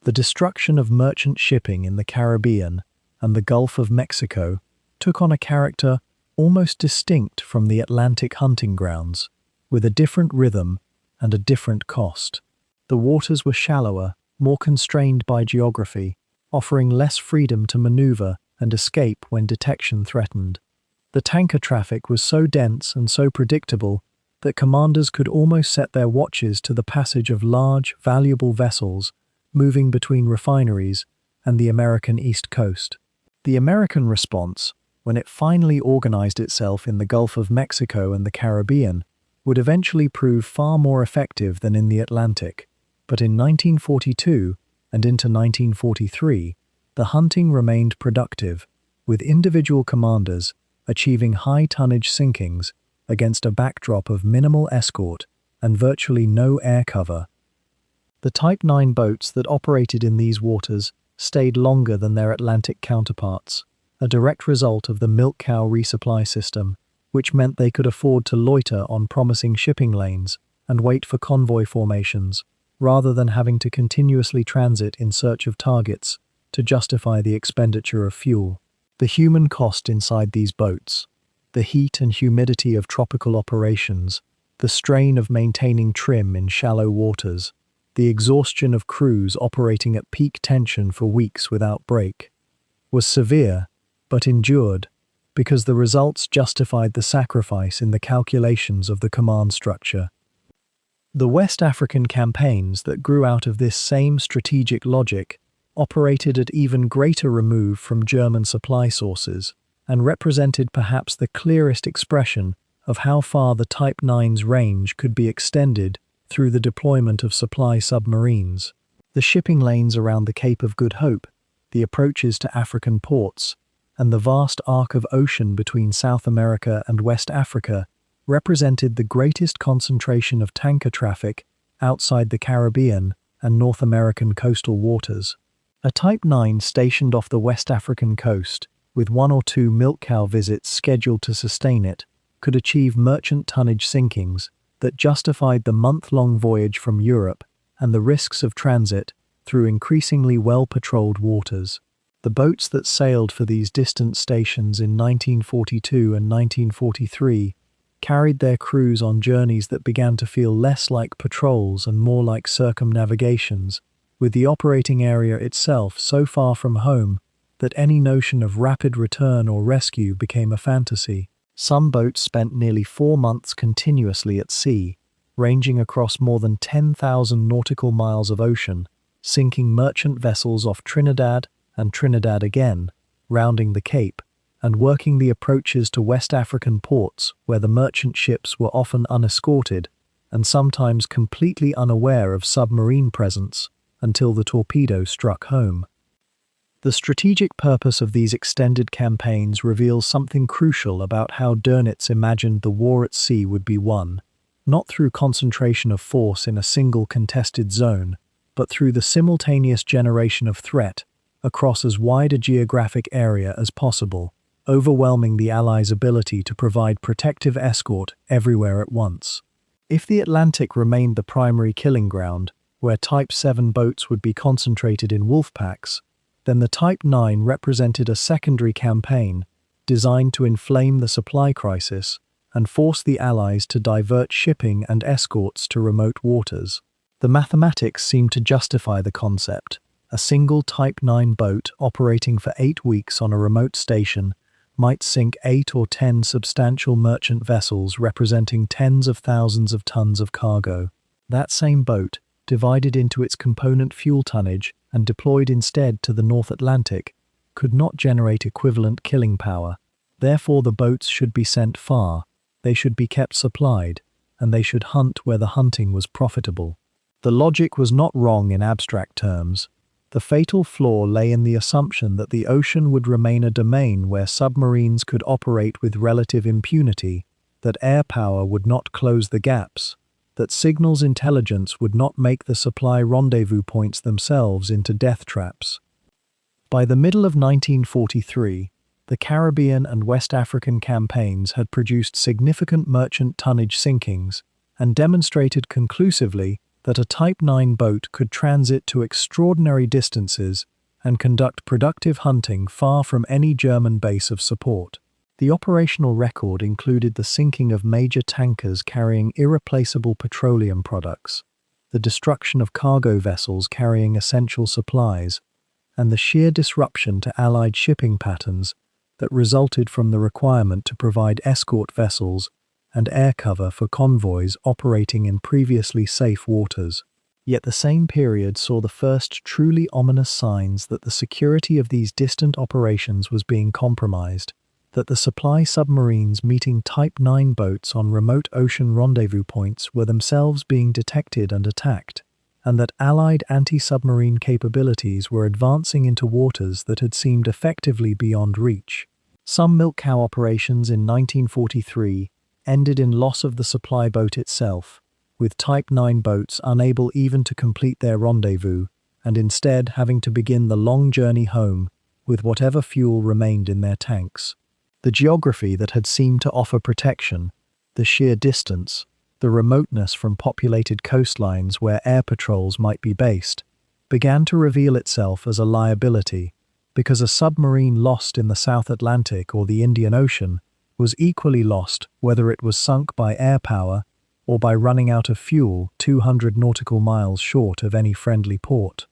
The destruction of merchant shipping in the Caribbean and the Gulf of Mexico took on a character almost distinct from the Atlantic hunting grounds, with a different rhythm and a different cost. The waters were shallower, more constrained by geography, offering less freedom to maneuver and escape when detection threatened. The tanker traffic was so dense and so predictable that commanders could almost set their watches to the passage of large, valuable vessels moving between refineries and the American East Coast. The American response, when it finally organized itself in the Gulf of Mexico and the Caribbean, would eventually prove far more effective than in the Atlantic. But in 1942 and into 1943, the hunting remained productive, with individual commanders achieving high tonnage sinkings against a backdrop of minimal escort and virtually no air cover. The Type 9 boats that operated in these waters stayed longer than their Atlantic counterparts, a direct result of the milk cow resupply system, which meant they could afford to loiter on promising shipping lanes and wait for convoy formations, rather than having to continuously transit in search of targets to justify the expenditure of fuel. The human cost inside these boats, the heat and humidity of tropical operations, the strain of maintaining trim in shallow waters, the exhaustion of crews operating at peak tension for weeks without break, was severe, but endured, because the results justified the sacrifice in the calculations of the command structure. The West African campaigns that grew out of this same strategic logic operated at even greater remove from German supply sources and represented perhaps the clearest expression of how far the Type 9's range could be extended through the deployment of supply submarines. The shipping lanes around the Cape of Good Hope, the approaches to African ports, and the vast arc of ocean between South America and West Africa represented the greatest concentration of tanker traffic outside the Caribbean and North American coastal waters. A Type 9 stationed off the West African coast, with 1 or 2 milk cow visits scheduled to sustain it, could achieve merchant tonnage sinkings that justified the month-long voyage from Europe and the risks of transit through increasingly well-patrolled waters. The boats that sailed for these distant stations in 1942 and 1943 carried their crews on journeys that began to feel less like patrols and more like circumnavigations, with the operating area itself so far from home that any notion of rapid return or rescue became a fantasy. Some boats spent nearly 4 months continuously at sea, ranging across more than 10,000 nautical miles of ocean, sinking merchant vessels off Trinidad and Trinidad again, rounding the Cape, and working the approaches to West African ports where the merchant ships were often unescorted and sometimes completely unaware of submarine presence until the torpedo struck home. The strategic purpose of these extended campaigns reveals something crucial about how Dönitz imagined the war at sea would be won, not through concentration of force in a single contested zone, but through the simultaneous generation of threat across as wide a geographic area as possible, overwhelming the Allies' ability to provide protective escort everywhere at once. If the Atlantic remained the primary killing ground, where Type 7 boats would be concentrated in wolf packs, then the Type 9 represented a secondary campaign designed to inflame the supply crisis and force the Allies to divert shipping and escorts to remote waters. The mathematics seemed to justify the concept. A single Type 9 boat operating for 8 weeks on a remote station might sink 8 or 10 substantial merchant vessels representing tens of thousands of tons of cargo. That same boat, divided into its component fuel tonnage and deployed instead to the North Atlantic, could not generate equivalent killing power. Therefore, the boats should be sent far, they should be kept supplied, and they should hunt where the hunting was profitable. The logic was not wrong in abstract terms. The fatal flaw lay in the assumption that the ocean would remain a domain where submarines could operate with relative impunity, that air power would not close the gaps, that signals intelligence would not make the supply rendezvous points themselves into death traps. By the middle of 1943, the Caribbean and West African campaigns had produced significant merchant tonnage sinkings and demonstrated conclusively that a Type 9 boat could transit to extraordinary distances and conduct productive hunting far from any German base of support. The operational record included the sinking of major tankers carrying irreplaceable petroleum products, the destruction of cargo vessels carrying essential supplies, and the sheer disruption to Allied shipping patterns that resulted from the requirement to provide escort vessels and air cover for convoys operating in previously safe waters. Yet the same period saw the first truly ominous signs that the security of these distant operations was being compromised, that the supply submarines meeting Type 9 boats on remote ocean rendezvous points were themselves being detected and attacked, and that Allied anti-submarine capabilities were advancing into waters that had seemed effectively beyond reach. Some milk cow operations in 1943 ended in loss of the supply boat itself, with Type 9 boats unable even to complete their rendezvous, and instead having to begin the long journey home with whatever fuel remained in their tanks. The geography that had seemed to offer protection, the sheer distance, the remoteness from populated coastlines where air patrols might be based, began to reveal itself as a liability, because a submarine lost in the South Atlantic or the Indian Ocean was equally lost whether it was sunk by air power or by running out of fuel 200 nautical miles short of any friendly port.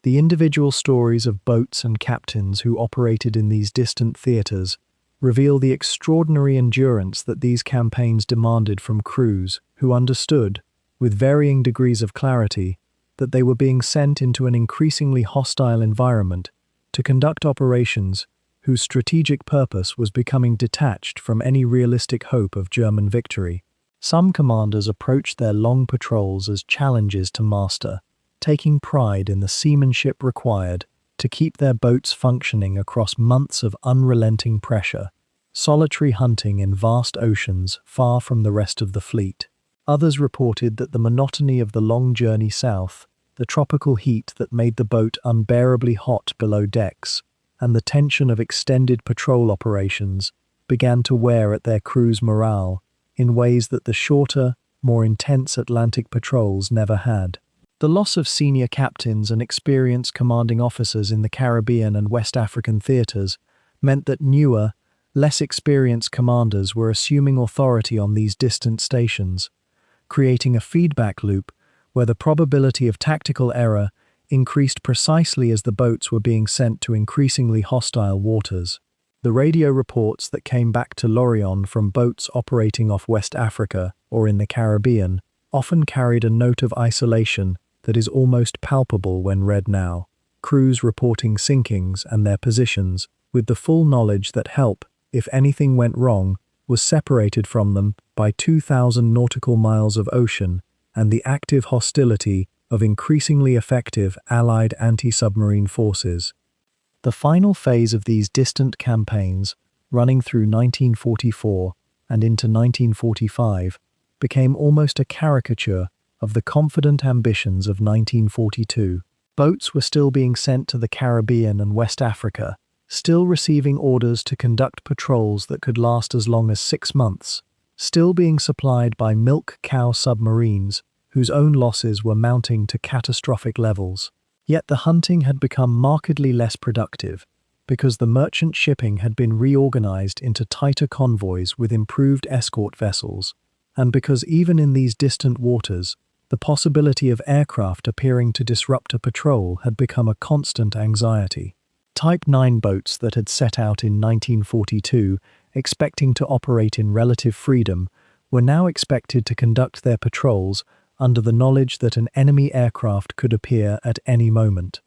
The individual stories of boats and captains who operated in these distant theatres reveal the extraordinary endurance that these campaigns demanded from crews who understood, with varying degrees of clarity, that they were being sent into an increasingly hostile environment to conduct operations whose strategic purpose was becoming detached from any realistic hope of German victory. Some commanders approached their long patrols as challenges to master, taking pride in the seamanship required to keep their boats functioning across months of unrelenting pressure, solitary hunting in vast oceans far from the rest of the fleet. Others reported that the monotony of the long journey south, the tropical heat that made the boat unbearably hot below decks, and the tension of extended patrol operations began to wear at their crew's morale in ways that the shorter, more intense Atlantic patrols never had. The loss of senior captains and experienced commanding officers in the Caribbean and West African theatres meant that newer, less experienced commanders were assuming authority on these distant stations, creating a feedback loop where the probability of tactical error increased precisely as the boats were being sent to increasingly hostile waters. The radio reports that came back to Lorient from boats operating off West Africa or in the Caribbean often carried a note of isolation that is almost palpable when read now. Crews reporting sinkings and their positions, with the full knowledge that help, if anything went wrong, was separated from them by 2,000 nautical miles of ocean and the active hostility of increasingly effective Allied anti-submarine forces. The final phase of these distant campaigns, running through 1944 and into 1945, became almost a caricature of the confident ambitions of 1942. Boats were still being sent to the Caribbean and West Africa, still receiving orders to conduct patrols that could last as long as 6 months, still being supplied by milk cow submarines whose own losses were mounting to catastrophic levels. Yet the hunting had become markedly less productive because the merchant shipping had been reorganized into tighter convoys with improved escort vessels, and because even in these distant waters, the possibility of aircraft appearing to disrupt a patrol had become a constant anxiety. Type 9 boats that had set out in 1942, expecting to operate in relative freedom, were now expected to conduct their patrols under the knowledge that an enemy aircraft could appear at any moment,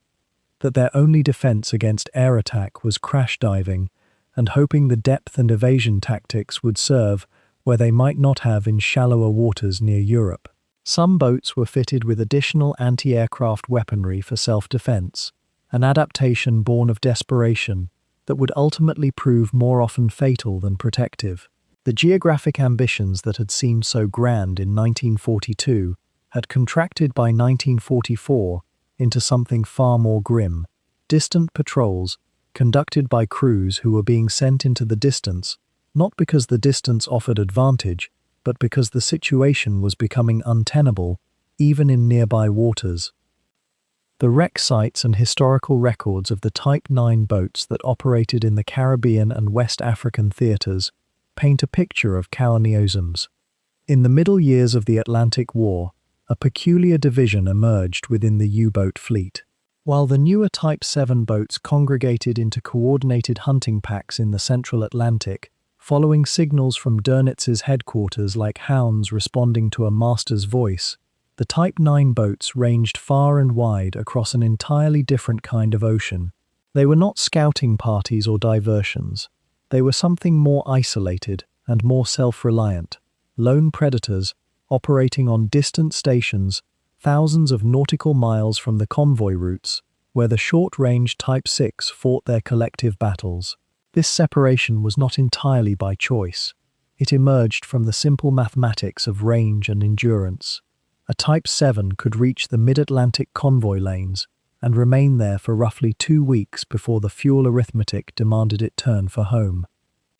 that their only defense against air attack was crash diving and hoping the depth and evasion tactics would serve where they might not have in shallower waters near Europe. Some boats were fitted with additional anti-aircraft weaponry for self-defense, an adaptation born of desperation that would ultimately prove more often fatal than protective. The geographic ambitions that had seemed so grand in 1942 had contracted by 1944 into something far more grim: distant patrols conducted by crews who were being sent into the distance, not because the distance offered advantage, but because the situation was becoming untenable, even in nearby waters. The wreck sites and historical records of the Type 9 boats that operated in the Caribbean and West African theaters paint a picture of colonialisms. In the middle years of the Atlantic War, a peculiar division emerged within the U-boat fleet. While the newer Type 7 boats congregated into coordinated hunting packs in the central Atlantic, following signals from Donitz's headquarters like hounds responding to a master's voice, the Type 9 boats ranged far and wide across an entirely different kind of ocean. They were not scouting parties or diversions. They were something more isolated and more self-reliant. Lone predators, operating on distant stations, thousands of nautical miles from the convoy routes, where the short-range Type 6 fought their collective battles. This separation was not entirely by choice. It emerged from the simple mathematics of range and endurance. A Type 7 could reach the mid-Atlantic convoy lanes and remain there for roughly 2 weeks before the fuel arithmetic demanded it turn for home.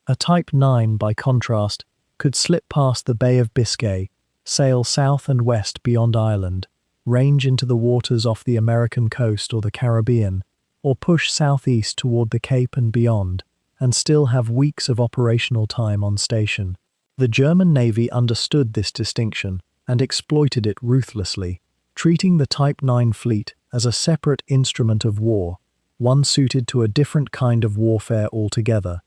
A Type 9, by contrast, could slip past the Bay of Biscay, sail south and west beyond Ireland, range into the waters off the American coast or the Caribbean, or push southeast toward the Cape and beyond, and still have weeks of operational time on station. The German Navy understood this distinction and exploited it ruthlessly, treating the Type 9 fleet as a separate instrument of war, one suited to a different kind of warfare altogether.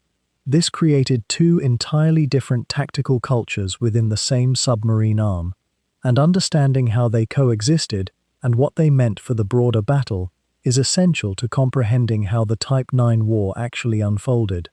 This created two entirely different tactical cultures within the same submarine arm, and understanding how they coexisted and what they meant for the broader battle is essential to comprehending how the Type 9 war actually unfolded.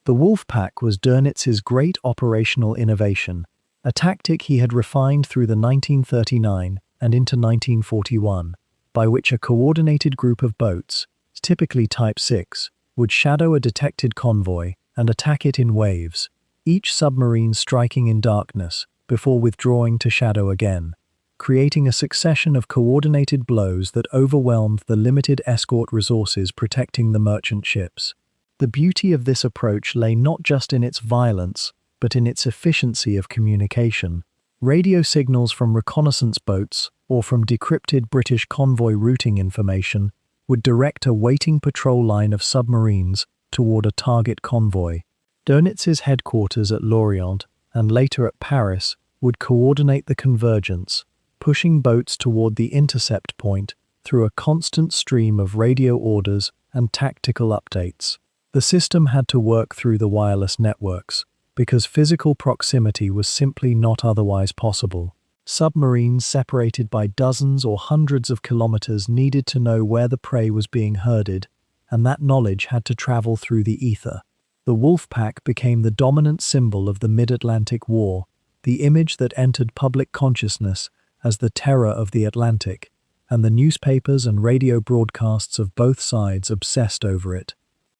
The Wolfpack was Donitz's great operational innovation, a tactic he had refined through the 1939 and into 1941, by which a coordinated group of boats, typically Type 6, would shadow a detected convoy and attack it in waves, each submarine striking in darkness before withdrawing to shadow again, creating a succession of coordinated blows that overwhelmed the limited escort resources protecting the merchant ships. The beauty of this approach lay not just in its violence, but in its efficiency of communication. Radio signals from reconnaissance boats or from decrypted British convoy routing information would direct a waiting patrol line of submarines toward a target convoy. Donitz's headquarters at Lorient and later at Paris would coordinate the convergence, pushing boats toward the intercept point through a constant stream of radio orders and tactical updates. The system had to work through the wireless networks, because physical proximity was simply not otherwise possible. Submarines separated by dozens or hundreds of kilometers needed to know where the prey was being herded, and that knowledge had to travel through the ether. The Wolfpack became the dominant symbol of the Mid-Atlantic War, the image that entered public consciousness as the terror of the Atlantic, and the newspapers and radio broadcasts of both sides obsessed over it.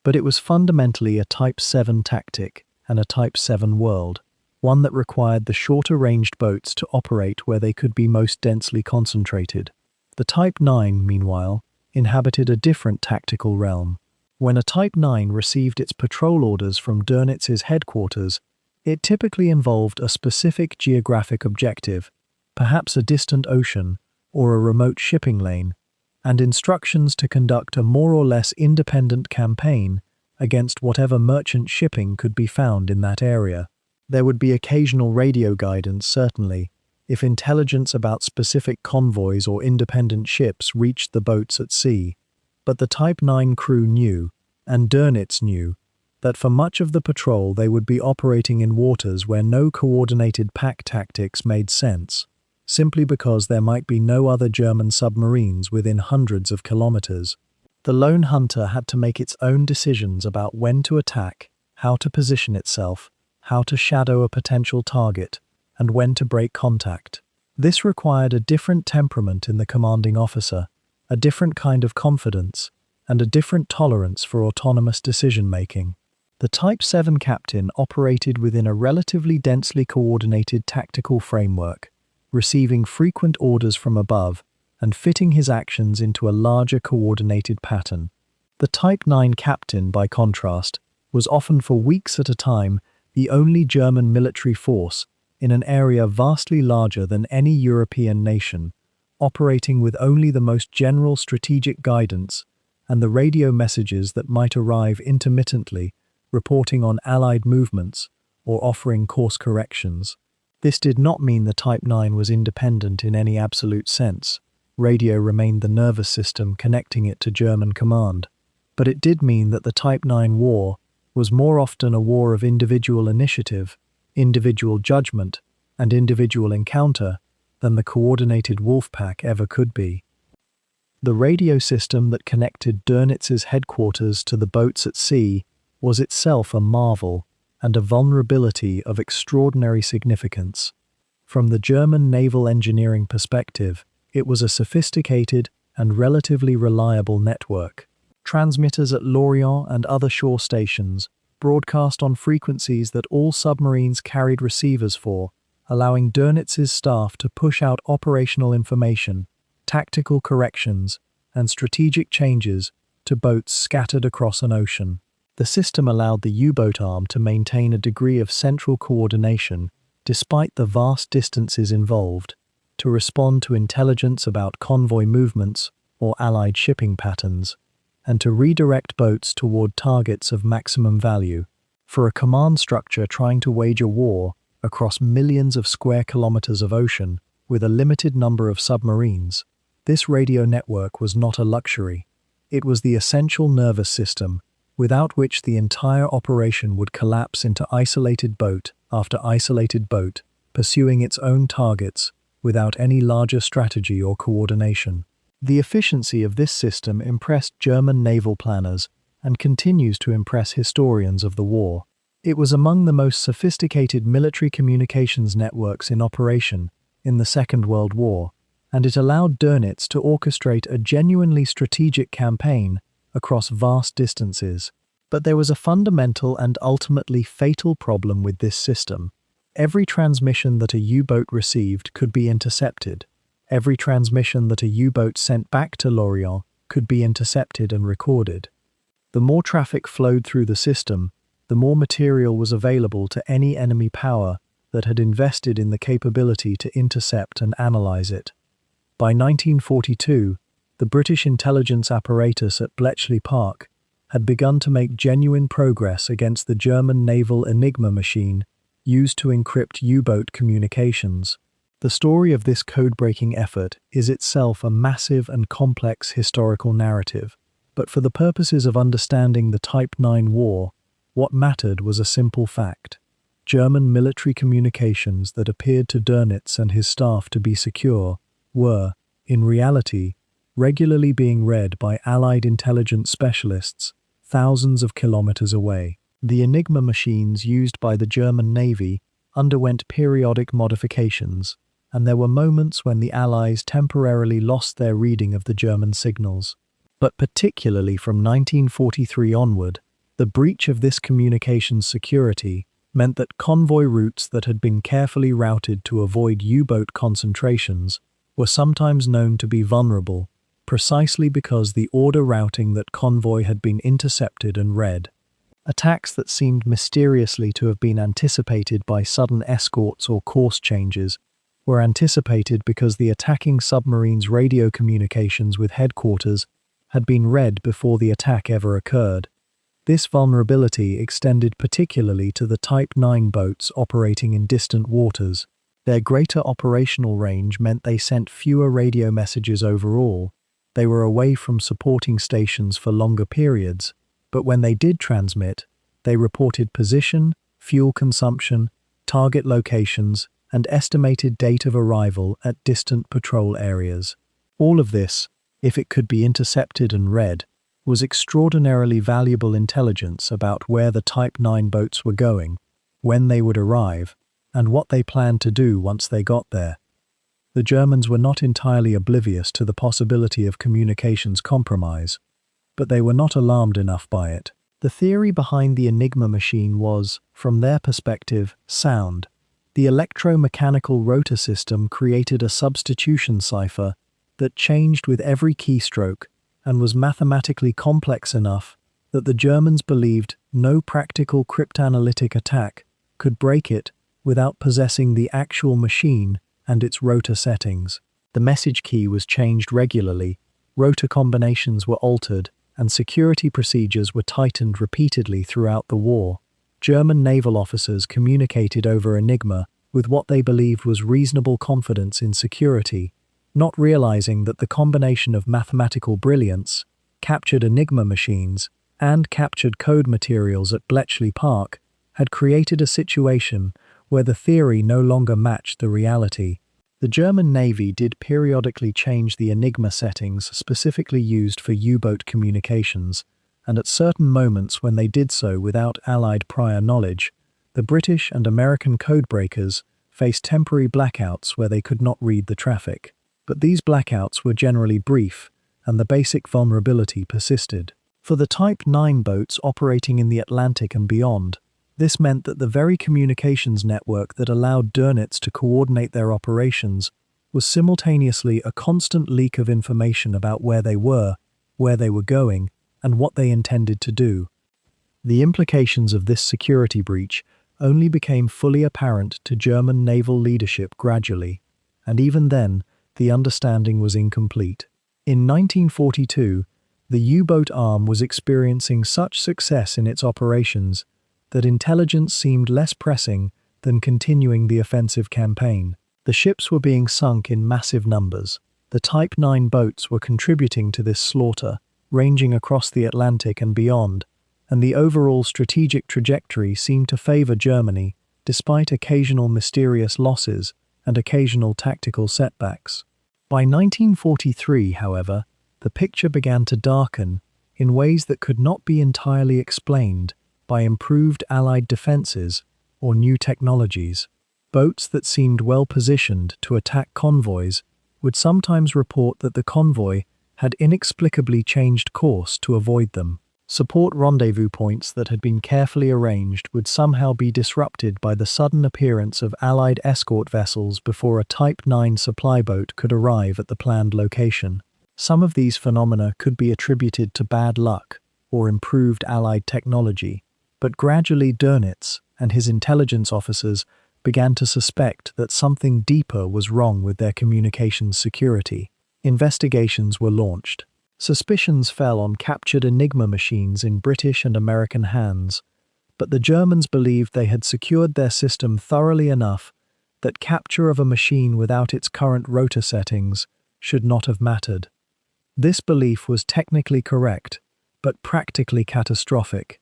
But it was fundamentally a Type 7 tactic and a Type 7 world, one that required the shorter-ranged boats to operate where they could be most densely concentrated. The Type 9, meanwhile, inhabited a different tactical realm. When a Type 9 received its patrol orders from Donitz's headquarters, it typically involved a specific geographic objective, perhaps a distant ocean or a remote shipping lane, and instructions to conduct a more or less independent campaign against whatever merchant shipping could be found in that area. There would be occasional radio guidance, certainly, if intelligence about specific convoys or independent ships reached the boats at sea. But the Type 9 crew knew, and Dönitz knew, that for much of the patrol they would be operating in waters where no coordinated pack tactics made sense, simply because there might be no other German submarines within hundreds of kilometers. The lone hunter had to make its own decisions about when to attack, how to position itself, how to shadow a potential target, and when to break contact. This required a different temperament in the commanding officer, a different kind of confidence, and a different tolerance for autonomous decision-making. The Type 7 captain operated within a relatively densely coordinated tactical framework, receiving frequent orders from above and fitting his actions into a larger coordinated pattern. The Type 9 captain, by contrast, was often for weeks at a time the only German military force in an area vastly larger than any European nation, operating with only the most general strategic guidance and the radio messages that might arrive intermittently, reporting on Allied movements or offering course corrections. This did not mean the Type 9 was independent in any absolute sense. Radio remained the nervous system connecting it to German command. But it did mean that the Type 9 war was more often a war of individual initiative, individual judgment, and individual encounter than the coordinated wolf pack ever could be. The radio system that connected Dönitz's headquarters to the boats at sea was itself a marvel and a vulnerability of extraordinary significance. From the German naval engineering perspective, it was a sophisticated and relatively reliable network. Transmitters at Lorient and other shore stations broadcast on frequencies that all submarines carried receivers for, allowing Dönitz's staff to push out operational information, tactical corrections, and strategic changes to boats scattered across an ocean. The system allowed the U-boat arm to maintain a degree of central coordination despite the vast distances involved, to respond to intelligence about convoy movements or Allied shipping patterns, and to redirect boats toward targets of maximum value. For a command structure trying to wage a war across millions of square kilometers of ocean with a limited number of submarines, this radio network was not a luxury. It was the essential nervous system, without which the entire operation would collapse into isolated boat after isolated boat, pursuing its own targets without any larger strategy or coordination. The efficiency of this system impressed German naval planners and continues to impress historians of the war. It was among the most sophisticated military communications networks in operation in the Second World War, and it allowed Dönitz to orchestrate a genuinely strategic campaign across vast distances. But there was a fundamental and ultimately fatal problem with this system. Every transmission that a U-boat received could be intercepted. Every transmission that a U-boat sent back to Lorient could be intercepted and recorded. The more traffic flowed through the system, the more material was available to any enemy power that had invested in the capability to intercept and analyze it. By 1942, the British intelligence apparatus at Bletchley Park had begun to make genuine progress against the German naval Enigma machine used to encrypt U-boat communications. The story of this code-breaking effort is itself a massive and complex historical narrative, but for the purposes of understanding the Type 9 war, what mattered was a simple fact. German military communications that appeared to Dönitz and his staff to be secure were, in reality, regularly being read by Allied intelligence specialists thousands of kilometers away. The Enigma machines used by the German Navy underwent periodic modifications, and there were moments when the Allies temporarily lost their reading of the German signals. But particularly from 1943 onward, the breach of this communications security meant that convoy routes that had been carefully routed to avoid U-boat concentrations were sometimes known to be vulnerable, precisely because the order routing that convoy had been intercepted and read. Attacks that seemed mysteriously to have been anticipated by sudden escorts or course changes were anticipated because the attacking submarine's radio communications with headquarters had been read before the attack ever occurred. This vulnerability extended particularly to the Type 9 boats operating in distant waters. Their greater operational range meant they sent fewer radio messages overall. They were away from supporting stations for longer periods, but when they did transmit, they reported position, fuel consumption, target locations, and estimated date of arrival at distant patrol areas. All of this, if it could be intercepted and read, was extraordinarily valuable intelligence about where the Type 9 boats were going, when they would arrive, and what they planned to do once they got there. The Germans were not entirely oblivious to the possibility of communications compromise, but they were not alarmed enough by it. The theory behind the Enigma machine was, from their perspective, sound. The electromechanical rotor system created a substitution cipher that changed with every keystroke and was mathematically complex enough that the Germans believed no practical cryptanalytic attack could break it without possessing the actual machine and its rotor settings. The message key was changed regularly, rotor combinations were altered, and security procedures were tightened repeatedly throughout the war. German naval officers communicated over Enigma with what they believed was reasonable confidence in security, not realizing that the combination of mathematical brilliance, captured Enigma machines, and captured code materials at Bletchley Park had created a situation where the theory no longer matched the reality. The German Navy did periodically change the Enigma settings specifically used for U-boat communications, and at certain moments when they did so without Allied prior knowledge, the British and American codebreakers faced temporary blackouts where they could not read the traffic. But these blackouts were generally brief, and the basic vulnerability persisted. For the Type 9 boats operating in the Atlantic and beyond, this meant that the very communications network that allowed Dönitz to coordinate their operations was simultaneously a constant leak of information about where they were going, and what they intended to do. The implications of this security breach only became fully apparent to German naval leadership gradually, and even then, the understanding was incomplete. In 1942, the U-boat arm was experiencing such success in its operations that intelligence seemed less pressing than continuing the offensive campaign. The ships were being sunk in massive numbers. The Type 9 boats were contributing to this slaughter, ranging across the Atlantic and beyond, and the overall strategic trajectory seemed to favor Germany, despite occasional mysterious losses and occasional tactical setbacks. By 1943, however, the picture began to darken in ways that could not be entirely explained by improved Allied defenses or new technologies. Boats that seemed well positioned to attack convoys would sometimes report that the convoy had inexplicably changed course to avoid them. Support rendezvous points that had been carefully arranged would somehow be disrupted by the sudden appearance of Allied escort vessels before a Type 9 supply boat could arrive at the planned location. Some of these phenomena could be attributed to bad luck or improved Allied technology, but gradually Dönitz and his intelligence officers began to suspect that something deeper was wrong with their communications security. Investigations were launched. Suspicions fell on captured Enigma machines in British and American hands, but the Germans believed they had secured their system thoroughly enough that capture of a machine without its current rotor settings should not have mattered. This belief was technically correct, but practically catastrophic.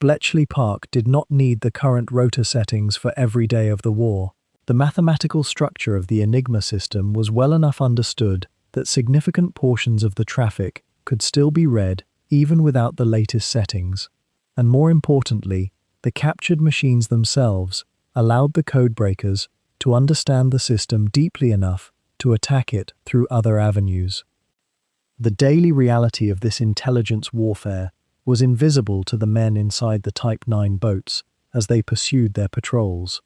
Bletchley Park did not need the current rotor settings for every day of the war. The mathematical structure of the Enigma system was well enough understood that significant portions of the traffic could still be read even without the latest settings. And more importantly, the captured machines themselves allowed the codebreakers to understand the system deeply enough to attack it through other avenues. The daily reality of this intelligence warfare was invisible to the men inside the Type 9 boats as they pursued their patrols.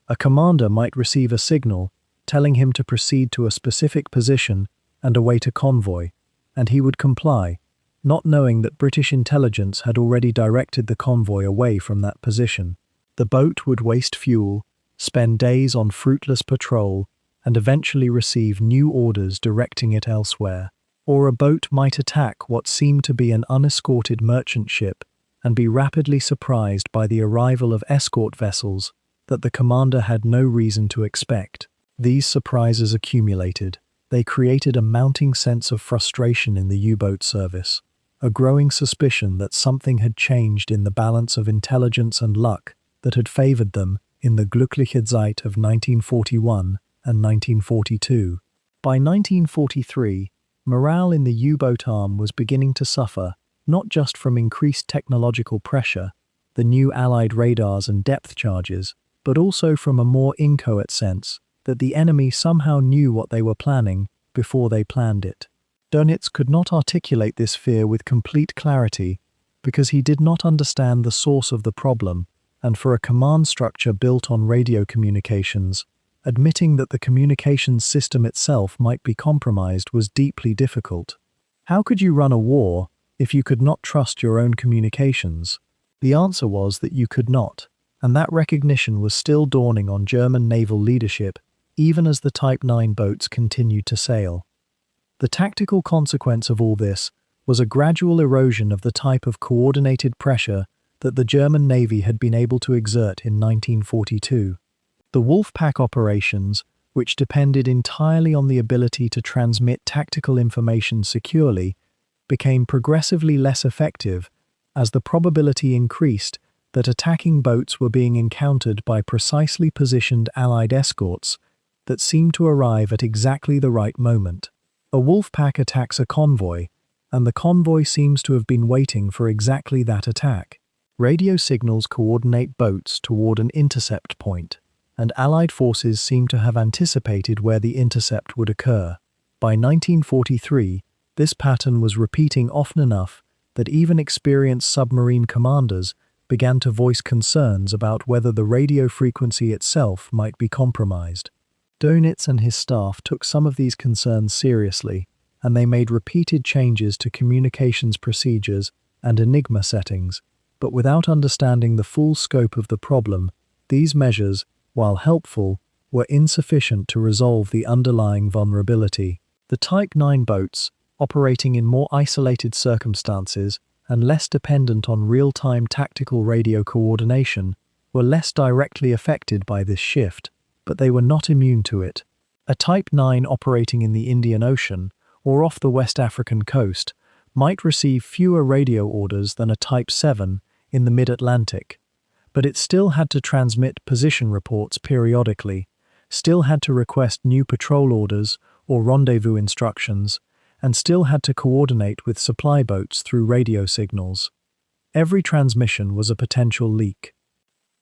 A commander might receive a signal telling him to proceed to a specific position and await a convoy, and he would comply, not knowing that British intelligence had already directed the convoy away from that position. The boat would waste fuel, spend days on fruitless patrol, and eventually receive new orders directing it elsewhere. Or a boat might attack what seemed to be an unescorted merchant ship and be rapidly surprised by the arrival of escort vessels that the commander had no reason to expect. These surprises accumulated. They created a mounting sense of frustration in the U-boat service, a growing suspicion that something had changed in the balance of intelligence and luck that had favored them in the Glückliche Zeit of 1941 and 1942. By 1943, morale in the U-boat arm was beginning to suffer, not just from increased technological pressure, the new Allied radars and depth charges, but also from a more inchoate sense that the enemy somehow knew what they were planning before they planned it. Dönitz could not articulate this fear with complete clarity because he did not understand the source of the problem, and for a command structure built on radio communications, admitting that the communications system itself might be compromised was deeply difficult. How could you run a war if you could not trust your own communications? The answer was that you could not, and that recognition was still dawning on German naval leadership even as the Type 9 boats continued to sail. The tactical consequence of all this was a gradual erosion of the type of coordinated pressure that the German Navy had been able to exert in 1942. The Wolfpack operations, which depended entirely on the ability to transmit tactical information securely, became progressively less effective as the probability increased that attacking boats were being encountered by precisely positioned Allied escorts that seemed to arrive at exactly the right moment. A Wolfpack attacks a convoy, and the convoy seems to have been waiting for exactly that attack. Radio signals coordinate boats toward an intercept point, and Allied forces seem to have anticipated where the intercept would occur. By 1943, this pattern was repeating often enough that even experienced submarine commanders began to voice concerns about whether the radio frequency itself might be compromised. Dönitz and his staff took some of these concerns seriously, and they made repeated changes to communications procedures and Enigma settings, but without understanding the full scope of the problem, these measures, while helpful, were insufficient to resolve the underlying vulnerability. The Type 9 boats, operating in more isolated circumstances and less dependent on real-time tactical radio coordination, were less directly affected by this shift, but they were not immune to it. A Type 9 operating in the Indian Ocean or off the West African coast might receive fewer radio orders than a Type 7 in the mid-Atlantic, but it still had to transmit position reports periodically, still had to request new patrol orders or rendezvous instructions, and still had to coordinate with supply boats through radio signals. Every transmission was a potential leak.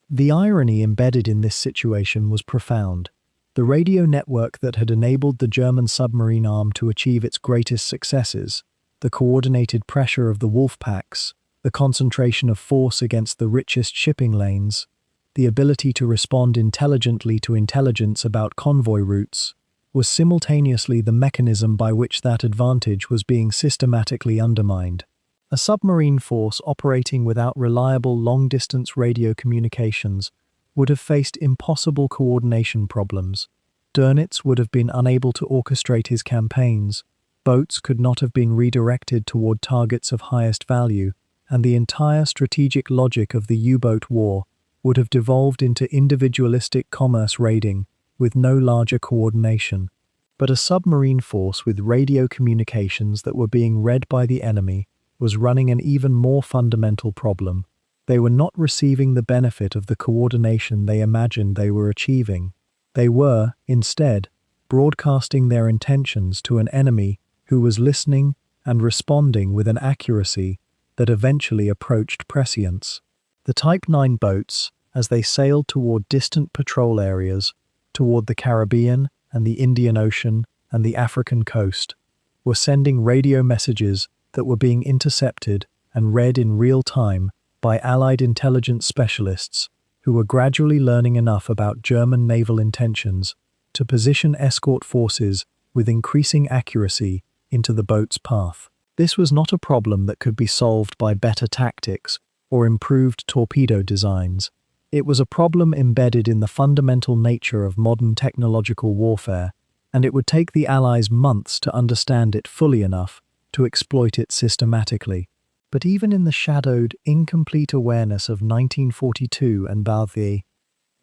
The irony embedded in this situation was profound. The radio network that had enabled the German submarine arm to achieve its greatest successes, the coordinated pressure of the Wolfpacks, the concentration of force against the richest shipping lanes, the ability to respond intelligently to intelligence about convoy routes, was simultaneously the mechanism by which that advantage was being systematically undermined. A submarine force operating without reliable long-distance radio communications would have faced impossible coordination problems. Dönitz would have been unable to orchestrate his campaigns, boats could not have been redirected toward targets of highest value, and the entire strategic logic of the U-boat war would have devolved into individualistic commerce raiding with no larger coordination. But a submarine force with radio communications that were being read by the enemy was running an even more fundamental problem. They were not receiving the benefit of the coordination they imagined they were achieving. They were, instead, broadcasting their intentions to an enemy who was listening and responding with an accuracy that eventually approached prescience. The Type 9 boats, as they sailed toward distant patrol areas, toward the Caribbean and the Indian Ocean and the African coast, were sending radio messages that were being intercepted and read in real time by Allied intelligence specialists who were gradually learning enough about German naval intentions to position escort forces with increasing accuracy into the boat's path. This was not a problem that could be solved by better tactics or improved torpedo designs. It was a problem embedded in the fundamental nature of modern technological warfare, and it would take the Allies months to understand it fully enough to exploit it systematically. But even in the shadowed, incomplete awareness of 1942 and Balthier,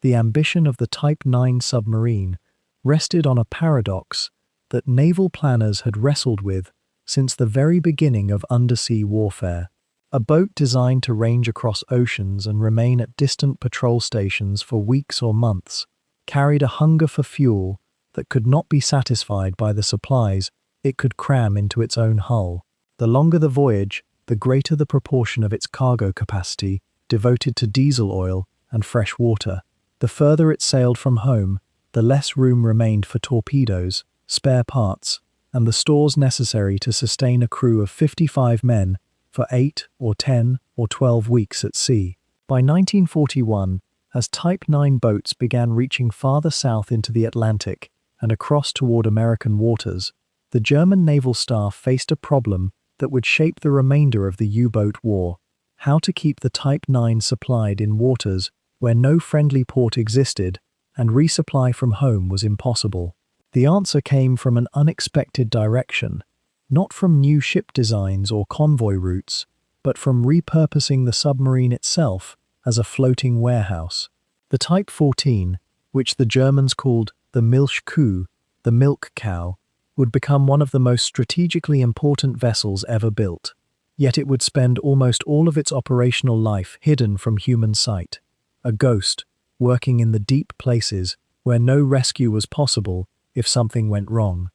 the ambition of the Type 9 submarine rested on a paradox that naval planners had wrestled with since the very beginning of undersea warfare. A boat designed to range across oceans and remain at distant patrol stations for weeks or months carried a hunger for fuel that could not be satisfied by the supplies it could cram into its own hull. The longer the voyage, the greater the proportion of its cargo capacity devoted to diesel oil and fresh water. The further it sailed from home, the less room remained for torpedoes, spare parts, and the stores necessary to sustain a crew of 55 men for 8 or 10 or 12 weeks at sea. By 1941, as Type 9 boats began reaching farther south into the Atlantic and across toward American waters, the German naval staff faced a problem that would shape the remainder of the U-boat war: how to keep the Type 9 supplied in waters where no friendly port existed and resupply from home was impossible. The answer came from an unexpected direction, not from new ship designs or convoy routes, but from repurposing the submarine itself as a floating warehouse. The Type 14, which the Germans called the Milchkuh, the milk cow, would become one of the most strategically important vessels ever built. Yet it would spend almost all of its operational life hidden from human sight, a ghost working in the deep places where no rescue was possible if something went wrong.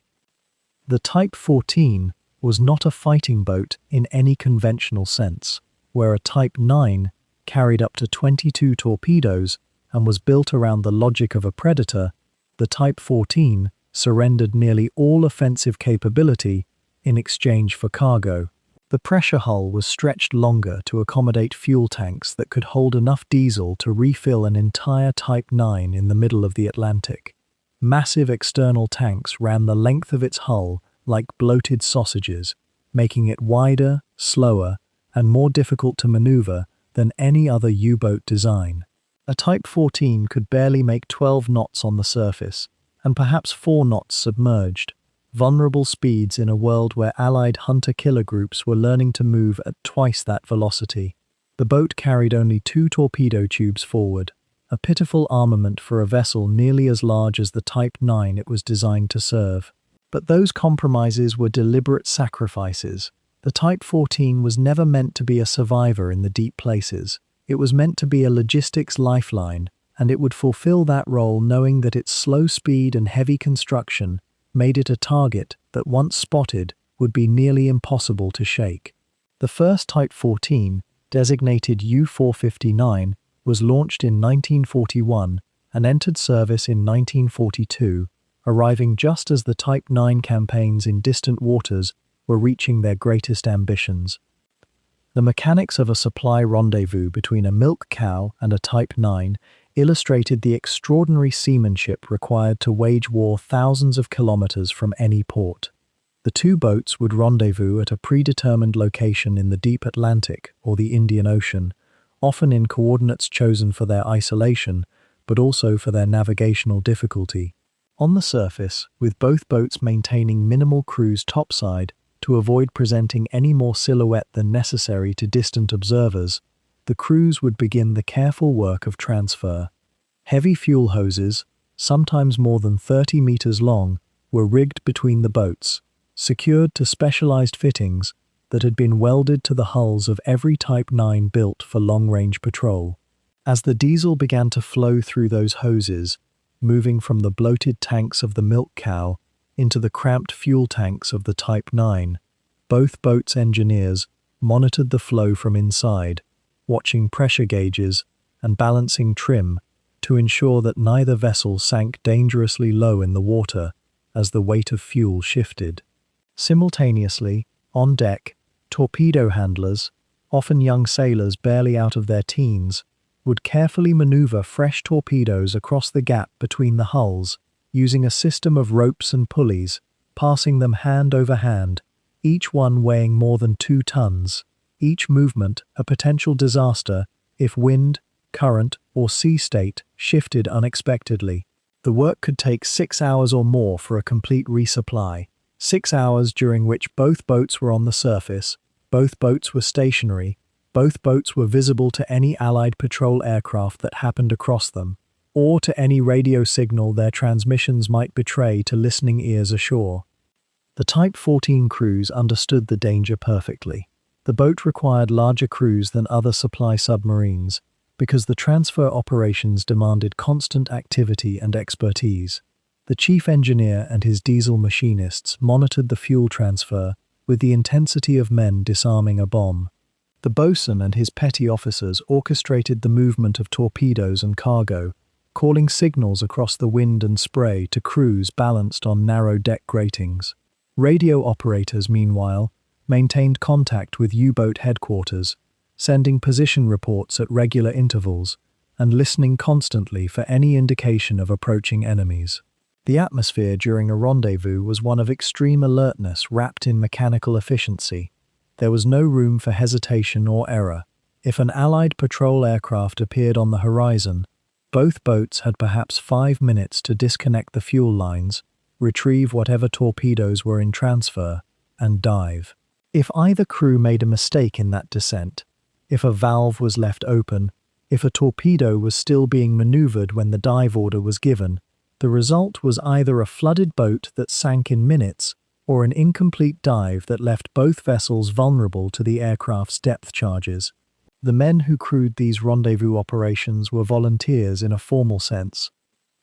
The Type 14 was not a fighting boat in any conventional sense, where a Type 9 carried up to 22 torpedoes and was built around the logic of a predator. The Type 14 surrendered nearly all offensive capability in exchange for cargo. The pressure hull was stretched longer to accommodate fuel tanks that could hold enough diesel to refill an entire Type 9 in the middle of the Atlantic. Massive external tanks ran the length of its hull like bloated sausages, making it wider, slower, and more difficult to maneuver than any other U-boat design. A Type 14 could barely make 12 knots on the surface, and perhaps 4 knots submerged, vulnerable speeds in a world where Allied hunter-killer groups were learning to move at twice that velocity. The boat carried only 2 torpedo tubes forward, a pitiful armament for a vessel nearly as large as the Type 9 it was designed to serve. But those compromises were deliberate sacrifices. The Type 14 was never meant to be a survivor in the deep places. It was meant to be a logistics lifeline, and it would fulfill that role knowing that its slow speed and heavy construction made it a target that, once spotted, would be nearly impossible to shake. The first Type 14, designated U-459, was launched in 1941 and entered service in 1942, arriving just as the Type 9 campaigns in distant waters were reaching their greatest ambitions. The mechanics of a supply rendezvous between a milk cow and a Type 9 illustrated the extraordinary seamanship required to wage war thousands of kilometers from any port. The 2 boats would rendezvous at a predetermined location in the deep Atlantic or the Indian Ocean, often in coordinates chosen for their isolation, but also for their navigational difficulty. On the surface, with both boats maintaining minimal cruise topside to avoid presenting any more silhouette than necessary to distant observers, the crews would begin the careful work of transfer. Heavy fuel hoses, sometimes more than 30 meters long, were rigged between the boats, secured to specialized fittings that had been welded to the hulls of every Type 9 built for long-range patrol. As the diesel began to flow through those hoses, moving from the bloated tanks of the milk cow into the cramped fuel tanks of the Type 9, both boats' engineers monitored the flow from inside, watching pressure gauges and balancing trim to ensure that neither vessel sank dangerously low in the water as the weight of fuel shifted. Simultaneously, on deck, torpedo handlers, often young sailors barely out of their teens, would carefully maneuver fresh torpedoes across the gap between the hulls, using a system of ropes and pulleys, passing them hand over hand, each one weighing more than 2 tons, each movement a potential disaster if wind, current, or sea state shifted unexpectedly. The work could take 6 hours or more for a complete resupply, 6 hours during which both boats were on the surface, both boats were stationary, both boats were visible to any Allied patrol aircraft that happened across them, or to any radio signal their transmissions might betray to listening ears ashore. The Type 14 crews understood the danger perfectly. The boat required larger crews than other supply submarines because the transfer operations demanded constant activity and expertise. The chief engineer and his diesel machinists monitored the fuel transfer with the intensity of men disarming a bomb. The bosun and his petty officers orchestrated the movement of torpedoes and cargo, calling signals across the wind and spray to crews balanced on narrow deck gratings. Radio operators, meanwhile, maintained contact with U-boat headquarters, sending position reports at regular intervals and listening constantly for any indication of approaching enemies. The atmosphere during a rendezvous was one of extreme alertness wrapped in mechanical efficiency. There was no room for hesitation or error. If an Allied patrol aircraft appeared on the horizon, both boats had perhaps 5 minutes to disconnect the fuel lines, retrieve whatever torpedoes were in transfer, and dive. If either crew made a mistake in that descent, if a valve was left open, if a torpedo was still being maneuvered when the dive order was given, the result was either a flooded boat that sank in minutes or an incomplete dive that left both vessels vulnerable to the aircraft's depth charges. The men who crewed these rendezvous operations were volunteers in a formal sense,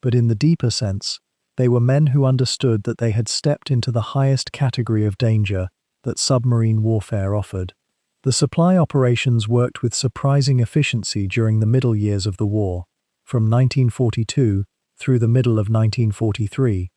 but in the deeper sense, they were men who understood that they had stepped into the highest category of danger that submarine warfare offered. The supply operations worked with surprising efficiency during the middle years of the war, from 1942 through the middle of 1943.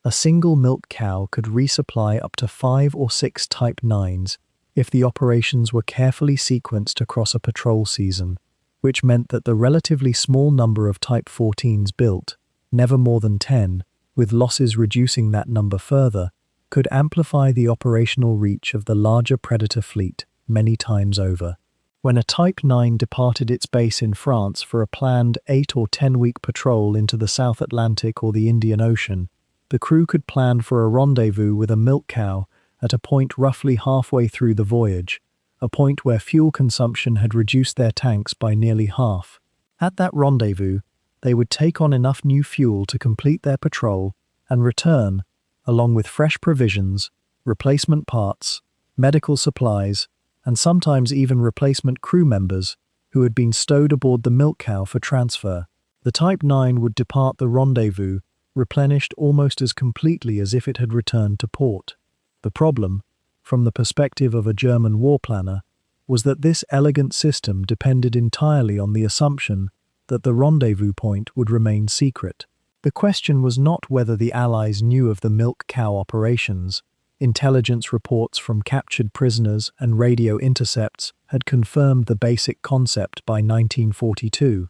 A single milk cow could resupply up to 5 or 6 Type 9s if the operations were carefully sequenced across a patrol season, which meant that the relatively small number of Type 14s built, never more than 10, with losses reducing that number further, could amplify the operational reach of the larger Predator fleet many times over. When a Type 9 departed its base in France for a planned 8 or 10-week patrol into the South Atlantic or the Indian Ocean, the crew could plan for a rendezvous with a milk cow at a point roughly halfway through the voyage, a point where fuel consumption had reduced their tanks by nearly half. At that rendezvous, they would take on enough new fuel to complete their patrol and return, along with fresh provisions, replacement parts, medical supplies, and sometimes even replacement crew members who had been stowed aboard the milk cow for transfer. The Type 9 would depart the rendezvous, replenished almost as completely as if it had returned to port. The problem, from the perspective of a German war planner, was that this elegant system depended entirely on the assumption that the rendezvous point would remain secret. The question was not whether the Allies knew of the milk cow operations. Intelligence reports from captured prisoners and radio intercepts had confirmed the basic concept by 1942.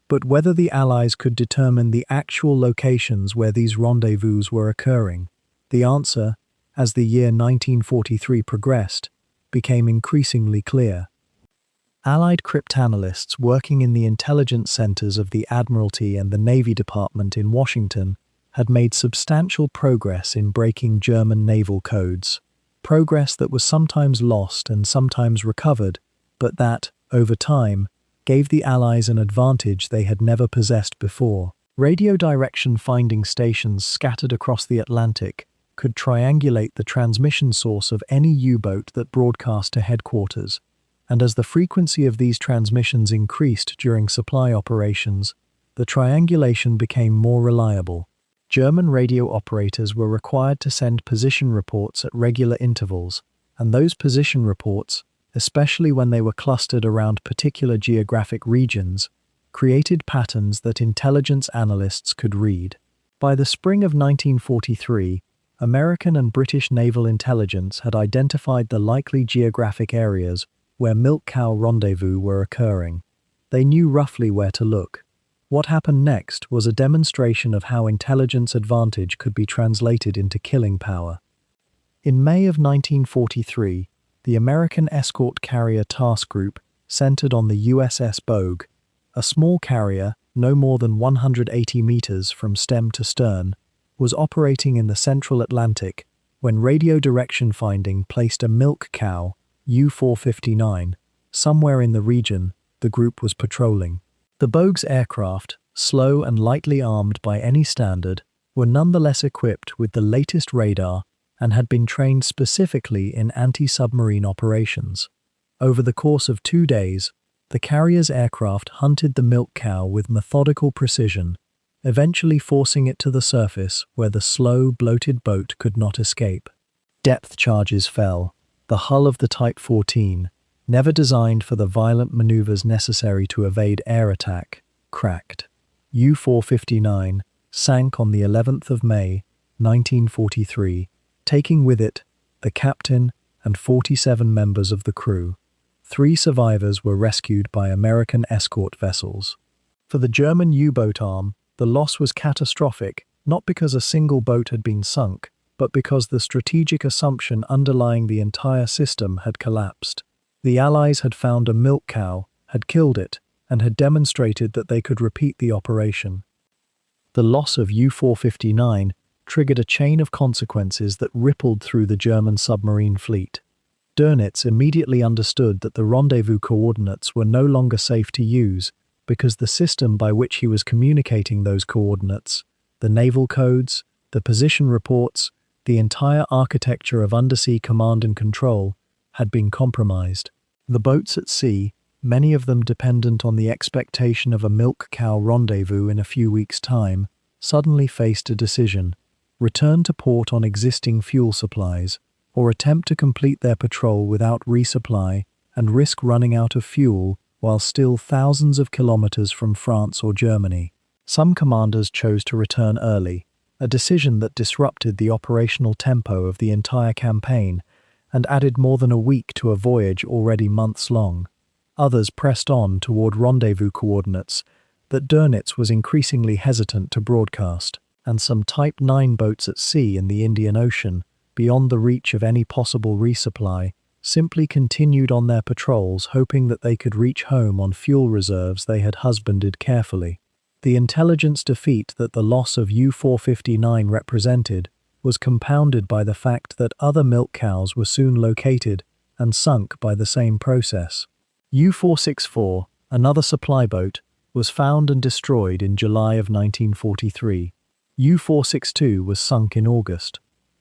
But whether the Allies could determine the actual locations where these rendezvous were occurring, the answer, as the year 1943 progressed, became increasingly clear. Allied cryptanalysts working in the intelligence centers of the Admiralty and the Navy Department in Washington had made substantial progress in breaking German naval codes, progress that was sometimes lost and sometimes recovered, but that, over time, gave the Allies an advantage they had never possessed before. Radio direction finding stations scattered across the Atlantic could triangulate the transmission source of any U-boat that broadcast to headquarters, and as the frequency of these transmissions increased during supply operations, the triangulation became more reliable. German radio operators were required to send position reports at regular intervals, and those position reports, especially when they were clustered around particular geographic regions, created patterns that intelligence analysts could read. By the spring of 1943, American and British naval intelligence had identified the likely geographic areas where milk cow rendezvous were occurring. They knew roughly where to look. What happened next was a demonstration of how intelligence advantage could be translated into killing power. In May of 1943, the American escort carrier task group centered on the USS Bogue, a small carrier no more than 180 meters from stem to stern, was operating in the central Atlantic when radio direction finding placed a milk cow, U-459, somewhere in the region the group was patrolling. The Bogue's aircraft, slow and lightly armed by any standard, were nonetheless equipped with the latest radar and had been trained specifically in anti-submarine operations. Over the course of 2 days, the carrier's aircraft hunted the milk cow with methodical precision, eventually forcing it to the surface where the slow, bloated boat could not escape. Depth charges fell. The hull of the Type 14, never designed for the violent maneuvers necessary to evade air attack, cracked. U-459 sank on the 11th of May, 1943, taking with it the captain and 47 members of the crew. 3 survivors were rescued by American escort vessels. For the German U-boat arm, the loss was catastrophic, not because a single boat had been sunk, but because the strategic assumption underlying the entire system had collapsed. The Allies had found a milk cow, had killed it, and had demonstrated that they could repeat the operation. The loss of U-459 triggered a chain of consequences that rippled through the German submarine fleet. Dönitz immediately understood that the rendezvous coordinates were no longer safe to use because the system by which he was communicating those coordinates, the naval codes, the position reports, the entire architecture of undersea command and control, had been compromised. The boats at sea, many of them dependent on the expectation of a milk cow rendezvous in a few weeks' time, suddenly faced a decision: return to port on existing fuel supplies, or attempt to complete their patrol without resupply and risk running out of fuel while still thousands of kilometers from France or Germany. Some commanders chose to return early, a decision that disrupted the operational tempo of the entire campaign and added more than a week to a voyage already months long. Others pressed on toward rendezvous coordinates that Dönitz was increasingly hesitant to broadcast, and some Type 9 boats at sea in the Indian Ocean, beyond the reach of any possible resupply, simply continued on their patrols, hoping that they could reach home on fuel reserves they had husbanded carefully. The intelligence defeat that the loss of U-459 represented was compounded by the fact that other milk cows were soon located and sunk by the same process. U-464, another supply boat, was found and destroyed in July of 1943. U-462 was sunk in August.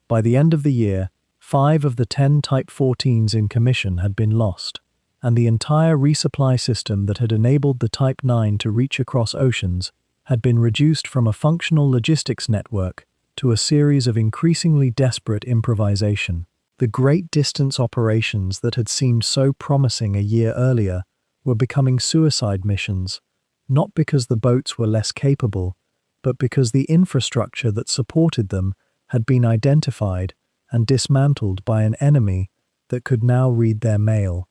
By the end of the year, 5 of the 10 Type 14s in commission had been lost, and the entire resupply system that had enabled the Type 9 to reach across oceans had been reduced from a functional logistics network to a series of increasingly desperate improvisation. The great distance operations that had seemed so promising a year earlier were becoming suicide missions, not because the boats were less capable, but because the infrastructure that supported them had been identified and dismantled by an enemy that could now read their mail.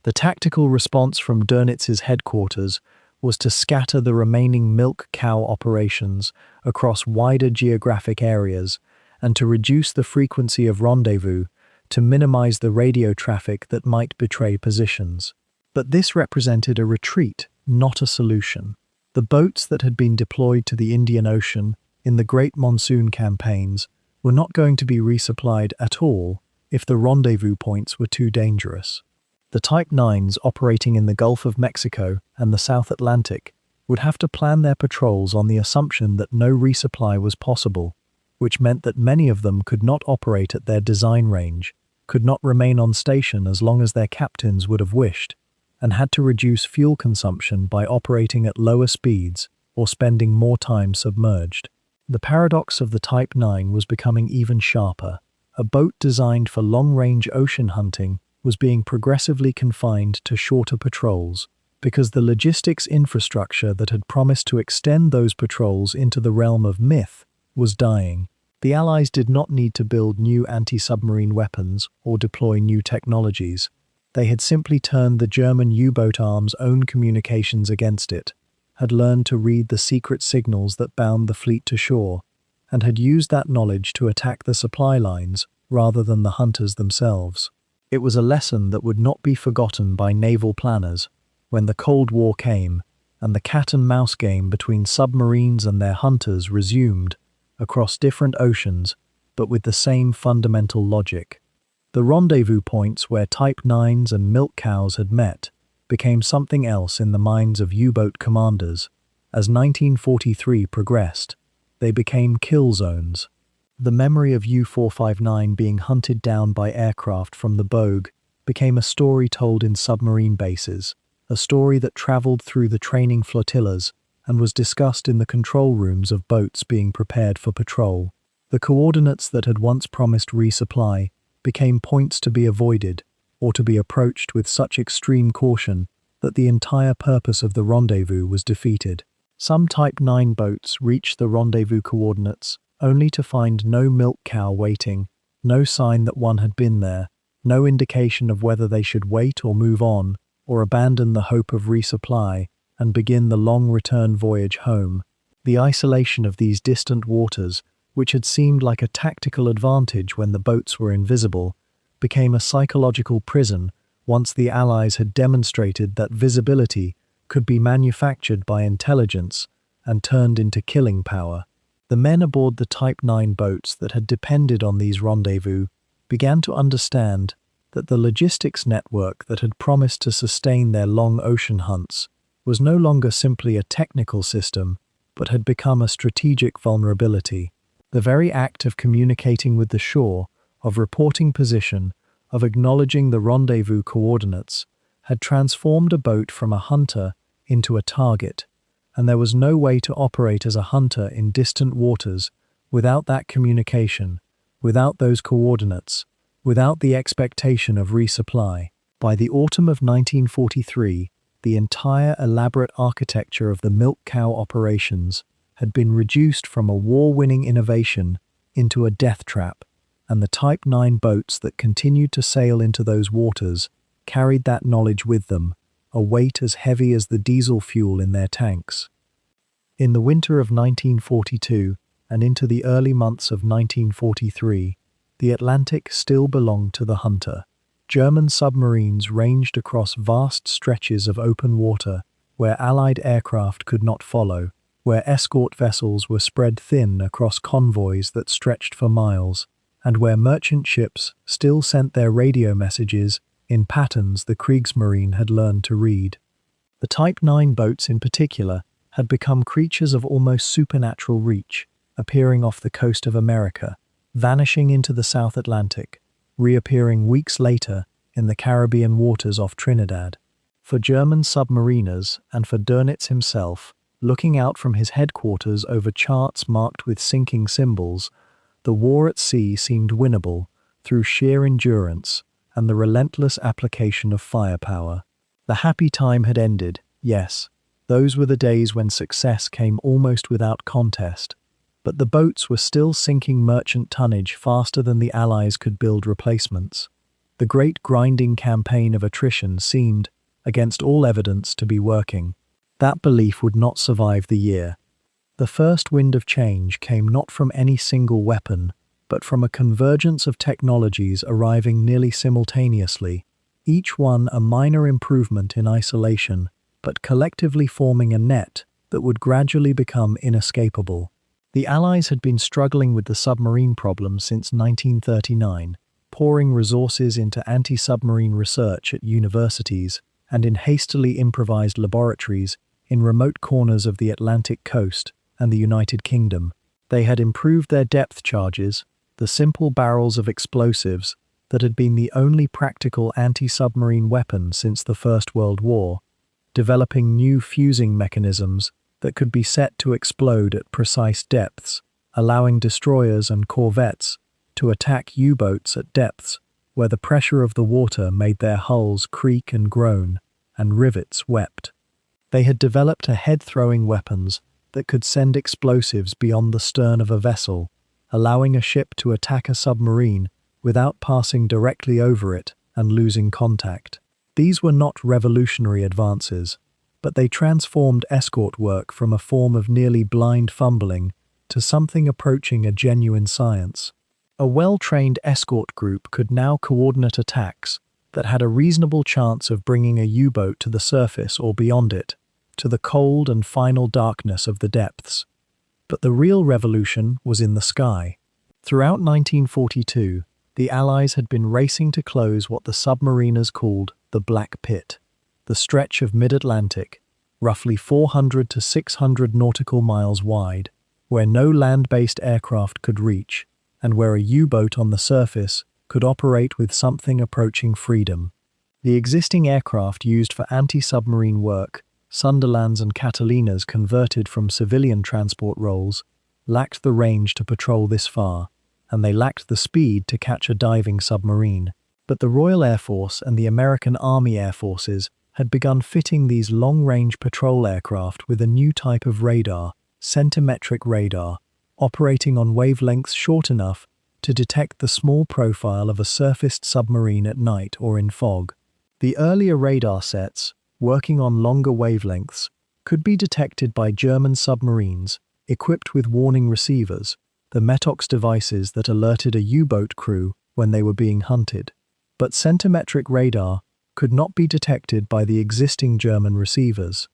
The tactical response from Dönitz's headquarters was to scatter the remaining milk cow operations across wider geographic areas and to reduce the frequency of rendezvous to minimize the radio traffic that might betray positions. But this represented a retreat, not a solution. The boats that had been deployed to the Indian Ocean in the Great Monsoon campaigns were not going to be resupplied at all if the rendezvous points were too dangerous. The Type 9s operating in the Gulf of Mexico and the South Atlantic would have to plan their patrols on the assumption that no resupply was possible, which meant that many of them could not operate at their design range, could not remain on station as long as their captains would have wished, and had to reduce fuel consumption by operating at lower speeds or spending more time submerged. The paradox of the Type 9 was becoming even sharper. A boat designed for long-range ocean hunting was being progressively confined to shorter patrols because the logistics infrastructure that had promised to extend those patrols into the realm of myth was dying. The Allies did not need to build new anti-submarine weapons or deploy new technologies. They had simply turned the German U-boat arm's own communications against it, had learned to read the secret signals that bound the fleet to shore, and had used that knowledge to attack the supply lines rather than the hunters themselves. It was a lesson that would not be forgotten by naval planners when the Cold War came and the cat-and-mouse game between submarines and their hunters resumed across different oceans, but with the same fundamental logic. The rendezvous points where Type 9s and milk cows had met became something else in the minds of U-boat commanders. As 1943 progressed, they became kill zones. The memory of U-459 being hunted down by aircraft from the Bogue became a story told in submarine bases, a story that traveled through the training flotillas and was discussed in the control rooms of boats being prepared for patrol. The coordinates that had once promised resupply became points to be avoided or to be approached with such extreme caution that the entire purpose of the rendezvous was defeated. Some Type 9 boats reached the rendezvous coordinates only to find no milk cow waiting, no sign that one had been there, no indication of whether they should wait or move on, or abandon the hope of resupply and begin the long return voyage home. The isolation of these distant waters, which had seemed like a tactical advantage when the boats were invisible, became a psychological prison once the Allies had demonstrated that visibility could be manufactured by intelligence and turned into killing power. The men aboard the Type 9 boats that had depended on these rendezvous began to understand that the logistics network that had promised to sustain their long ocean hunts was no longer simply a technical system, but had become a strategic vulnerability. The very act of communicating with the shore, of reporting position, of acknowledging the rendezvous coordinates, had transformed a boat from a hunter into a target, and there was no way to operate as a hunter in distant waters without that communication, without those coordinates, without the expectation of resupply. By the autumn of 1943, the entire elaborate architecture of the milk cow operations had been reduced from a war-winning innovation into a death trap, and the Type 9 boats that continued to sail into those waters carried that knowledge with them, a weight as heavy as the diesel fuel in their tanks. In the winter of 1942 and into the early months of 1943, the Atlantic still belonged to the hunter. German submarines ranged across vast stretches of open water where Allied aircraft could not follow, where escort vessels were spread thin across convoys that stretched for miles, and where merchant ships still sent their radio messages in patterns the Kriegsmarine had learned to read. The Type 9 boats in particular had become creatures of almost supernatural reach, appearing off the coast of America, vanishing into the South Atlantic, reappearing weeks later in the Caribbean waters off Trinidad. For German submariners and for Dönitz himself, looking out from his headquarters over charts marked with sinking symbols, the war at sea seemed winnable through sheer endurance and the relentless application of firepower. The happy time had ended, yes. Those were the days when success came almost without contest. But the boats were still sinking merchant tonnage faster than the Allies could build replacements. The great grinding campaign of attrition seemed, against all evidence, to be working. That belief would not survive the year. The first wind of change came not from any single weapon, but from a convergence of technologies arriving nearly simultaneously, each one a minor improvement in isolation, but collectively forming a net that would gradually become inescapable. The Allies had been struggling with the submarine problem since 1939, pouring resources into anti-submarine research at universities and in hastily improvised laboratories in remote corners of the Atlantic coast and the United Kingdom. They had improved their depth charges, the simple barrels of explosives that had been the only practical anti-submarine weapon since the First World War, developing new fusing mechanisms that could be set to explode at precise depths, allowing destroyers and corvettes to attack U-boats at depths where the pressure of the water made their hulls creak and groan, and rivets wept. They had developed head-throwing weapons that could send explosives beyond the stern of a vessel, allowing a ship to attack a submarine without passing directly over it and losing contact. These were not revolutionary advances, but they transformed escort work from a form of nearly blind fumbling to something approaching a genuine science. A well-trained escort group could now coordinate attacks that had a reasonable chance of bringing a U-boat to the surface or beyond it, to the cold and final darkness of the depths. But the real revolution was in the sky. Throughout 1942, the Allies had been racing to close what the submariners called the Black Pit, the stretch of mid-Atlantic, roughly 400 to 600 nautical miles wide, where no land-based aircraft could reach, and where a U-boat on the surface could operate with something approaching freedom. The existing aircraft used for anti-submarine work, Sunderlands and Catalinas converted from civilian transport roles, lacked the range to patrol this far, and they lacked the speed to catch a diving submarine. But the Royal Air Force and the American Army Air Forces had begun fitting these long-range patrol aircraft with a new type of radar, centimetric radar, operating on wavelengths short enough to detect the small profile of a surfaced submarine at night or in fog. The earlier radar sets, working on longer wavelengths, could be detected by German submarines equipped with warning receivers, the METOX devices that alerted a U-boat crew when they were being hunted. But centimetric radar could not be detected by the existing German receivers.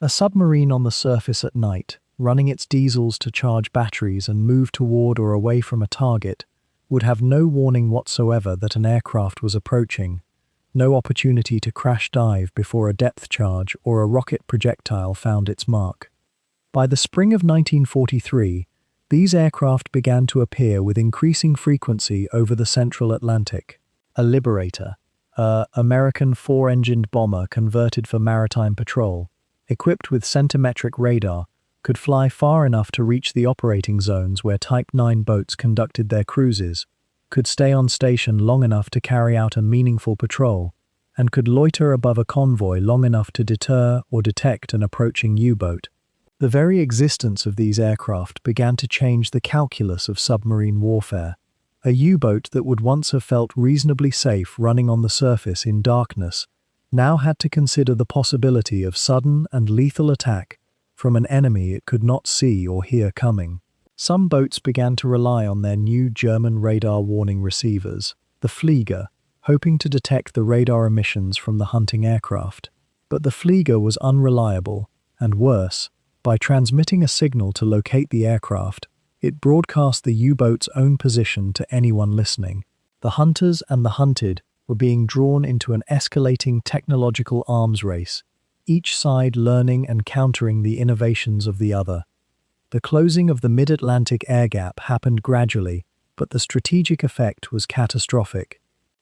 A submarine on the surface at night, running its diesels to charge batteries and move toward or away from a target, would have no warning whatsoever that an aircraft was approaching, no opportunity to crash dive before a depth charge or a rocket projectile found its mark. By the spring of 1943, these aircraft began to appear with increasing frequency over the central Atlantic. A Liberator, an American four-engined bomber converted for maritime patrol, equipped with centimetric radar, could fly far enough to reach the operating zones where Type 9 boats conducted their cruises, could stay on station long enough to carry out a meaningful patrol, and could loiter above a convoy long enough to deter or detect an approaching U-boat. The very existence of these aircraft began to change the calculus of submarine warfare. A U-boat that would once have felt reasonably safe running on the surface in darkness now had to consider the possibility of sudden and lethal attack from an enemy it could not see or hear coming. Some boats began to rely on their new German radar warning receivers, the Flieger, hoping to detect the radar emissions from the hunting aircraft. But the Flieger was unreliable, and worse, by transmitting a signal to locate the aircraft, it broadcast the U-boat's own position to anyone listening. The hunters and the hunted were being drawn into an escalating technological arms race, each side learning and countering the innovations of the other. The closing of the mid-Atlantic air gap happened gradually, but the strategic effect was catastrophic.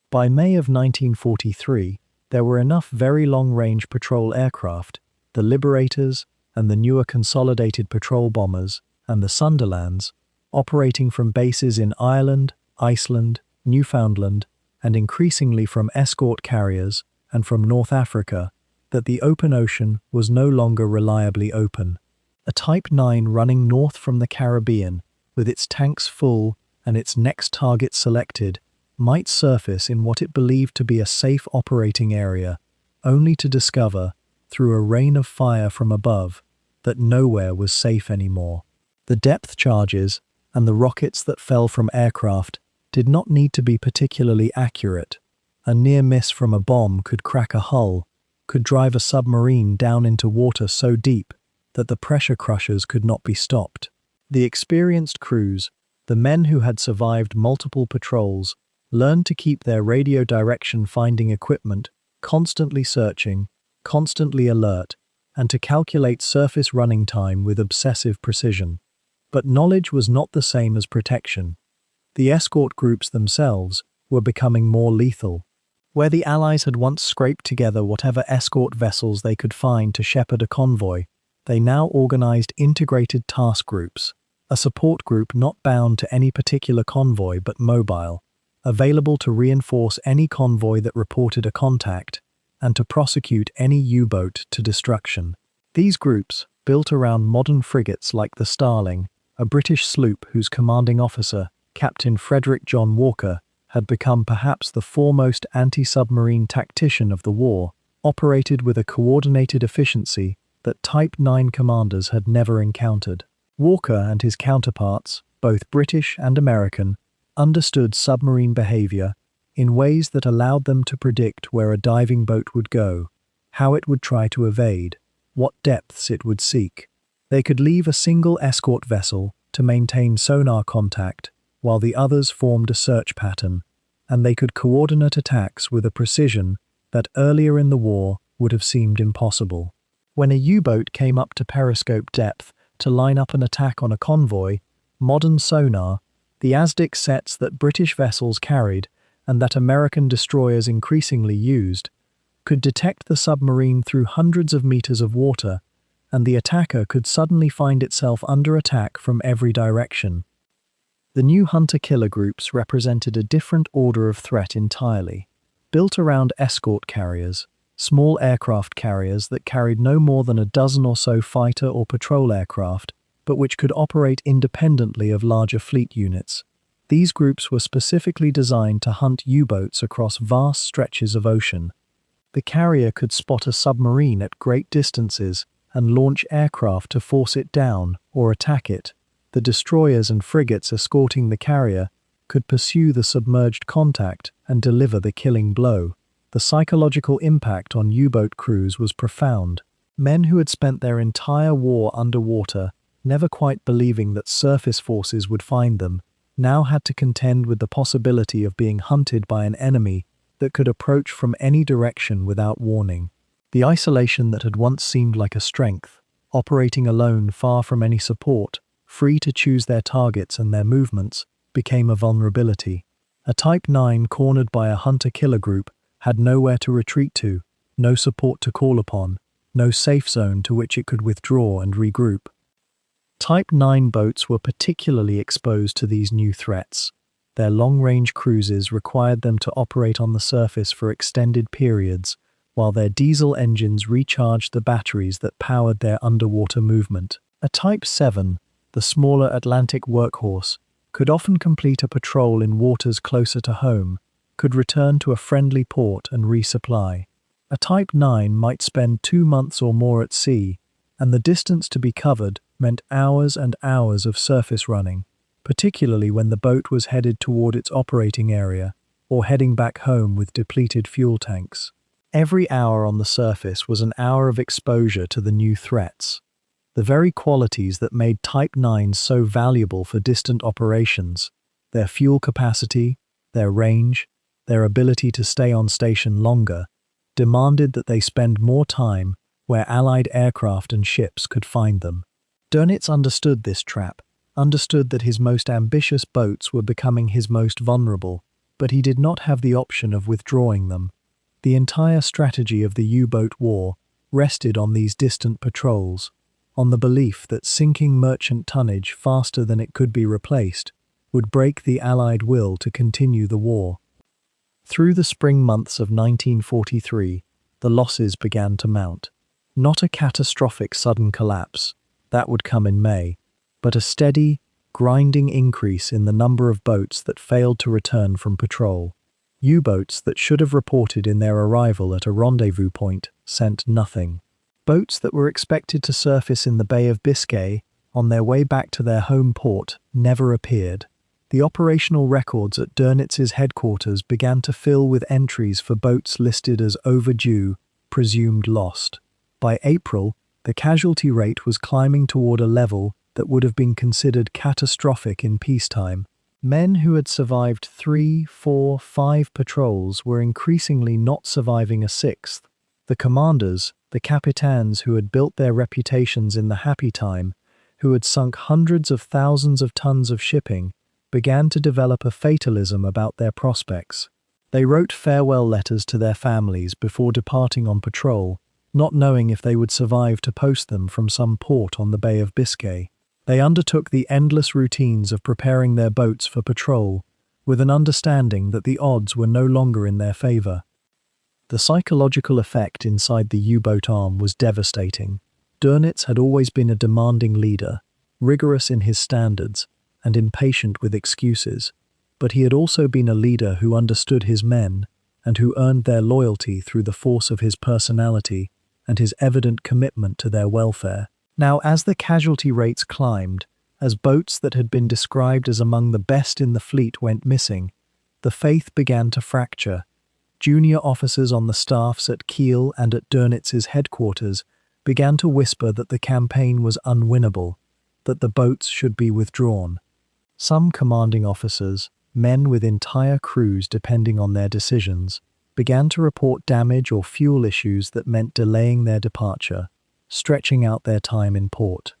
By May of 1943, there were enough very long-range patrol aircraft, the Liberators and the newer consolidated patrol bombers and the Sunderlands, operating from bases in Ireland, Iceland, Newfoundland, and increasingly from escort carriers and from North Africa, that the open ocean was no longer reliably open. A Type 9 running north from the Caribbean, with its tanks full and its next target selected, might surface in what it believed to be a safe operating area, only to discover, through a rain of fire from above, that nowhere was safe anymore. The depth charges and the rockets that fell from aircraft did not need to be particularly accurate. A near miss from a bomb could crack a hull, could drive a submarine down into water so deep that the pressure crushers could not be stopped. The experienced crews, the men who had survived multiple patrols, learned to keep their radio direction finding equipment constantly searching, constantly alert, and to calculate surface running time with obsessive precision. But knowledge was not the same as protection. The escort groups themselves were becoming more lethal. Where the Allies had once scraped together whatever escort vessels they could find to shepherd a convoy, they now organized integrated task groups, a support group not bound to any particular convoy but mobile, available to reinforce any convoy that reported a contact, and to prosecute any U-boat to destruction. These groups, built around modern frigates like the Starling, a British sloop whose commanding officer, Captain Frederick John Walker, had become perhaps the foremost anti-submarine tactician of the war, operated with a coordinated efficiency that Type 9 commanders had never encountered. Walker and his counterparts, both British and American, understood submarine behavior in ways that allowed them to predict where a diving boat would go, how it would try to evade, what depths it would seek. They could leave a single escort vessel to maintain sonar contact while the others formed a search pattern, and they could coordinate attacks with a precision that earlier in the war would have seemed impossible. When a U-boat came up to periscope depth to line up an attack on a convoy, modern sonar, the ASDIC sets that British vessels carried and that American destroyers increasingly used, could detect the submarine through hundreds of meters of water, and the attacker could suddenly find itself under attack from every direction. The new hunter-killer groups represented a different order of threat entirely, built around escort carriers, small aircraft carriers that carried no more than a dozen or so fighter or patrol aircraft, but which could operate independently of larger fleet units. These groups were specifically designed to hunt U-boats across vast stretches of ocean. The carrier could spot a submarine at great distances and launch aircraft to force it down or attack it. The destroyers and frigates escorting the carrier could pursue the submerged contact and deliver the killing blow. The psychological impact on U-boat crews was profound. Men who had spent their entire war underwater, never quite believing that surface forces would find them, now had to contend with the possibility of being hunted by an enemy that could approach from any direction without warning. The isolation that had once seemed like a strength, operating alone far from any support, free to choose their targets and their movements, became a vulnerability. A Type 9 cornered by a hunter-killer group had nowhere to retreat to, no support to call upon, no safe zone to which it could withdraw and regroup. Type 9 boats were particularly exposed to these new threats. Their long-range cruises required them to operate on the surface for extended periods, while their diesel engines recharged the batteries that powered their underwater movement. A Type 7, the smaller Atlantic workhorse, could often complete a patrol in waters closer to home, could return to a friendly port and resupply. A Type 9 might spend 2 months or more at sea, and the distance to be covered meant hours and hours of surface running, particularly when the boat was headed toward its operating area or heading back home with depleted fuel tanks. Every hour on the surface was an hour of exposure to the new threats. The very qualities that made Type 9 so valuable for distant operations, their fuel capacity, their range, their ability to stay on station longer, demanded that they spend more time where Allied aircraft and ships could find them. Dönitz understood this trap, understood that his most ambitious boats were becoming his most vulnerable, but he did not have the option of withdrawing them. The entire strategy of the U-boat war rested on these distant patrols, on the belief that sinking merchant tonnage faster than it could be replaced would break the Allied will to continue the war. Through the spring months of 1943, the losses began to mount. Not a catastrophic sudden collapse, that would come in May, but a steady, grinding increase in the number of boats that failed to return from patrol. U-boats that should have reported in their arrival at a rendezvous point sent nothing. Boats that were expected to surface in the Bay of Biscay on their way back to their home port never appeared. The operational records at Dönitz's headquarters began to fill with entries for boats listed as overdue, presumed lost. By April, the casualty rate was climbing toward a level that would have been considered catastrophic in peacetime. Men who had survived 3, 4, 5 patrols were increasingly not surviving a 6th. The commanders, the capitains who had built their reputations in the happy time, who had sunk hundreds of thousands of tons of shipping, began to develop a fatalism about their prospects. They wrote farewell letters to their families before departing on patrol, not knowing if they would survive to post them from some port on the Bay of Biscay. They undertook the endless routines of preparing their boats for patrol, with an understanding that the odds were no longer in their favor. The psychological effect inside the U-boat arm was devastating. Dönitz had always been a demanding leader, rigorous in his standards, and impatient with excuses, but he had also been a leader who understood his men and who earned their loyalty through the force of his personality and his evident commitment to their welfare. Now, as the casualty rates climbed, as boats that had been described as among the best in the fleet went missing, the faith began to fracture. Junior officers on the staffs at Kiel and at Dönitz's headquarters began to whisper that the campaign was unwinnable, that the boats should be withdrawn. Some commanding officers, men with entire crews depending on their decisions, began to report damage or fuel issues that meant delaying their departure, stretching out their time in port.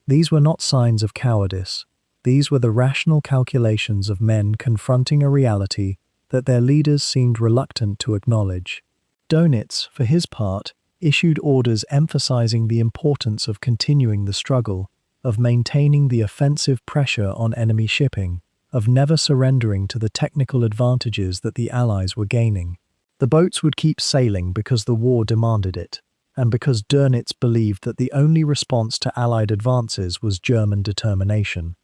These were not signs of cowardice. These were the rational calculations of men confronting a reality that their leaders seemed reluctant to acknowledge. Dönitz, for his part, issued orders emphasizing the importance of continuing the struggle, of maintaining the offensive pressure on enemy shipping, of never surrendering to the technical advantages that the Allies were gaining. The boats would keep sailing because the war demanded it, and because Dönitz believed that the only response to Allied advances was German determination.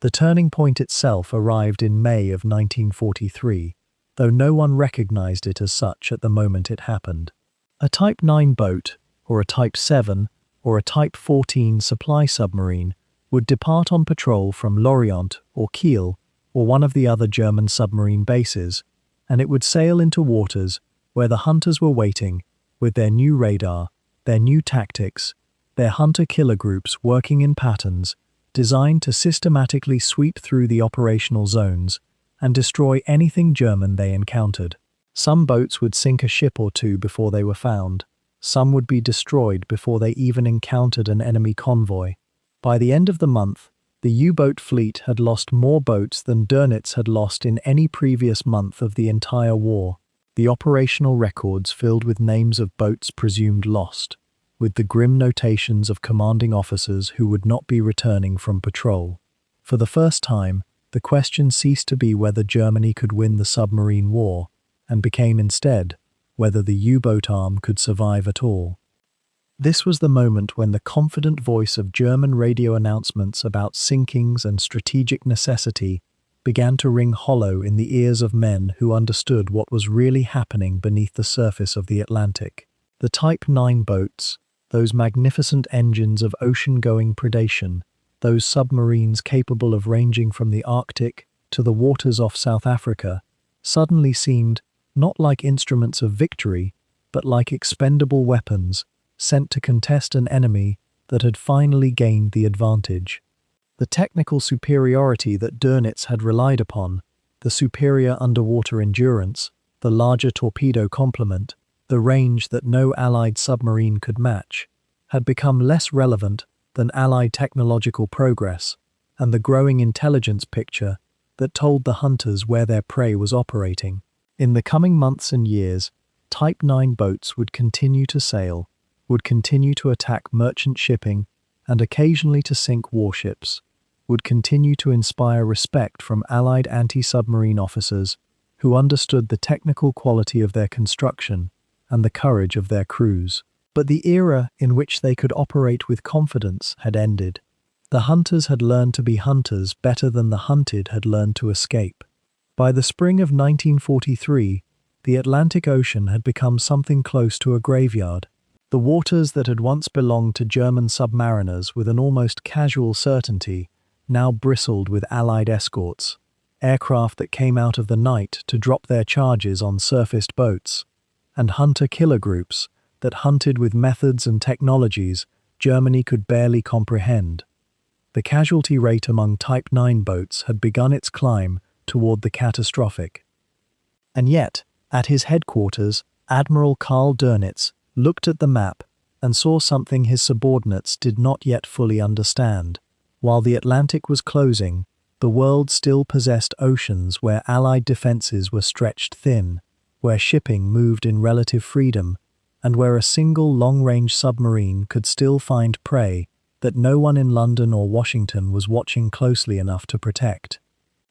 The turning point itself arrived in May of 1943, though no one recognized it as such at the moment it happened. A Type 9 boat, or a Type 7, or a Type 14 supply submarine, would depart on patrol from Lorient or Kiel or one of the other German submarine bases, and it would sail into waters where the hunters were waiting with their new radar, their new tactics, their hunter-killer groups working in patterns designed to systematically sweep through the operational zones and destroy anything German they encountered. Some boats would sink a ship or two before they were found. Some would be destroyed before they even encountered an enemy convoy. By the end of the month, the U-boat fleet had lost more boats than Dönitz had lost in any previous month of the entire war. The operational records filled with names of boats presumed lost, with the grim notations of commanding officers who would not be returning from patrol. For the first time, the question ceased to be whether Germany could win the submarine war, and became instead whether the U-boat arm could survive at all. This was the moment when the confident voice of German radio announcements about sinkings and strategic necessity began to ring hollow in the ears of men who understood what was really happening beneath the surface of the Atlantic. The Type 9 boats, those magnificent engines of ocean-going predation, those submarines capable of ranging from the Arctic to the waters off South Africa, suddenly seemed not like instruments of victory, but like expendable weapons sent to contest an enemy that had finally gained the advantage. The technical superiority that Dönitz had relied upon, the superior underwater endurance, the larger torpedo complement, the range that no Allied submarine could match, had become less relevant than Allied technological progress and the growing intelligence picture that told the hunters where their prey was operating. In the coming months and years, Type 9 boats would continue to sail, would continue to attack merchant shipping, and occasionally to sink warships, would continue to inspire respect from Allied anti-submarine officers who understood the technical quality of their construction and the courage of their crews. But the era in which they could operate with confidence had ended. The hunters had learned to be hunters better than the hunted had learned to escape. By the spring of 1943, the Atlantic Ocean had become something close to a graveyard. The waters that had once belonged to German submariners with an almost casual certainty now bristled with Allied escorts, aircraft that came out of the night to drop their charges on surfaced boats, and hunter-killer groups that hunted with methods and technologies Germany could barely comprehend. The casualty rate among Type 9 boats had begun its climb toward the catastrophic. And yet, at his headquarters, Admiral Karl Dönitz looked at the map and saw something his subordinates did not yet fully understand. While the Atlantic was closing, the world still possessed oceans where Allied defenses were stretched thin, where shipping moved in relative freedom, and where a single long-range submarine could still find prey that no one in London or Washington was watching closely enough to protect.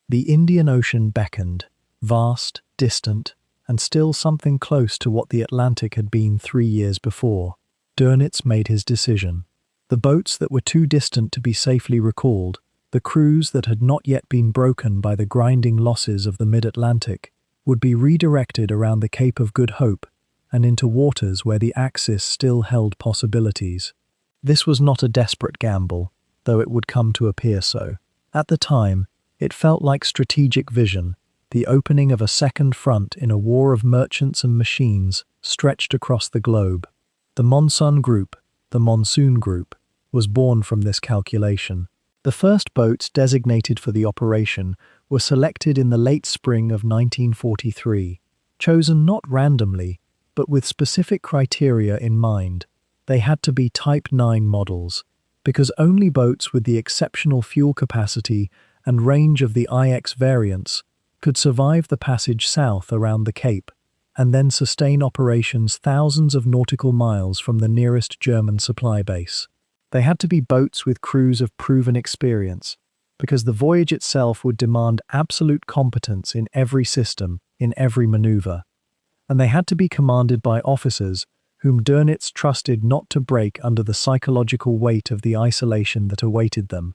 The Indian Ocean beckoned, vast, distant, and still something close to what the Atlantic had been 3 years before. Dönitz made his decision. The boats that were too distant to be safely recalled, the crews that had not yet been broken by the grinding losses of the mid-Atlantic, would be redirected around the Cape of Good Hope and into waters where the Axis still held possibilities. This was not a desperate gamble, though it would come to appear so. At the time, it felt like strategic vision, the opening of a second front in a war of merchants and machines stretched across the globe. The Monsun Group, the Monsoon Group, was born from this calculation. The first boats designated for the operation were selected in the late spring of 1943, chosen not randomly, but with specific criteria in mind. They had to be Type 9 models, because only boats with the exceptional fuel capacity and range of the IX variants could survive the passage south around the Cape and then sustain operations thousands of nautical miles from the nearest German supply base. They had to be boats with crews of proven experience, because the voyage itself would demand absolute competence in every system, in every maneuver. And they had to be commanded by officers whom Dönitz trusted not to break under the psychological weight of the isolation that awaited them.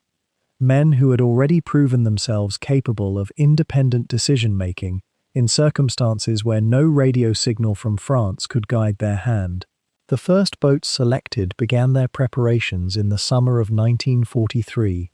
Men who had already proven themselves capable of independent decision-making in circumstances where no radio signal from France could guide their hand. The first boats selected began their preparations in the summer of 1943.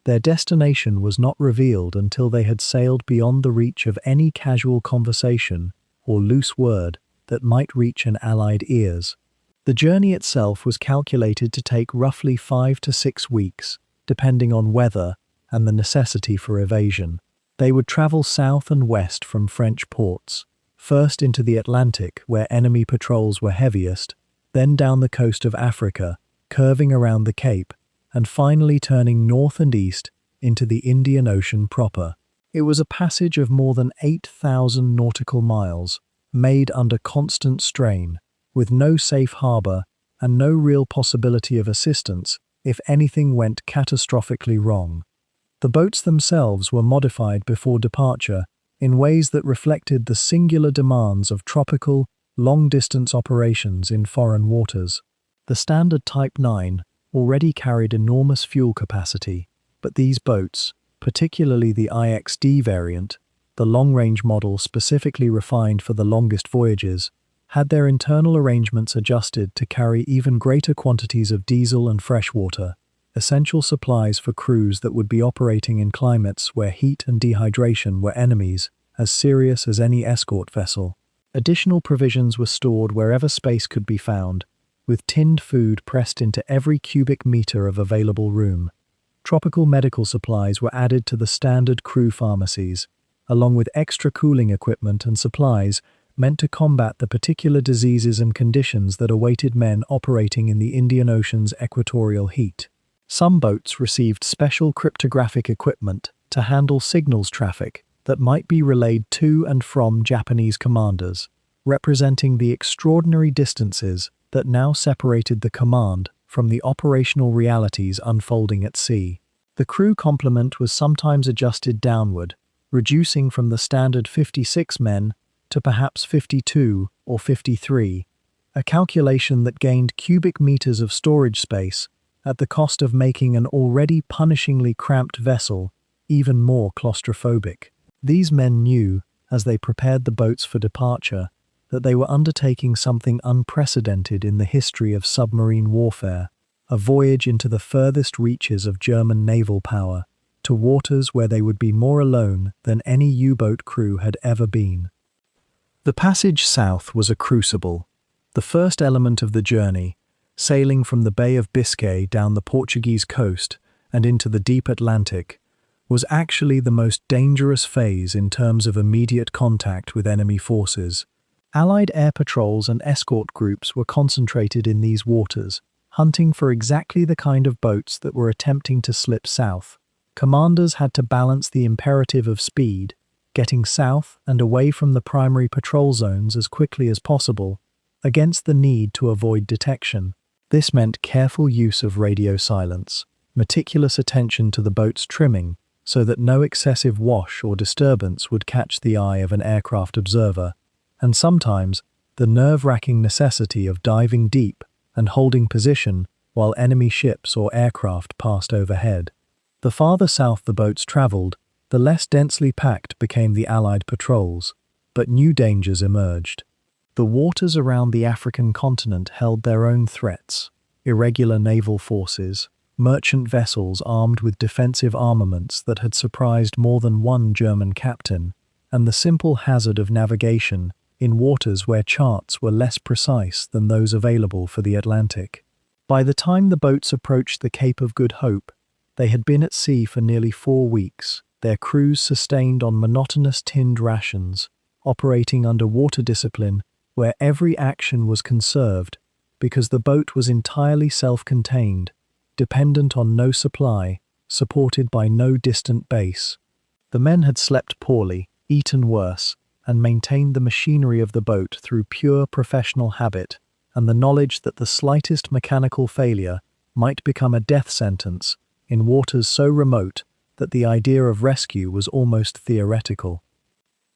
Their destination was not revealed until they had sailed beyond the reach of any casual conversation or loose word that might reach an Allied ears. The journey itself was calculated to take roughly 5 to 6 weeks, depending on weather and the necessity for evasion. They would travel south and west from French ports, first into the Atlantic, where enemy patrols were heaviest, then down the coast of Africa, curving around the Cape, and finally turning north and east into the Indian Ocean proper. It was a passage of more than 8,000 nautical miles, made under constant strain, with no safe harbour and no real possibility of assistance if anything went catastrophically wrong. The boats themselves were modified before departure in ways that reflected the singular demands of tropical, long-distance operations in foreign waters. The standard Type 9 already carried enormous fuel capacity, but these boats, particularly the IXD variant, the long-range model specifically refined for the longest voyages, had their internal arrangements adjusted to carry even greater quantities of diesel and fresh water, essential supplies for crews that would be operating in climates where heat and dehydration were enemies as serious as any escort vessel. Additional provisions were stored wherever space could be found, with tinned food pressed into every cubic meter of available room. Tropical medical supplies were added to the standard crew pharmacies, along with extra cooling equipment and supplies meant to combat the particular diseases and conditions that awaited men operating in the Indian Ocean's equatorial heat. Some boats received special cryptographic equipment to handle signals traffic that might be relayed to and from Japanese commanders, representing the extraordinary distances that now separated the command from the operational realities unfolding at sea. The crew complement was sometimes adjusted downward, reducing from the standard 56 men to perhaps 52 or 53, a calculation that gained cubic meters of storage space at the cost of making an already punishingly cramped vessel even more claustrophobic. These men knew, as they prepared the boats for departure, that they were undertaking something unprecedented in the history of submarine warfare, a voyage into the furthest reaches of German naval power, to waters where they would be more alone than any U-boat crew had ever been. The passage south was a crucible, the first element of the journey, sailing from the Bay of Biscay down the Portuguese coast and into the deep Atlantic, was actually the most dangerous phase in terms of immediate contact with enemy forces. Allied air patrols and escort groups were concentrated in these waters, hunting for exactly the kind of boats that were attempting to slip south. Commanders had to balance the imperative of speed, getting south and away from the primary patrol zones as quickly as possible, against the need to avoid detection. This meant careful use of radio silence, meticulous attention to the boat's trimming, so that no excessive wash or disturbance would catch the eye of an aircraft observer, and sometimes the nerve-wracking necessity of diving deep and holding position while enemy ships or aircraft passed overhead. The farther south the boats traveled, the less densely packed became the Allied patrols, but new dangers emerged. The waters around the African continent held their own threats: irregular naval forces, merchant vessels armed with defensive armaments that had surprised more than one German captain, and the simple hazard of navigation in waters where charts were less precise than those available for the Atlantic. By the time the boats approached the Cape of Good Hope, they had been at sea for nearly 4 weeks, their crews sustained on monotonous tinned rations, operating under water discipline where every action was conserved because the boat was entirely self-contained, dependent on no supply, supported by no distant base. The men had slept poorly, eaten worse, and maintained the machinery of the boat through pure professional habit and the knowledge that the slightest mechanical failure might become a death sentence in waters so remote that the idea of rescue was almost theoretical.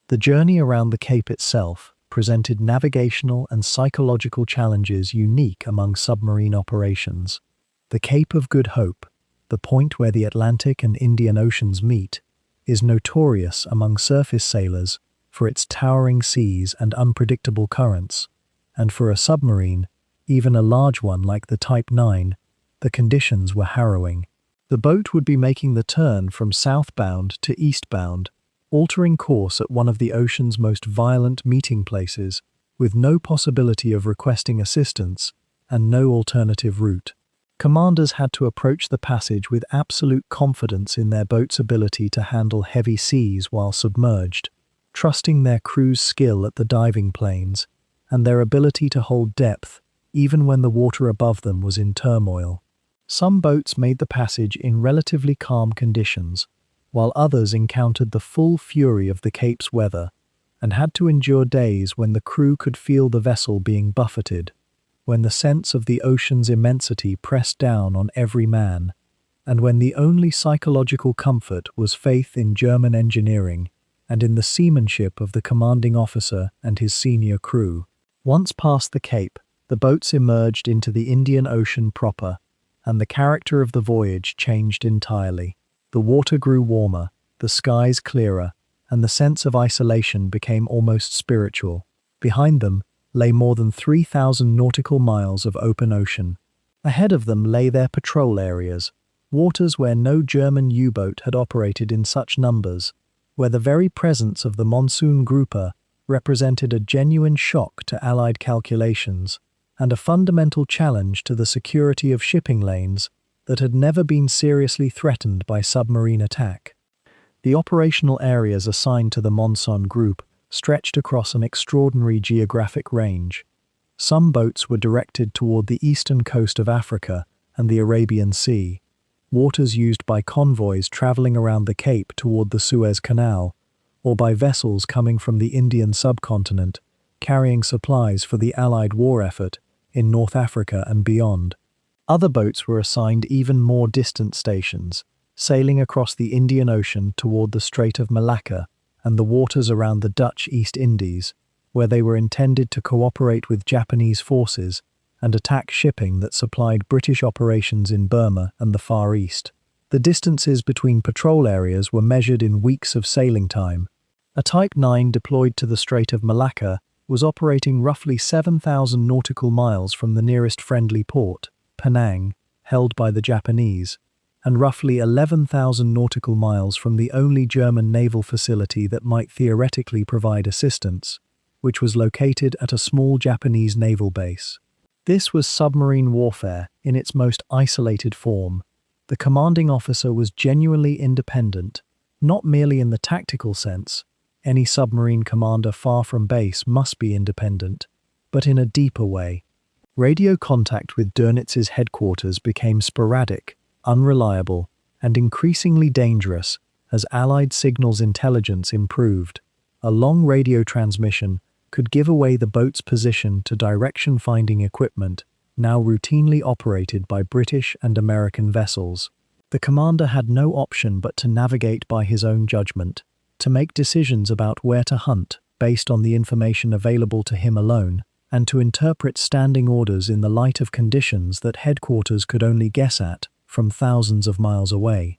The journey around the Cape itself presented navigational and psychological challenges unique among submarine operations. The Cape of Good Hope, the point where the Atlantic and Indian Oceans meet, is notorious among surface sailors for its towering seas and unpredictable currents, and for a submarine, even a large one like the Type 9, the conditions were harrowing. The boat would be making the turn from southbound to eastbound, altering course at one of the ocean's most violent meeting places, with no possibility of requesting assistance and no alternative route. Commanders had to approach the passage with absolute confidence in their boat's ability to handle heavy seas while submerged, trusting their crew's skill at the diving planes and their ability to hold depth even when the water above them was in turmoil. Some boats made the passage in relatively calm conditions, while others encountered the full fury of the Cape's weather and had to endure days when the crew could feel the vessel being buffeted, when the sense of the ocean's immensity pressed down on every man, and when the only psychological comfort was faith in German engineering and in the seamanship of the commanding officer and his senior crew. Once past the Cape, the boats emerged into the Indian Ocean proper, and the character of the voyage changed entirely. The water grew warmer, the skies clearer, and the sense of isolation became almost spiritual. Behind them lay more than 3,000 nautical miles of open ocean. Ahead of them lay their patrol areas, waters where no German U-boat had operated in such numbers, where the very presence of the monsoon grouper represented a genuine shock to Allied calculations and a fundamental challenge to the security of shipping lanes that had never been seriously threatened by submarine attack. The operational areas assigned to the Monson Group stretched across an extraordinary geographic range. Some boats were directed toward the eastern coast of Africa and the Arabian Sea, waters used by convoys traveling around the Cape toward the Suez Canal, or by vessels coming from the Indian subcontinent, carrying supplies for the Allied war effort in North Africa and beyond. Other boats were assigned even more distant stations, sailing across the Indian Ocean toward the Strait of Malacca and the waters around the Dutch East Indies, where they were intended to cooperate with Japanese forces and attack shipping that supplied British operations in Burma and the Far East. The distances between patrol areas were measured in weeks of sailing time. A Type 9 deployed to the Strait of Malacca was operating roughly 7,000 nautical miles from the nearest friendly port, Penang, held by the Japanese, and roughly 11,000 nautical miles from the only German naval facility that might theoretically provide assistance, which was located at a small Japanese naval base. This was submarine warfare in its most isolated form. The commanding officer was genuinely independent, not merely in the tactical sense. Any submarine commander far from base must be independent, but in a deeper way. Radio contact with Dönitz's headquarters became sporadic, unreliable, and increasingly dangerous as Allied signals intelligence improved. A long radio transmission could give away the boat's position to direction-finding equipment now routinely operated by British and American vessels. The commander had no option but to navigate by his own judgment, to make decisions about where to hunt based on the information available to him alone, and to interpret standing orders in the light of conditions that headquarters could only guess at from thousands of miles away.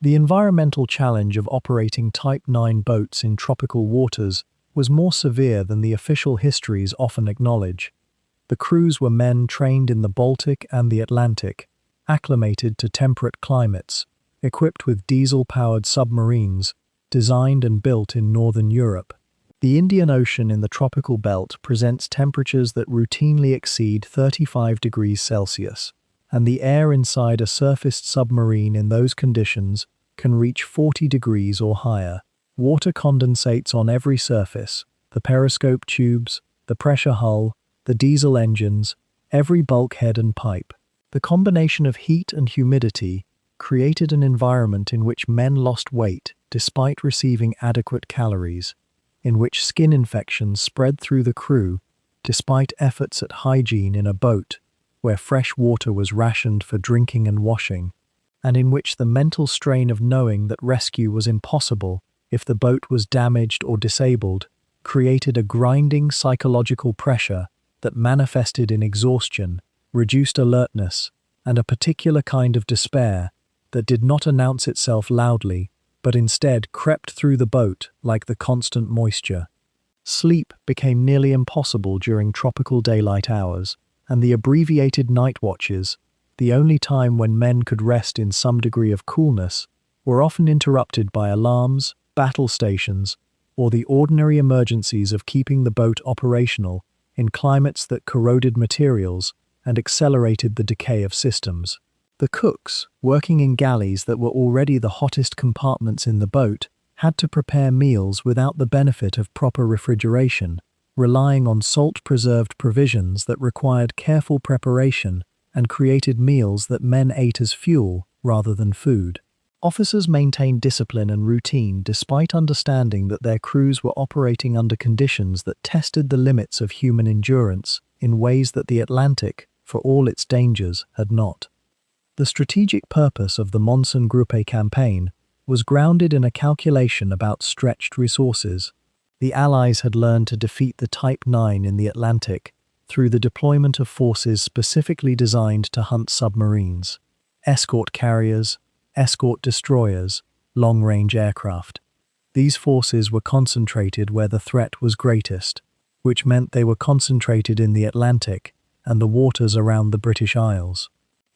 The environmental challenge of operating Type 9 boats in tropical waters was more severe than the official histories often acknowledge. The crews were men trained in the Baltic and the Atlantic, acclimated to temperate climates, equipped with diesel-powered submarines, designed and built in Northern Europe. The Indian Ocean in the tropical belt presents temperatures that routinely exceed 35 degrees Celsius, and the air inside a surfaced submarine in those conditions can reach 40 degrees or higher. Water condensates on every surface: the periscope tubes, the pressure hull, the diesel engines, every bulkhead and pipe. The combination of heat and humidity created an environment in which men lost weight despite receiving adequate calories, in which skin infections spread through the crew despite efforts at hygiene in a boat where fresh water was rationed for drinking and washing, and in which the mental strain of knowing that rescue was impossible if the boat was damaged or disabled created a grinding psychological pressure that manifested in exhaustion, reduced alertness, and a particular kind of despair that did not announce itself loudly, but instead crept through the boat like the constant moisture. Sleep became nearly impossible during tropical daylight hours, and the abbreviated night watches, the only time when men could rest in some degree of coolness, were often interrupted by alarms, battle stations, or the ordinary emergencies of keeping the boat operational in climates that corroded materials and accelerated the decay of systems. The cooks, working in galleys that were already the hottest compartments in the boat, had to prepare meals without the benefit of proper refrigeration, relying on salt-preserved provisions that required careful preparation and created meals that men ate as fuel rather than food. Officers maintained discipline and routine despite understanding that their crews were operating under conditions that tested the limits of human endurance in ways that the Atlantic, for all its dangers, had not. The strategic purpose of the Monsun-Gruppe campaign was grounded in a calculation about stretched resources. The Allies had learned to defeat the Type 9 in the Atlantic through the deployment of forces specifically designed to hunt submarines, escort carriers, escort destroyers, long-range aircraft. These forces were concentrated where the threat was greatest, which meant they were concentrated in the Atlantic and the waters around the British Isles.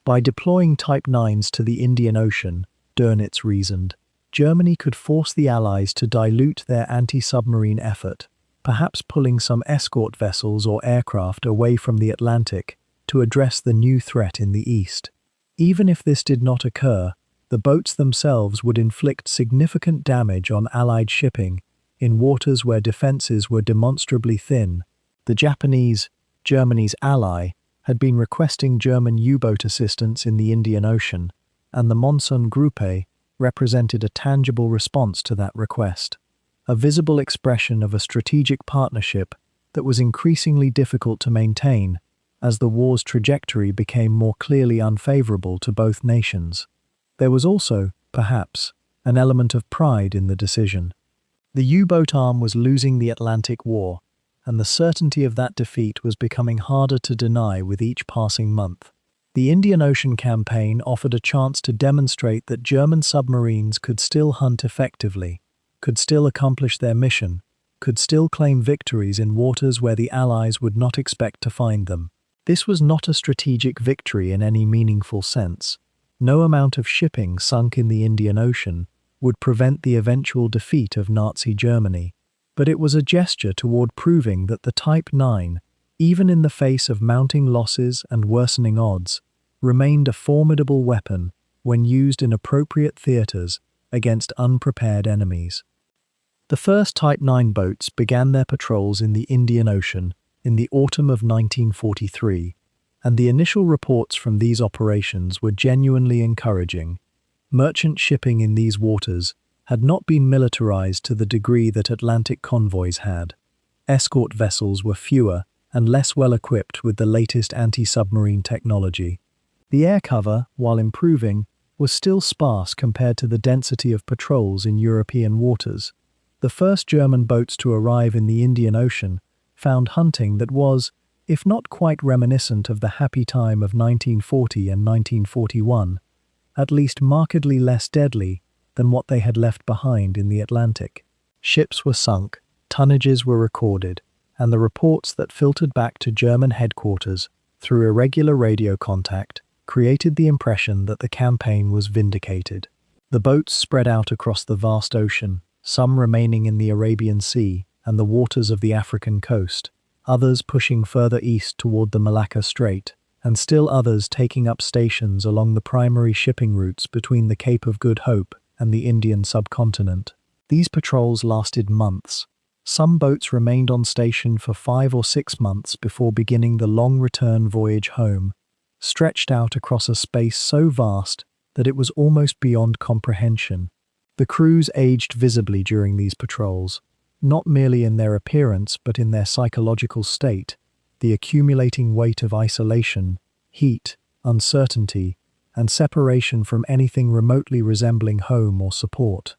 By deploying Type 9s to the Indian Ocean, Dönitz reasoned, Germany could force the Allies to dilute their anti-submarine effort, perhaps pulling some escort vessels or aircraft away from the Atlantic to address the new threat in the east. Even if this did not occur, the boats themselves would inflict significant damage on Allied shipping in waters where defenses were demonstrably thin. The Japanese, Germany's ally, had been requesting German U-boat assistance in the Indian Ocean, and the Monsun-Gruppe represented a tangible response to that request, a visible expression of a strategic partnership that was increasingly difficult to maintain as the war's trajectory became more clearly unfavorable to both nations. There was also, perhaps, an element of pride in the decision. The U-boat arm was losing the Atlantic War, and the certainty of that defeat was becoming harder to deny with each passing month. The Indian Ocean campaign offered a chance to demonstrate that German submarines could still hunt effectively, could still accomplish their mission, could still claim victories in waters where the Allies would not expect to find them. This was not a strategic victory in any meaningful sense. No amount of shipping sunk in the Indian Ocean would prevent the eventual defeat of Nazi Germany, but it was a gesture toward proving that the Type 9, even in the face of mounting losses and worsening odds, remained a formidable weapon when used in appropriate theaters against unprepared enemies. The first Type 9 boats began their patrols in the Indian Ocean in the autumn of 1943, and the initial reports from these operations were genuinely encouraging. Merchant shipping in these waters had not been militarized to the degree that Atlantic convoys had. Escort vessels were fewer and less well equipped with the latest anti-submarine technology. The air cover, while improving, was still sparse compared to the density of patrols in European waters. The first German boats to arrive in the Indian Ocean found hunting that was, if not quite reminiscent of the happy time of 1940 and 1941, at least markedly less deadly than what they had left behind in the Atlantic. Ships were sunk, tonnages were recorded, and the reports that filtered back to German headquarters through irregular radio contact created the impression that the campaign was vindicated. The boats spread out across the vast ocean, some remaining in the Arabian Sea and the waters of the African coast, others pushing further east toward the Malacca Strait, and still others taking up stations along the primary shipping routes between the Cape of Good Hope and the Indian subcontinent. These patrols lasted months. Some boats remained on station for 5 or 6 months before beginning the long return voyage home, stretched out across a space so vast that it was almost beyond comprehension. The crews aged visibly during these patrols, not merely in their appearance but in their psychological state, the accumulating weight of isolation, heat, uncertainty, and separation from anything remotely resembling home or support.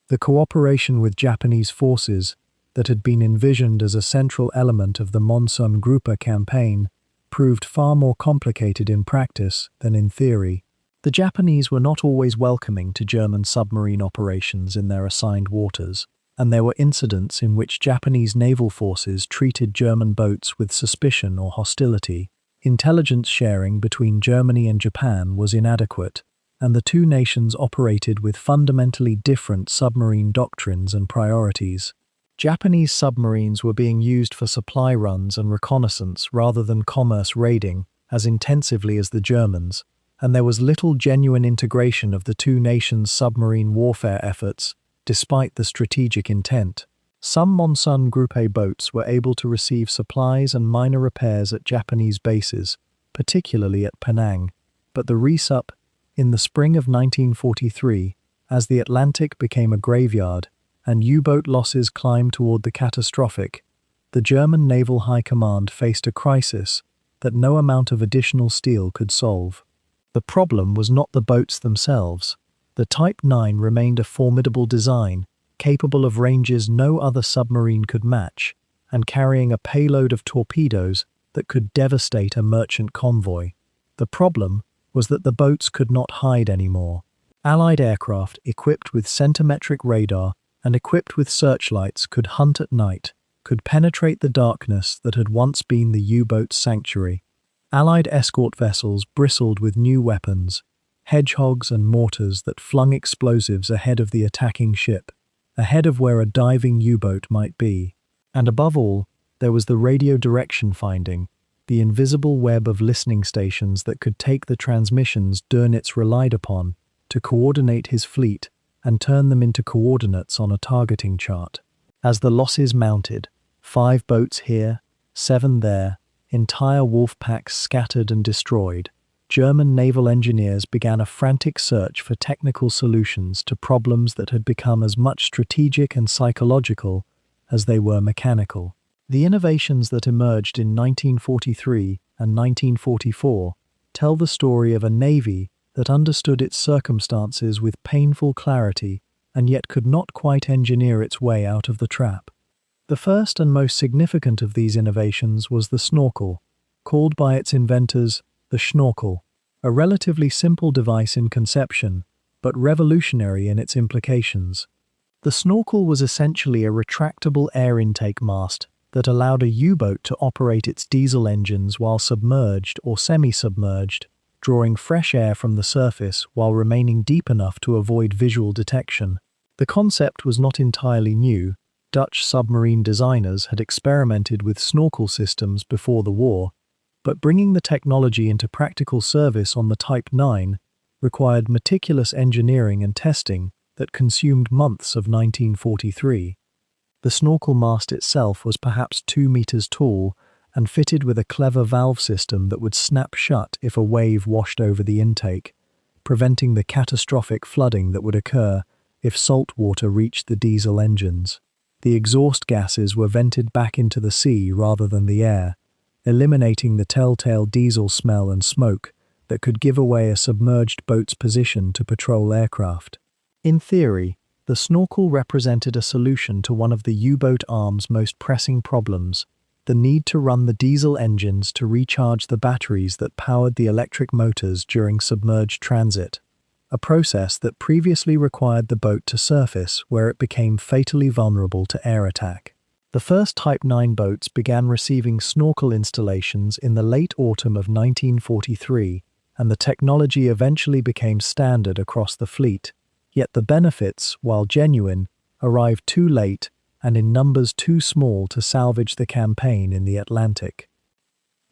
The cooperation with Japanese forces that had been envisioned as a central element of the Monsun-Gruppe campaign proved far more complicated in practice than in theory. The Japanese were not always welcoming to German submarine operations in their assigned waters, and there were incidents in which Japanese naval forces treated German boats with suspicion or hostility. Intelligence sharing between Germany and Japan was inadequate, and the two nations operated with fundamentally different submarine doctrines and priorities. Japanese submarines were being used for supply runs and reconnaissance rather than commerce raiding as intensively as the Germans, and there was little genuine integration of the two nations' submarine warfare efforts, despite the strategic intent. Some Monsun Group A boats were able to receive supplies and minor repairs at Japanese bases, particularly at Penang, but the resup, in the spring of 1943, as the Atlantic became a graveyard and U-boat losses climbed toward the catastrophic, the German Naval High Command faced a crisis that no amount of additional steel could solve. The problem was not the boats themselves. The Type 9 remained a formidable design, capable of ranges no other submarine could match, and carrying a payload of torpedoes that could devastate a merchant convoy. The problem was that the boats could not hide anymore. Allied aircraft equipped with centimetric radar and equipped with searchlights could hunt at night, could penetrate the darkness that had once been the U-boat's sanctuary. Allied escort vessels bristled with new weapons, hedgehogs and mortars that flung explosives ahead of the attacking ship, ahead of where a diving U-boat might be. And above all, there was the radio direction finding, the invisible web of listening stations that could take the transmissions Dönitz relied upon to coordinate his fleet and turn them into coordinates on a targeting chart. As the losses mounted, 5 boats here, 7 there, entire wolf packs scattered and destroyed, German naval engineers began a frantic search for technical solutions to problems that had become as much strategic and psychological as they were mechanical. The innovations that emerged in 1943 and 1944 tell the story of a navy that understood its circumstances with painful clarity and yet could not quite engineer its way out of the trap. The first and most significant of these innovations was the snorkel, called by its inventors the schnorkel, a relatively simple device in conception, but revolutionary in its implications. The snorkel was essentially a retractable air intake mast that allowed a U-boat to operate its diesel engines while submerged or semi-submerged, drawing fresh air from the surface while remaining deep enough to avoid visual detection. The concept was not entirely new. Dutch submarine designers had experimented with snorkel systems before the war, but bringing the technology into practical service on the Type 9 required meticulous engineering and testing that consumed months of 1943. The snorkel mast itself was perhaps 2 meters tall and fitted with a clever valve system that would snap shut if a wave washed over the intake, preventing the catastrophic flooding that would occur if salt water reached the diesel engines. The exhaust gases were vented back into the sea rather than the air, eliminating the telltale diesel smell and smoke that could give away a submerged boat's position to patrol aircraft. In theory, the snorkel represented a solution to one of the U-boat arm's most pressing problems, the need to run the diesel engines to recharge the batteries that powered the electric motors during submerged transit, a process that previously required the boat to surface where it became fatally vulnerable to air attack. The first Type 9 boats began receiving snorkel installations in the late autumn of 1943, and the technology eventually became standard across the fleet. Yet the benefits, while genuine, arrived too late and in numbers too small to salvage the campaign in the Atlantic.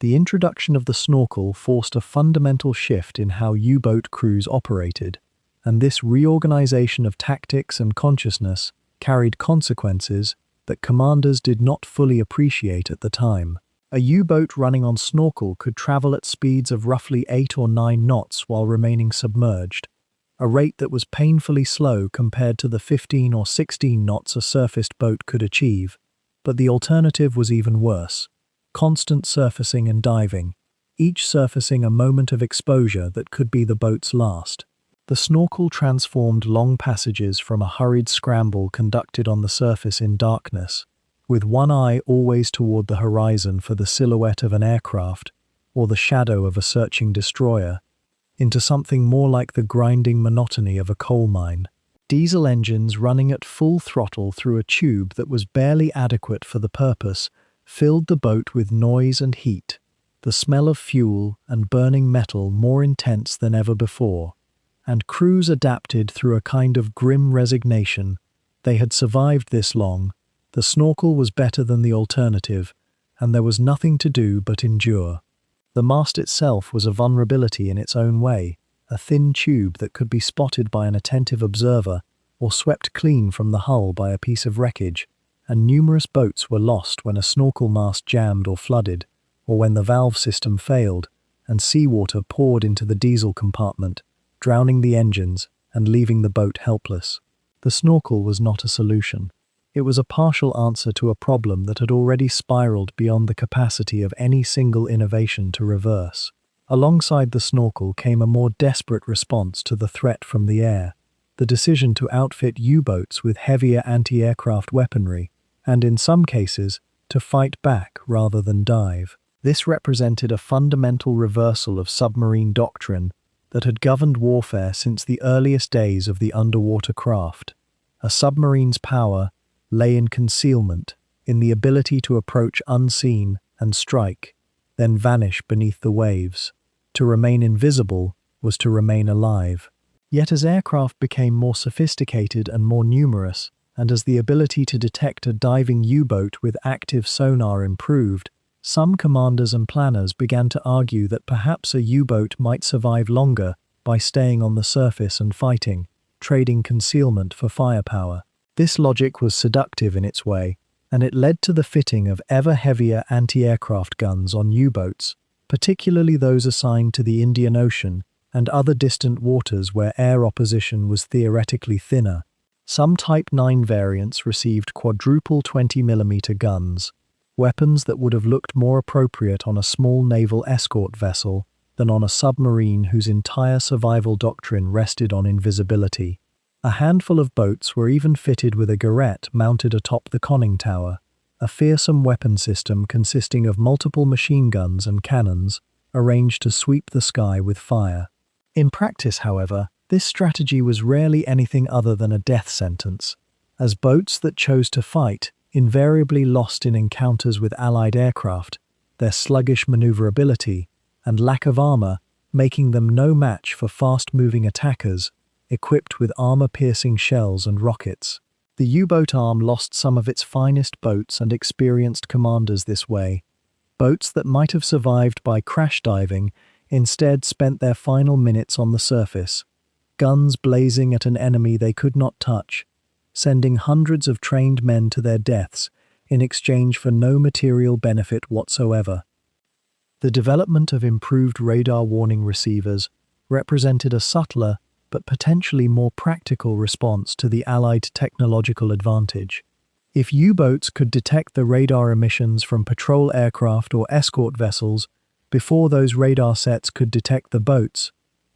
The introduction of the snorkel forced a fundamental shift in how U-boat crews operated, and this reorganization of tactics and consciousness carried consequences that commanders did not fully appreciate at the time. A U-boat running on snorkel could travel at speeds of roughly 8 or 9 knots while remaining submerged, a rate that was painfully slow compared to the 15 or 16 knots a surfaced boat could achieve. But the alternative was even worse: constant surfacing and diving, each surfacing a moment of exposure that could be the boat's last. The snorkel transformed long passages from a hurried scramble conducted on the surface in darkness, with one eye always toward the horizon for the silhouette of an aircraft or the shadow of a searching destroyer, into something more like the grinding monotony of a coal mine. Diesel engines running at full throttle through a tube that was barely adequate for the purpose filled the boat with noise and heat. the smell of fuel and burning metal more intense than ever before, and crews adapted through a kind of grim resignation. They had survived this long, the snorkel was better than the alternative, and there was nothing to do but endure. The mast itself was a vulnerability in its own way, a thin tube that could be spotted by an attentive observer or swept clean from the hull by a piece of wreckage, and numerous boats were lost when a snorkel mast jammed or flooded, or when the valve system failed and seawater poured into the diesel compartment, drowning the engines and leaving the boat helpless. The snorkel was not a solution. It was a partial answer to a problem that had already spiraled beyond the capacity of any single innovation to reverse. Alongside the snorkel came a more desperate response to the threat from the air, the decision to outfit U-boats with heavier anti-aircraft weaponry, and in some cases, to fight back rather than dive. This represented a fundamental reversal of submarine doctrine that had governed warfare since the earliest days of the underwater craft. A submarine's power lay in concealment, in the ability to approach unseen and strike, then vanish beneath the waves. To remain invisible was to remain alive. Yet as aircraft became more sophisticated and more numerous, and as the ability to detect a diving U-boat with active sonar improved, some commanders and planners began to argue that perhaps a U-boat might survive longer by staying on the surface and fighting, trading concealment for firepower. This logic was seductive in its way, and it led to the fitting of ever heavier anti-aircraft guns on U-boats, particularly those assigned to the Indian Ocean and other distant waters where air opposition was theoretically thinner. Some Type 9 variants received quadruple 20mm guns, weapons that would have looked more appropriate on a small naval escort vessel than on a submarine whose entire survival doctrine rested on invisibility. A handful of boats were even fitted with a garret mounted atop the conning tower, a fearsome weapon system consisting of multiple machine guns and cannons arranged to sweep the sky with fire. In practice, however, this strategy was rarely anything other than a death sentence, as boats that chose to fight invariably lost in encounters with Allied aircraft, their sluggish maneuverability and lack of armor making them no match for fast-moving attackers equipped with armor-piercing shells and rockets. The U-boat arm lost some of its finest boats and experienced commanders this way. Boats that might have survived by crash diving instead spent their final minutes on the surface, guns blazing at an enemy they could not touch, sending hundreds of trained men to their deaths in exchange for no material benefit whatsoever. The development of improved radar warning receivers represented a subtler but potentially more practical response to the Allied technological advantage. If U-boats could detect the radar emissions from patrol aircraft or escort vessels before those radar sets could detect the boats,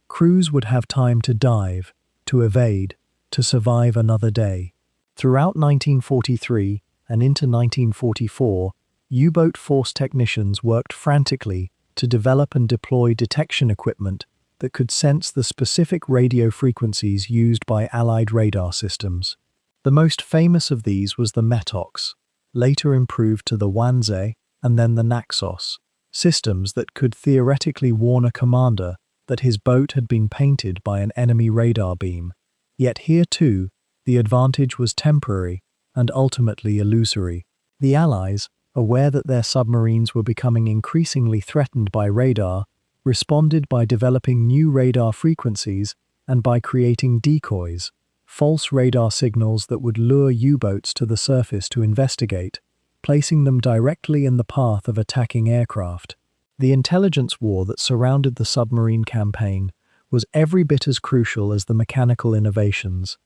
crews would have time to dive, to evade, to survive another day. Throughout 1943 and into 1944, U-boat force technicians worked frantically to develop and deploy detection equipment that could sense the specific radio frequencies used by Allied radar systems. The most famous of these was the Metox, later improved to the Wanze and then the Naxos, systems that could theoretically warn a commander that his boat had been painted by an enemy radar beam. Yet here too, the advantage was temporary and ultimately illusory. The Allies, aware that their submarines were becoming increasingly threatened by radar, responded by developing new radar frequencies and by creating decoys, false radar signals that would lure U-boats to the surface to investigate, placing them directly in the path of attacking aircraft. The intelligence war that surrounded the submarine campaign was every bit as crucial as the mechanical innovations,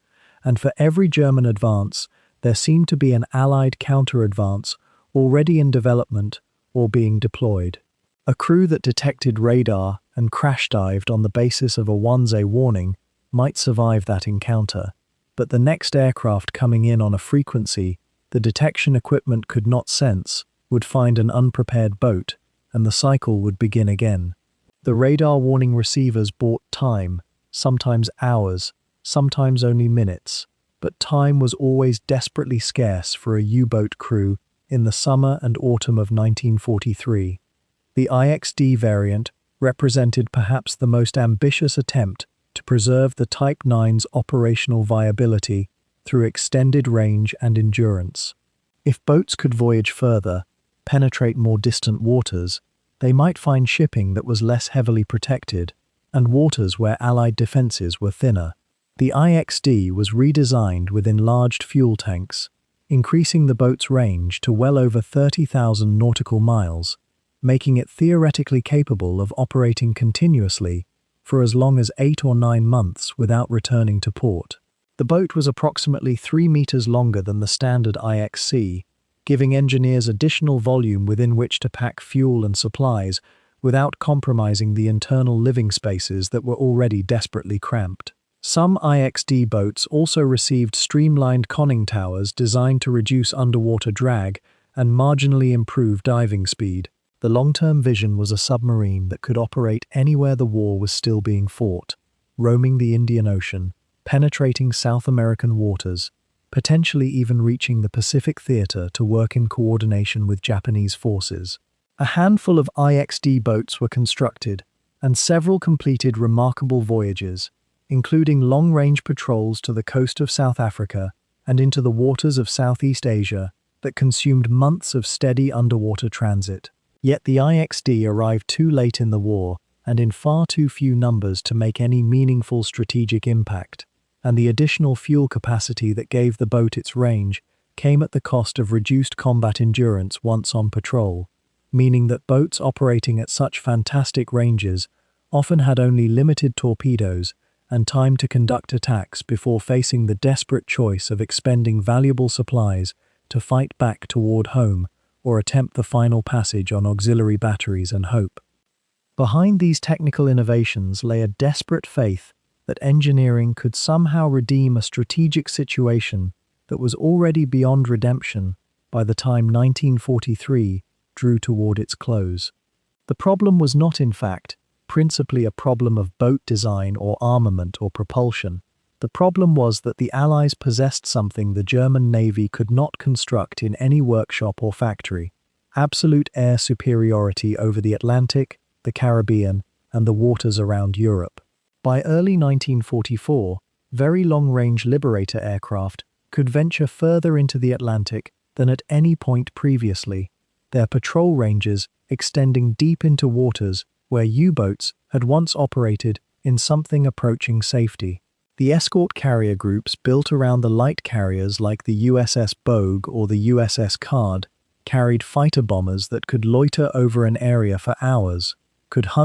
and for every German advance, there seemed to be an Allied counter-advance already in development or being deployed. A crew that detected radar and crash-dived on the basis of a Wanze warning might survive that encounter, but the next aircraft coming in on a frequency the detection equipment could not sense would find an unprepared boat, and the cycle would begin again. The radar warning receivers bought time, sometimes hours, sometimes only minutes, but time was always desperately scarce for a U-boat crew in the summer and autumn of 1943. The IXD variant represented perhaps the most ambitious attempt to preserve the Type 9's operational viability through extended range and endurance. If boats could voyage further, penetrate more distant waters, they might find shipping that was less heavily protected and waters where Allied defenses were thinner. The IXD was redesigned with enlarged fuel tanks, increasing the boat's range to well over 30,000 nautical miles, making it theoretically capable of operating continuously for as long as 8 or 9 months without returning to port. The boat was approximately 3 meters longer than the standard IXC, giving engineers additional volume within which to pack fuel and supplies without compromising the internal living spaces that were already desperately cramped. Some IXD boats also received streamlined conning towers designed to reduce underwater drag and marginally improve diving speed. The long-term vision was a submarine that could operate anywhere the war was still being fought, roaming the Indian Ocean, penetrating South American waters, potentially even reaching the Pacific Theater to work in coordination with Japanese forces. A handful of IXD boats were constructed, and several completed remarkable voyages, including long-range patrols to the coast of South Africa and into the waters of Southeast Asia that consumed months of steady underwater transit. Yet the IXD arrived too late in the war and in far too few numbers to make any meaningful strategic impact, and the additional fuel capacity that gave the boat its range came at the cost of reduced combat endurance once on patrol, meaning that boats operating at such fantastic ranges often had only limited torpedoes and time to conduct attacks before facing the desperate choice of expending valuable supplies to fight back toward home or attempt the final passage on auxiliary batteries and hope. Behind these technical innovations lay a desperate faith that engineering could somehow redeem a strategic situation that was already beyond redemption by the time 1943 drew toward its close. The problem was not, in fact, principally a problem of boat design or armament or propulsion. The problem was that the Allies possessed something the German Navy could not construct in any workshop or factory: absolute air superiority over the Atlantic, the Caribbean, and the waters around Europe. By early 1944, very long-range Liberator aircraft could venture further into the Atlantic than at any point previously, their patrol ranges extending deep into waters where U-boats had once operated in something approaching safety. The escort carrier groups built around the light carriers like the USS Bogue or the USS Card carried fighter bombers that could loiter over an area for hours, could hunt